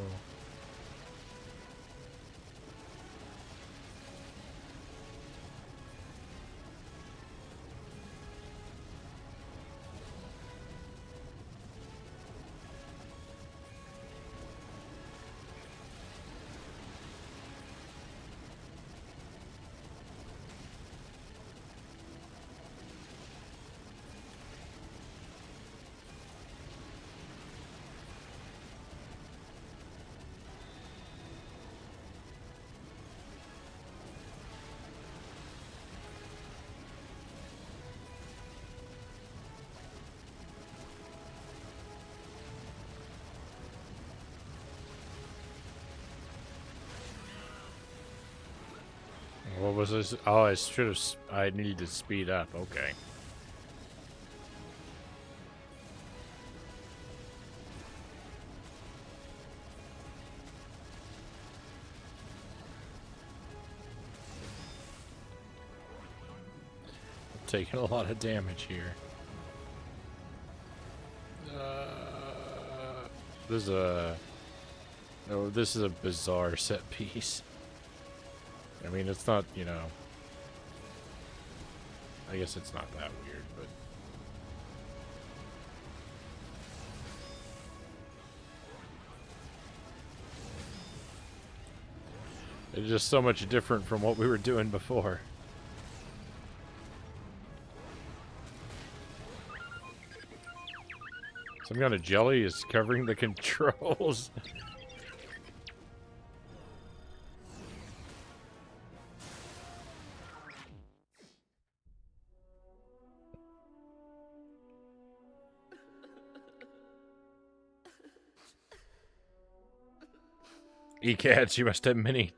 What was this? Oh, I should have. I need to speed up. Okay. I'm taking a lot of damage here. This is a. No, this is a bizarre set piece. I mean, it's not, you know, I guess it's not that weird, but It's just so much different from what we were doing before. Some kind of jelly is covering the controls. E-cats, you must have many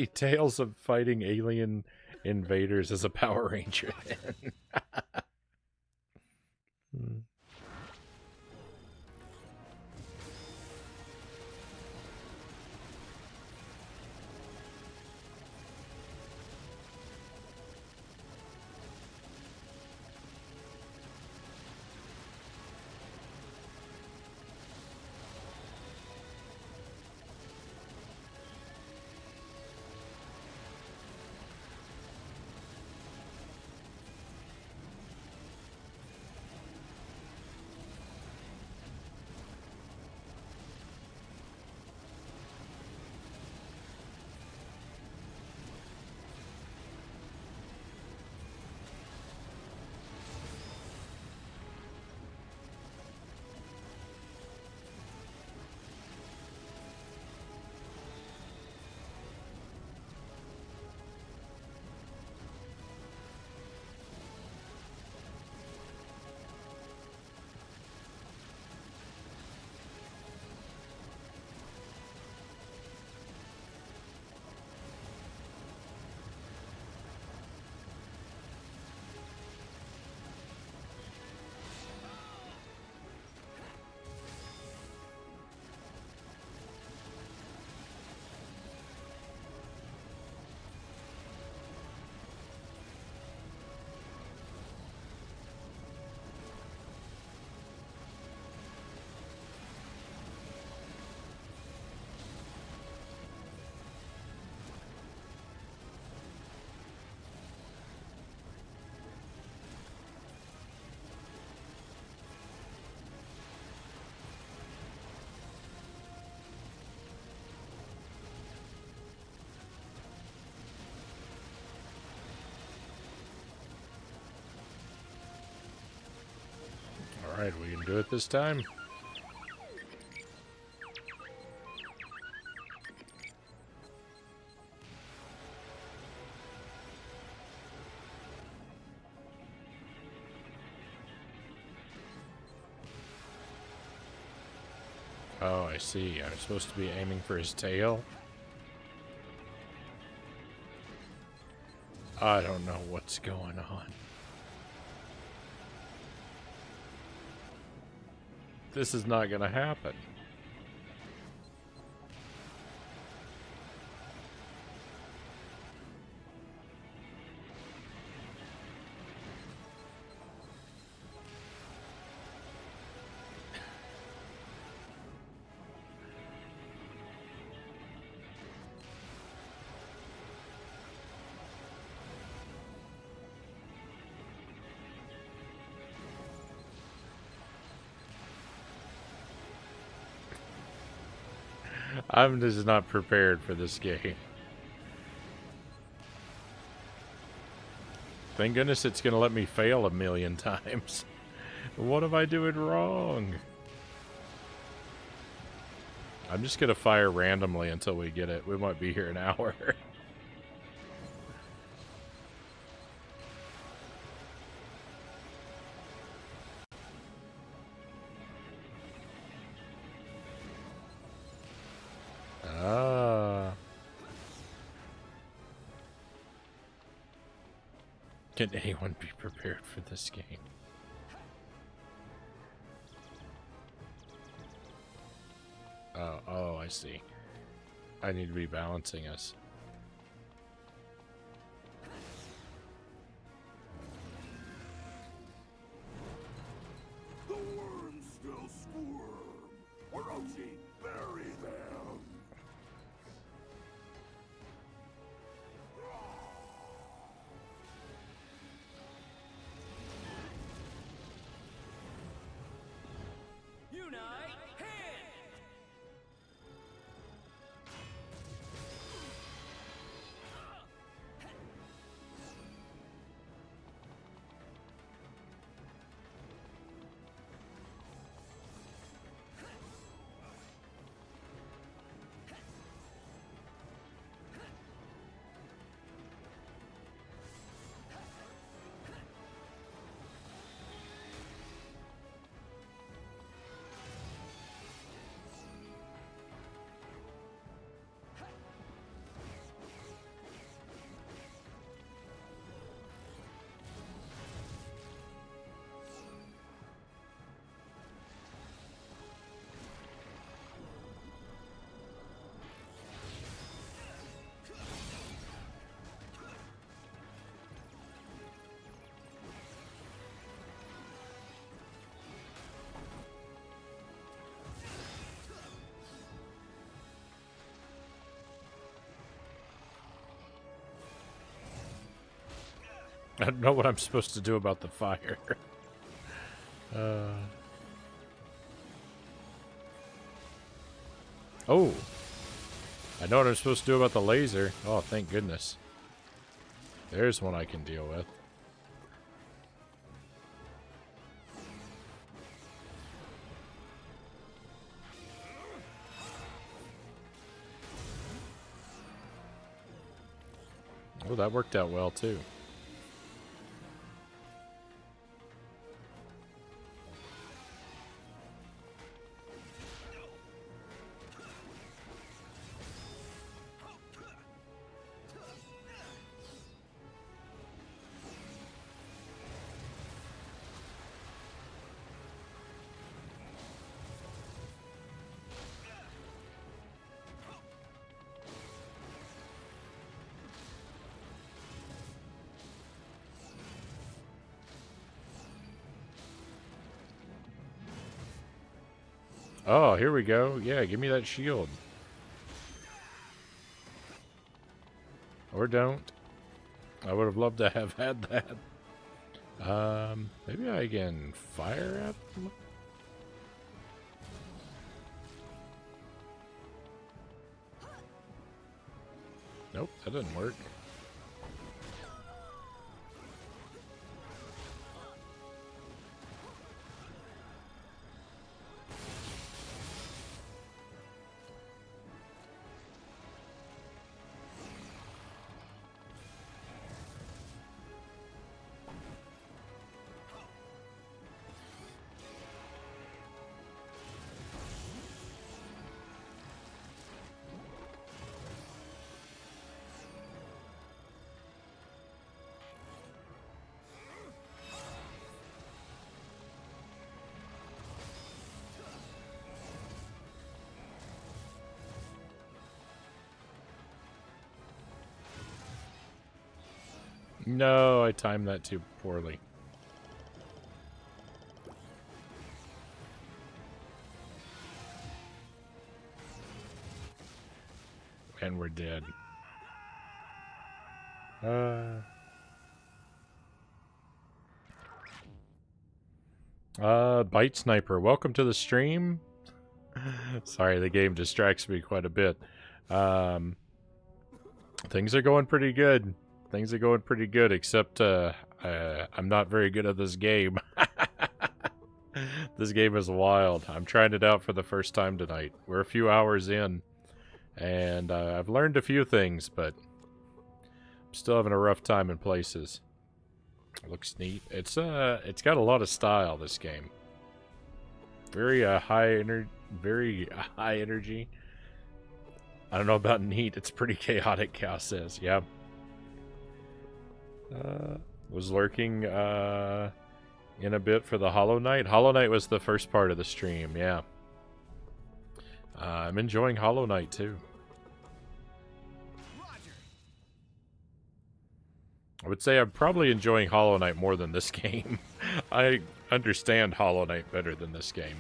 tales of fighting alien invaders as a Power Ranger. Hmm. Alright, we can do it this time. Oh, I see. I'm supposed to be aiming for his tail? I don't know what's going on. This is not gonna happen. I'm just not prepared for this game. Thank goodness it's gonna let me fail a million times. What am I doing wrong? I'm just gonna fire randomly until we get it. We might be here an hour. Can anyone be prepared for this game? Oh, I see. I need to be balancing us. The worms still squirm. Orochi, bury them. Unite, hand! I don't know what I'm supposed to do about the fire. Oh! I know what I'm supposed to do about the laser. Oh, thank goodness. There's one I can deal with. Oh, that worked out well, too. Oh, here we go. Yeah, give me that shield. Or don't. I would have loved to have had that. Maybe I can fire at them? Nope, that didn't work. No, I timed that too poorly. And we're dead. Bite Sniper, welcome to the stream. Sorry, the game distracts me quite a bit. Things are going pretty good. Things are going pretty good, except I'm not very good at this game. This game is wild. I'm trying it out for the first time tonight. We're a few hours in, and I've learned a few things, but I'm still having a rough time in places. Looks neat. It's got a lot of style, this game. Very high energy. I don't know about neat. It's pretty chaotic, Cal says. Yeah. Was lurking in a bit for the Hollow Knight. Hollow Knight was the first part of the stream, yeah. I'm enjoying Hollow Knight too. I would say I'm probably enjoying Hollow Knight more than this game. I understand Hollow Knight better than this game.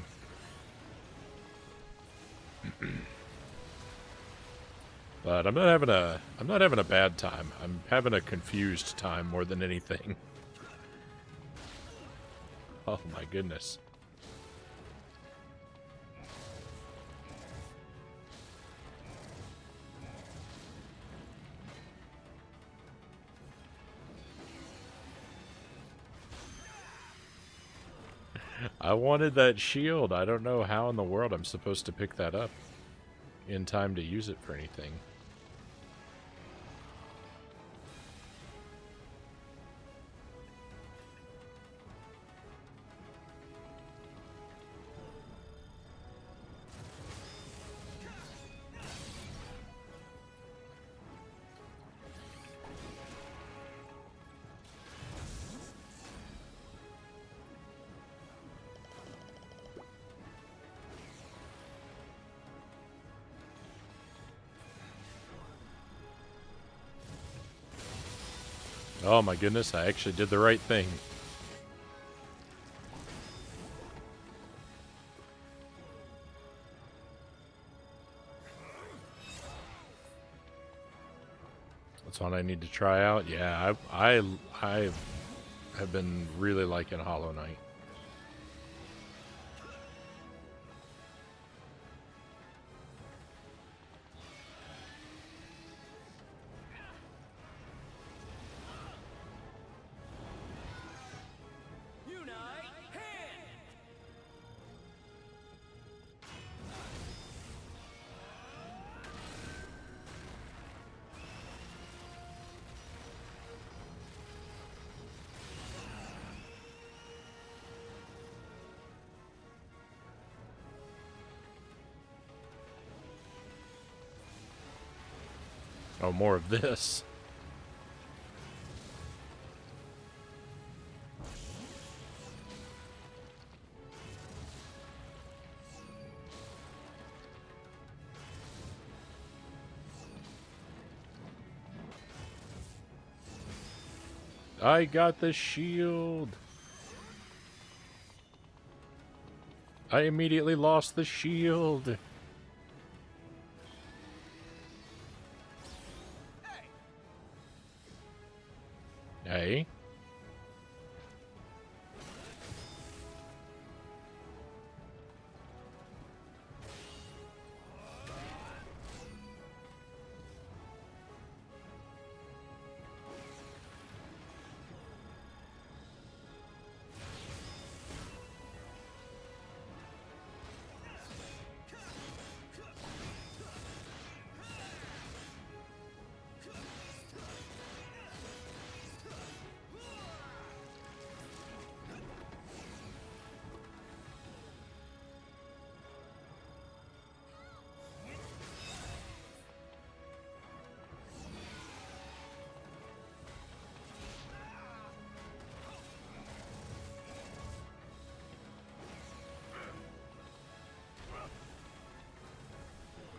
But I'm not having a bad time. I'm having a confused time more than anything. Oh my goodness. I wanted that shield. I don't know how in the world I'm supposed to pick that up in time to use it for anything. Oh my goodness, I actually did the right thing. That's one I need to try out. Yeah, I have been really liking Hollow Knight. Oh, more of this. I got the shield. I immediately lost the shield. Hey.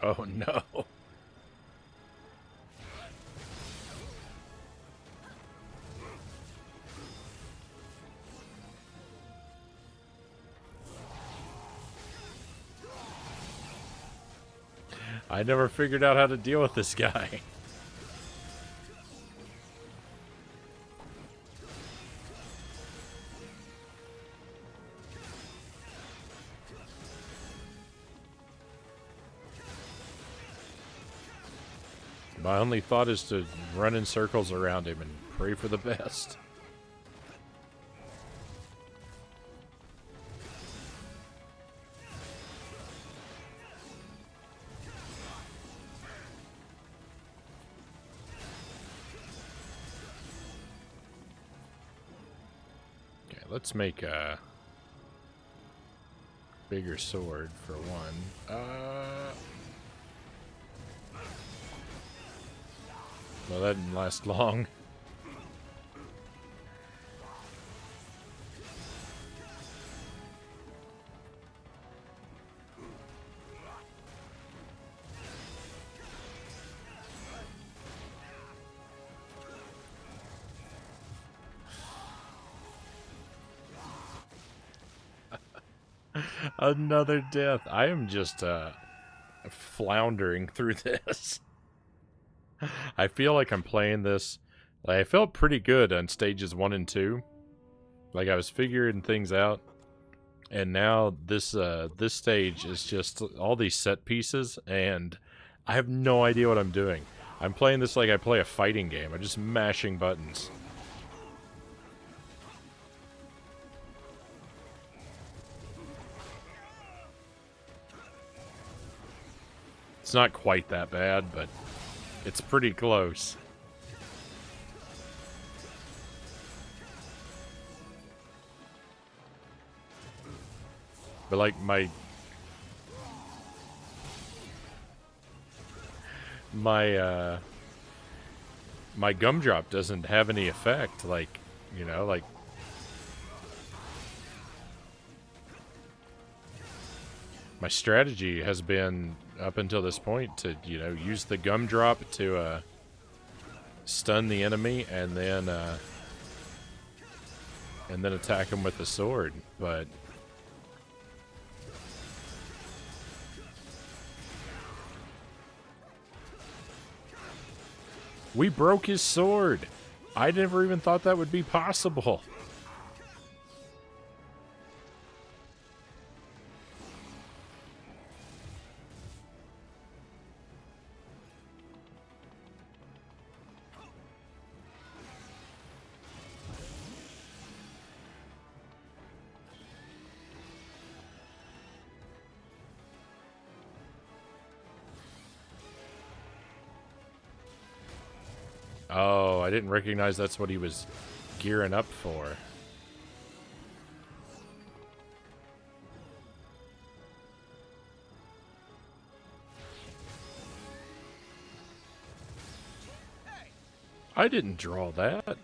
Oh no. I never figured out how to deal with this guy. My only thought is to run in circles around him and pray for the best. Okay, let's make a bigger sword for one. Well, that didn't last long. Another death. I am just floundering through this. I feel like I'm playing this. Like, I felt pretty good on stages 1 and 2. Like, I was figuring things out. And now this this stage is just all these set pieces, and I have no idea what I'm doing. I'm playing this like I play a fighting game. I'm just mashing buttons. It's not quite that bad, but it's pretty close. But like my gumdrop doesn't have any effect, like, you know, like my strategy has been up until this point to, you know, use the gumdrop to stun the enemy and then attack him with the sword, but We broke his sword. I never even thought that would be possible. Oh, I didn't recognize that's what he was gearing up for. I didn't draw that.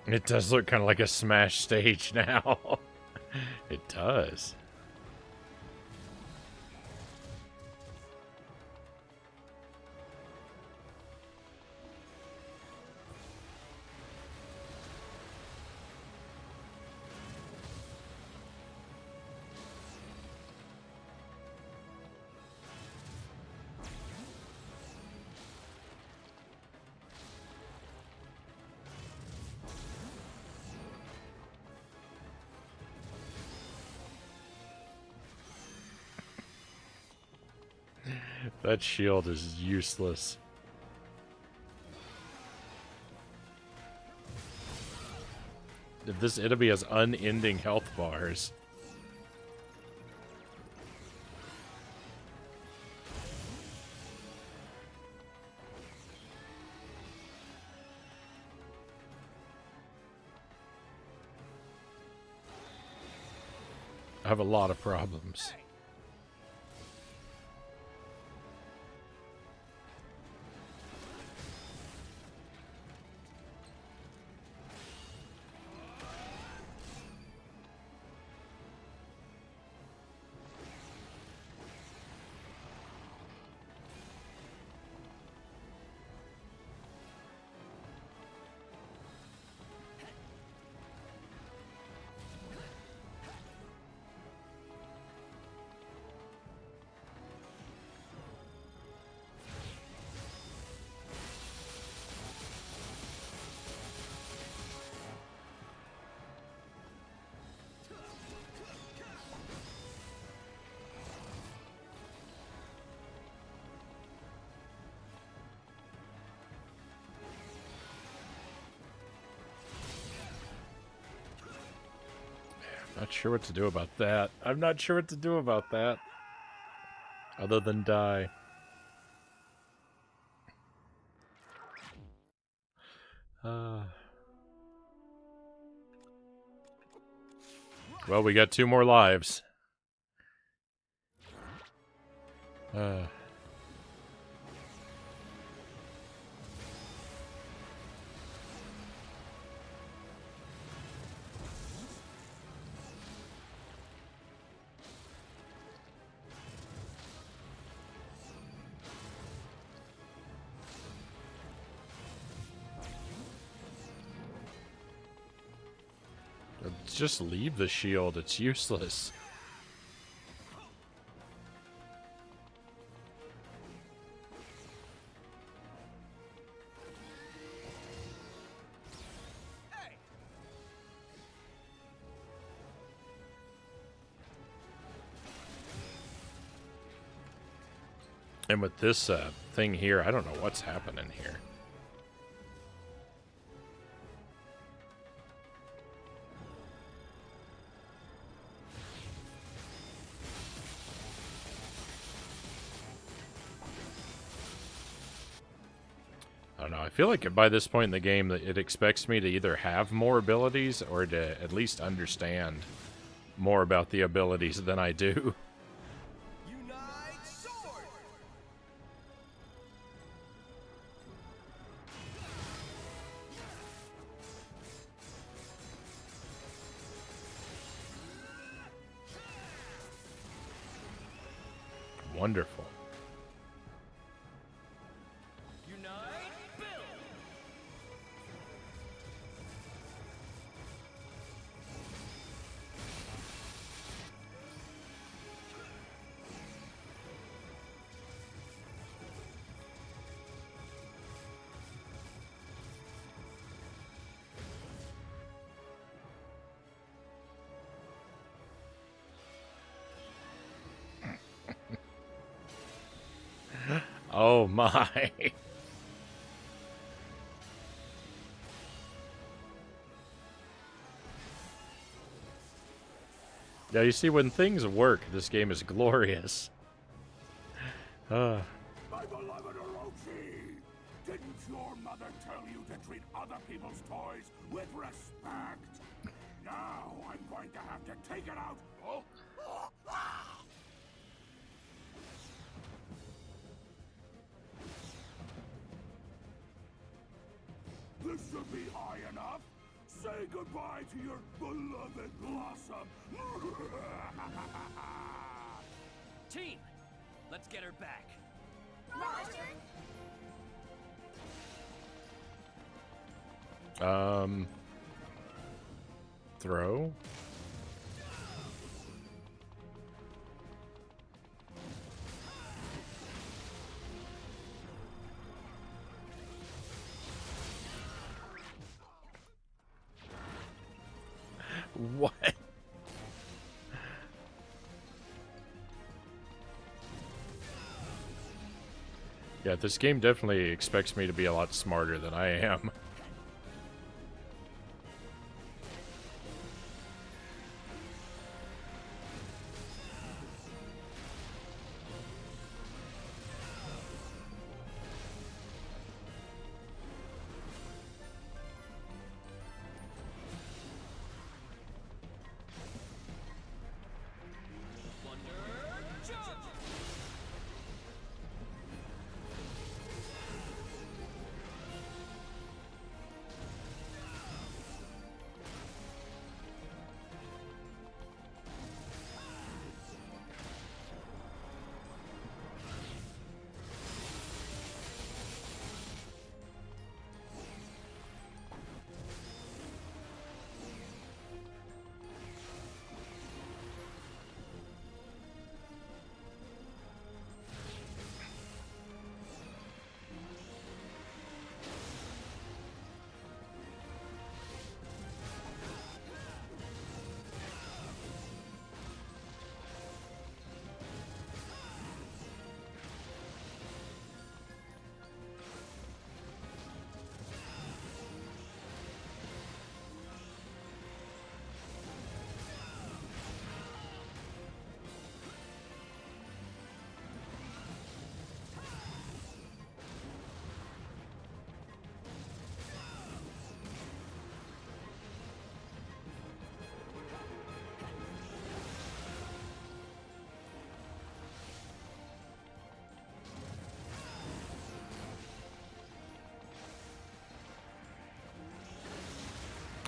It does look kind of like a Smash stage now. It does. That shield is useless. If this enemy has unending health bars. I have a lot of problems. Not sure what to do about that. I'm not sure what to do about that. Other than die. Well, we got 2 more lives. Just leave the shield. It's useless. And with this thing here, I don't know what's happening here. I don't know. I feel like by this point in the game that it expects me to either have more abilities or to at least understand more about the abilities than I do. Wonderful. Oh my. Yeah, you see, when things work, this game is glorious. My beloved Orochi! Didn't your mother tell you to treat other people's toys with respect? Now I'm going to have to take it out. Oh. This should be high enough. Say goodbye to your beloved Blossom. Team, let's get her back. Throw? What? Yeah, this game definitely expects me to be a lot smarter than I am.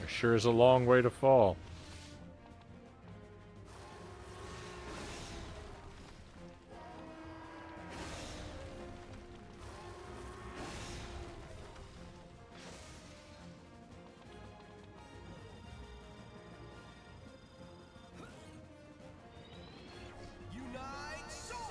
Sure is a long way to fall. Unite sword!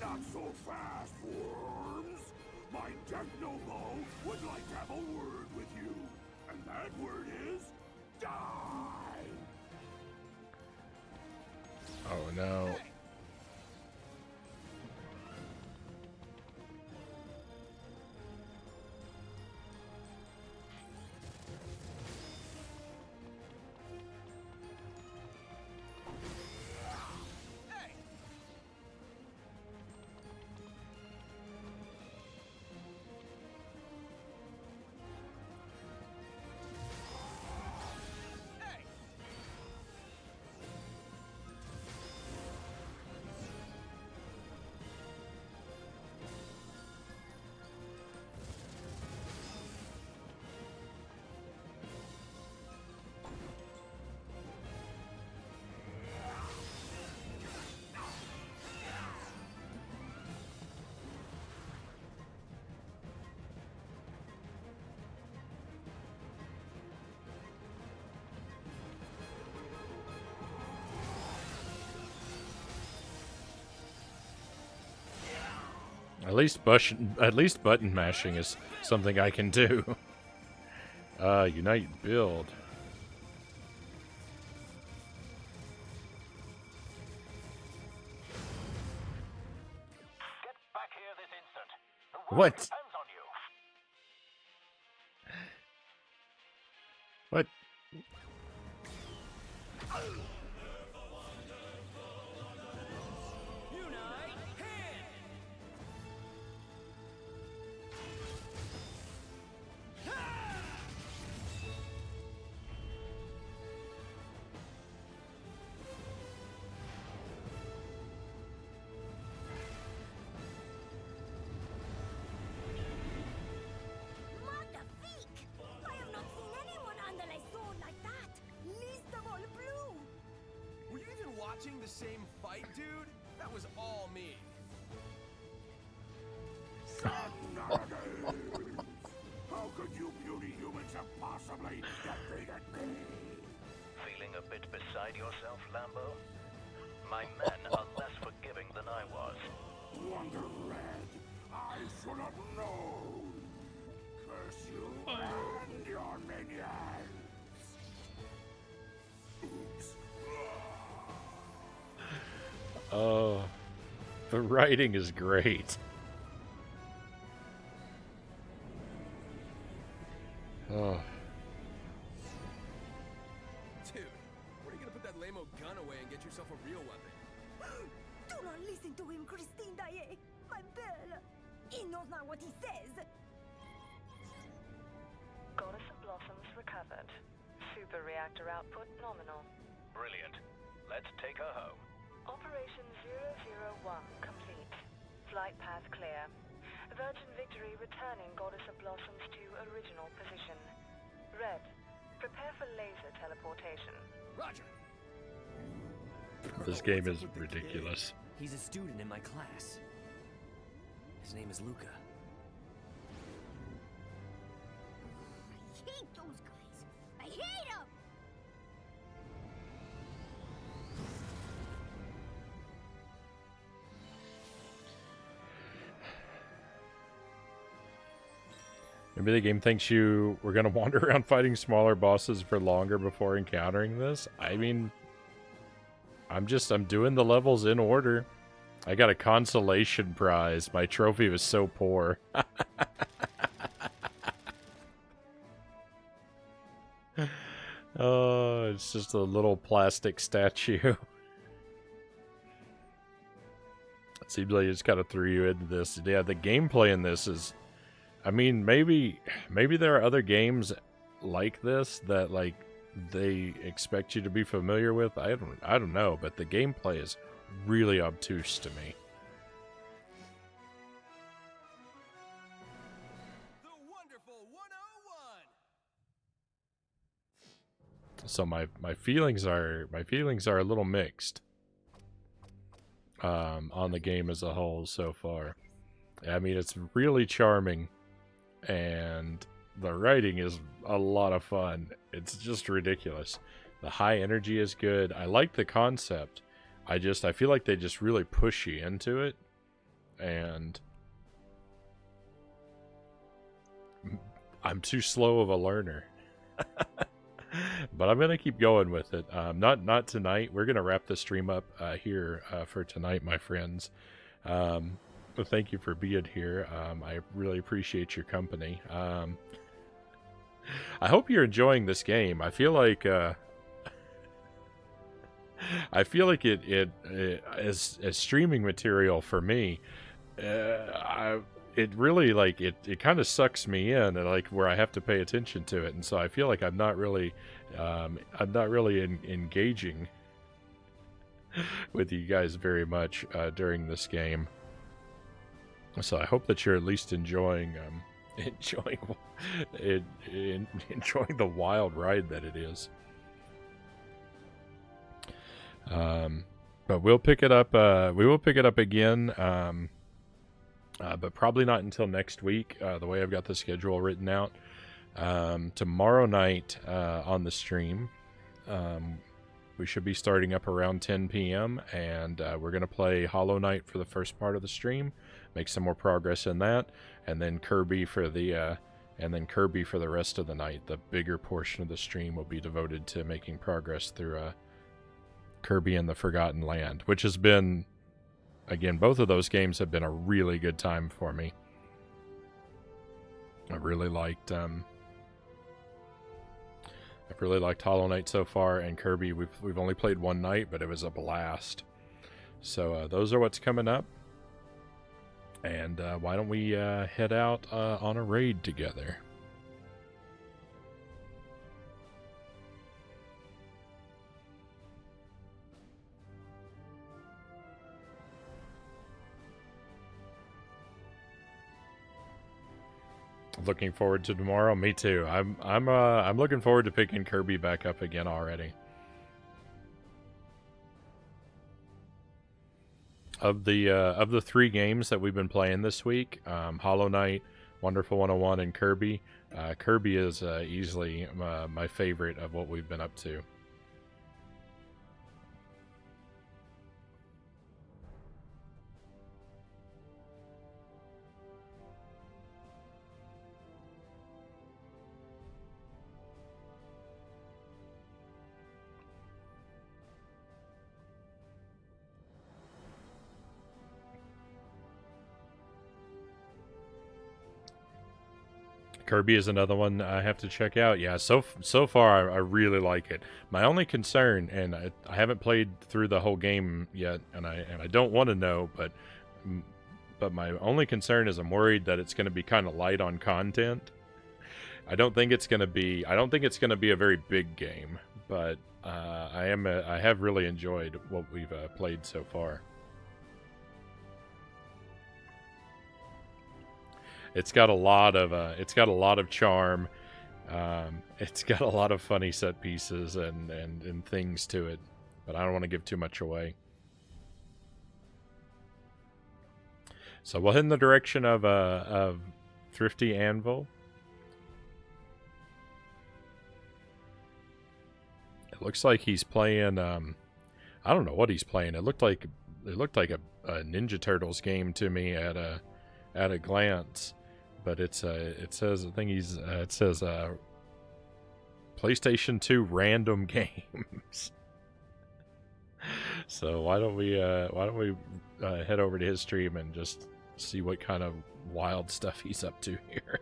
Not so fast, worms! My Technobo would like to have a word with you. And that word is... die! Oh no. At least button mashing is something I can do. Unite build. Get back here this instant. The world What? depends on you. What? Magnifique! I have not seen anyone under a sword like that. Least of all blue. Were you even watching the same fight, dude? That was all me. How could you beauty humans have possibly defeated me? Feeling a bit beside yourself, Lambo? My men are less forgiving than I was. Wonder Red, I should have known. Curse you and your minions. Oops. Oh, the writing is great. Oh. Dude, where are you gonna put that lame-o gun away and get yourself a real weapon? Do not listen to him, Christine Daae. My belle. He knows not what he says. Goddess of Blossoms recovered. Super reactor output nominal. Brilliant. Let's take her home. Operation 001 complete. Flight path clear. Virgin Victory returning Goddess of Blossoms to original position. Red, prepare for laser teleportation. Roger. This game is ridiculous. He's a student in my class. His name is Luca. I hate those guys. I hate them. Maybe the game thinks you were going to wander around fighting smaller bosses for longer before encountering this. I mean, I'm doing the levels in order. I got a consolation prize. My trophy was so poor. Oh, it's just a little plastic statue. It seems like it just kind of threw you into this. Yeah, the gameplay in this is... I mean, maybe there are other games like this that like they expect you to be familiar with. I don't know, but the gameplay is really obtuse to me. The wonderful 101. So my feelings are a little mixed on the game as a whole so far. I mean, it's really charming. And the writing is a lot of fun. It's just ridiculous. The high energy is good. I like the concept. I feel like they just really push you into it. And I'm too slow of a learner. But I'm going to keep going with it. Not tonight. We're going to wrap the stream up here for tonight, my friends. Well, thank you for being here. I really appreciate your company. I hope you're enjoying this game. I feel like it as streaming material for me. It really like it kind of sucks me in, and like where I have to pay attention to it, and so I feel like I'm not really engaging with you guys very much during this game. So I hope that you're at least enjoying enjoying the wild ride that it is. But we'll pick it up. We will pick it up again, but probably not until next week. The way I've got the schedule written out, tomorrow night on the stream, we should be starting up around 10 p.m. and we're gonna play Hollow Knight for the first part of the stream. make some more progress in that, and then Kirby for the rest of the night. The bigger portion of the stream will be devoted to making progress through Kirby and the Forgotten Land, which has been, again, both of those games have been a really good time for me. I've really liked Hollow Knight so far, and Kirby we've only played one night, but it was a blast. So those are what's coming up. And why don't we head out on a raid together? Looking forward to tomorrow. Me too. I'm looking forward to picking Kirby back up again already. Of the 3 games that we've been playing this week, Hollow Knight, Wonderful 101, and Kirby. Kirby is easily my favorite of what we've been up to. Kirby is another one I have to check out. Yeah, so far I really like it. My only concern, and I haven't played through the whole game yet, and I don't want to know, but my only concern is I'm worried that it's going to be kind of light on content. I don't think it's going to be a very big game, but I have really enjoyed what we've played so far. It's got a lot of charm. It's got a lot of funny set pieces and things to it, but I don't want to give too much away. So we'll head in the direction of Thrifty Anvil. It looks like he's playing. I don't know what he's playing. It looked like a Ninja Turtles game to me at a glance. But it says PlayStation 2 random games. So why don't we head over to his stream and just see what kind of wild stuff he's up to here.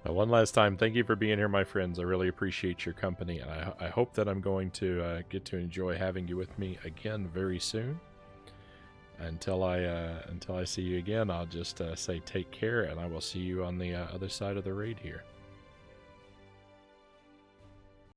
Now, one last time, thank you for being here, my friends. I really appreciate your company, and I hope that I'm going to get to enjoy having you with me again very soon. Until I see you again, I'll just say take care, and I will see you on the other side of the raid here.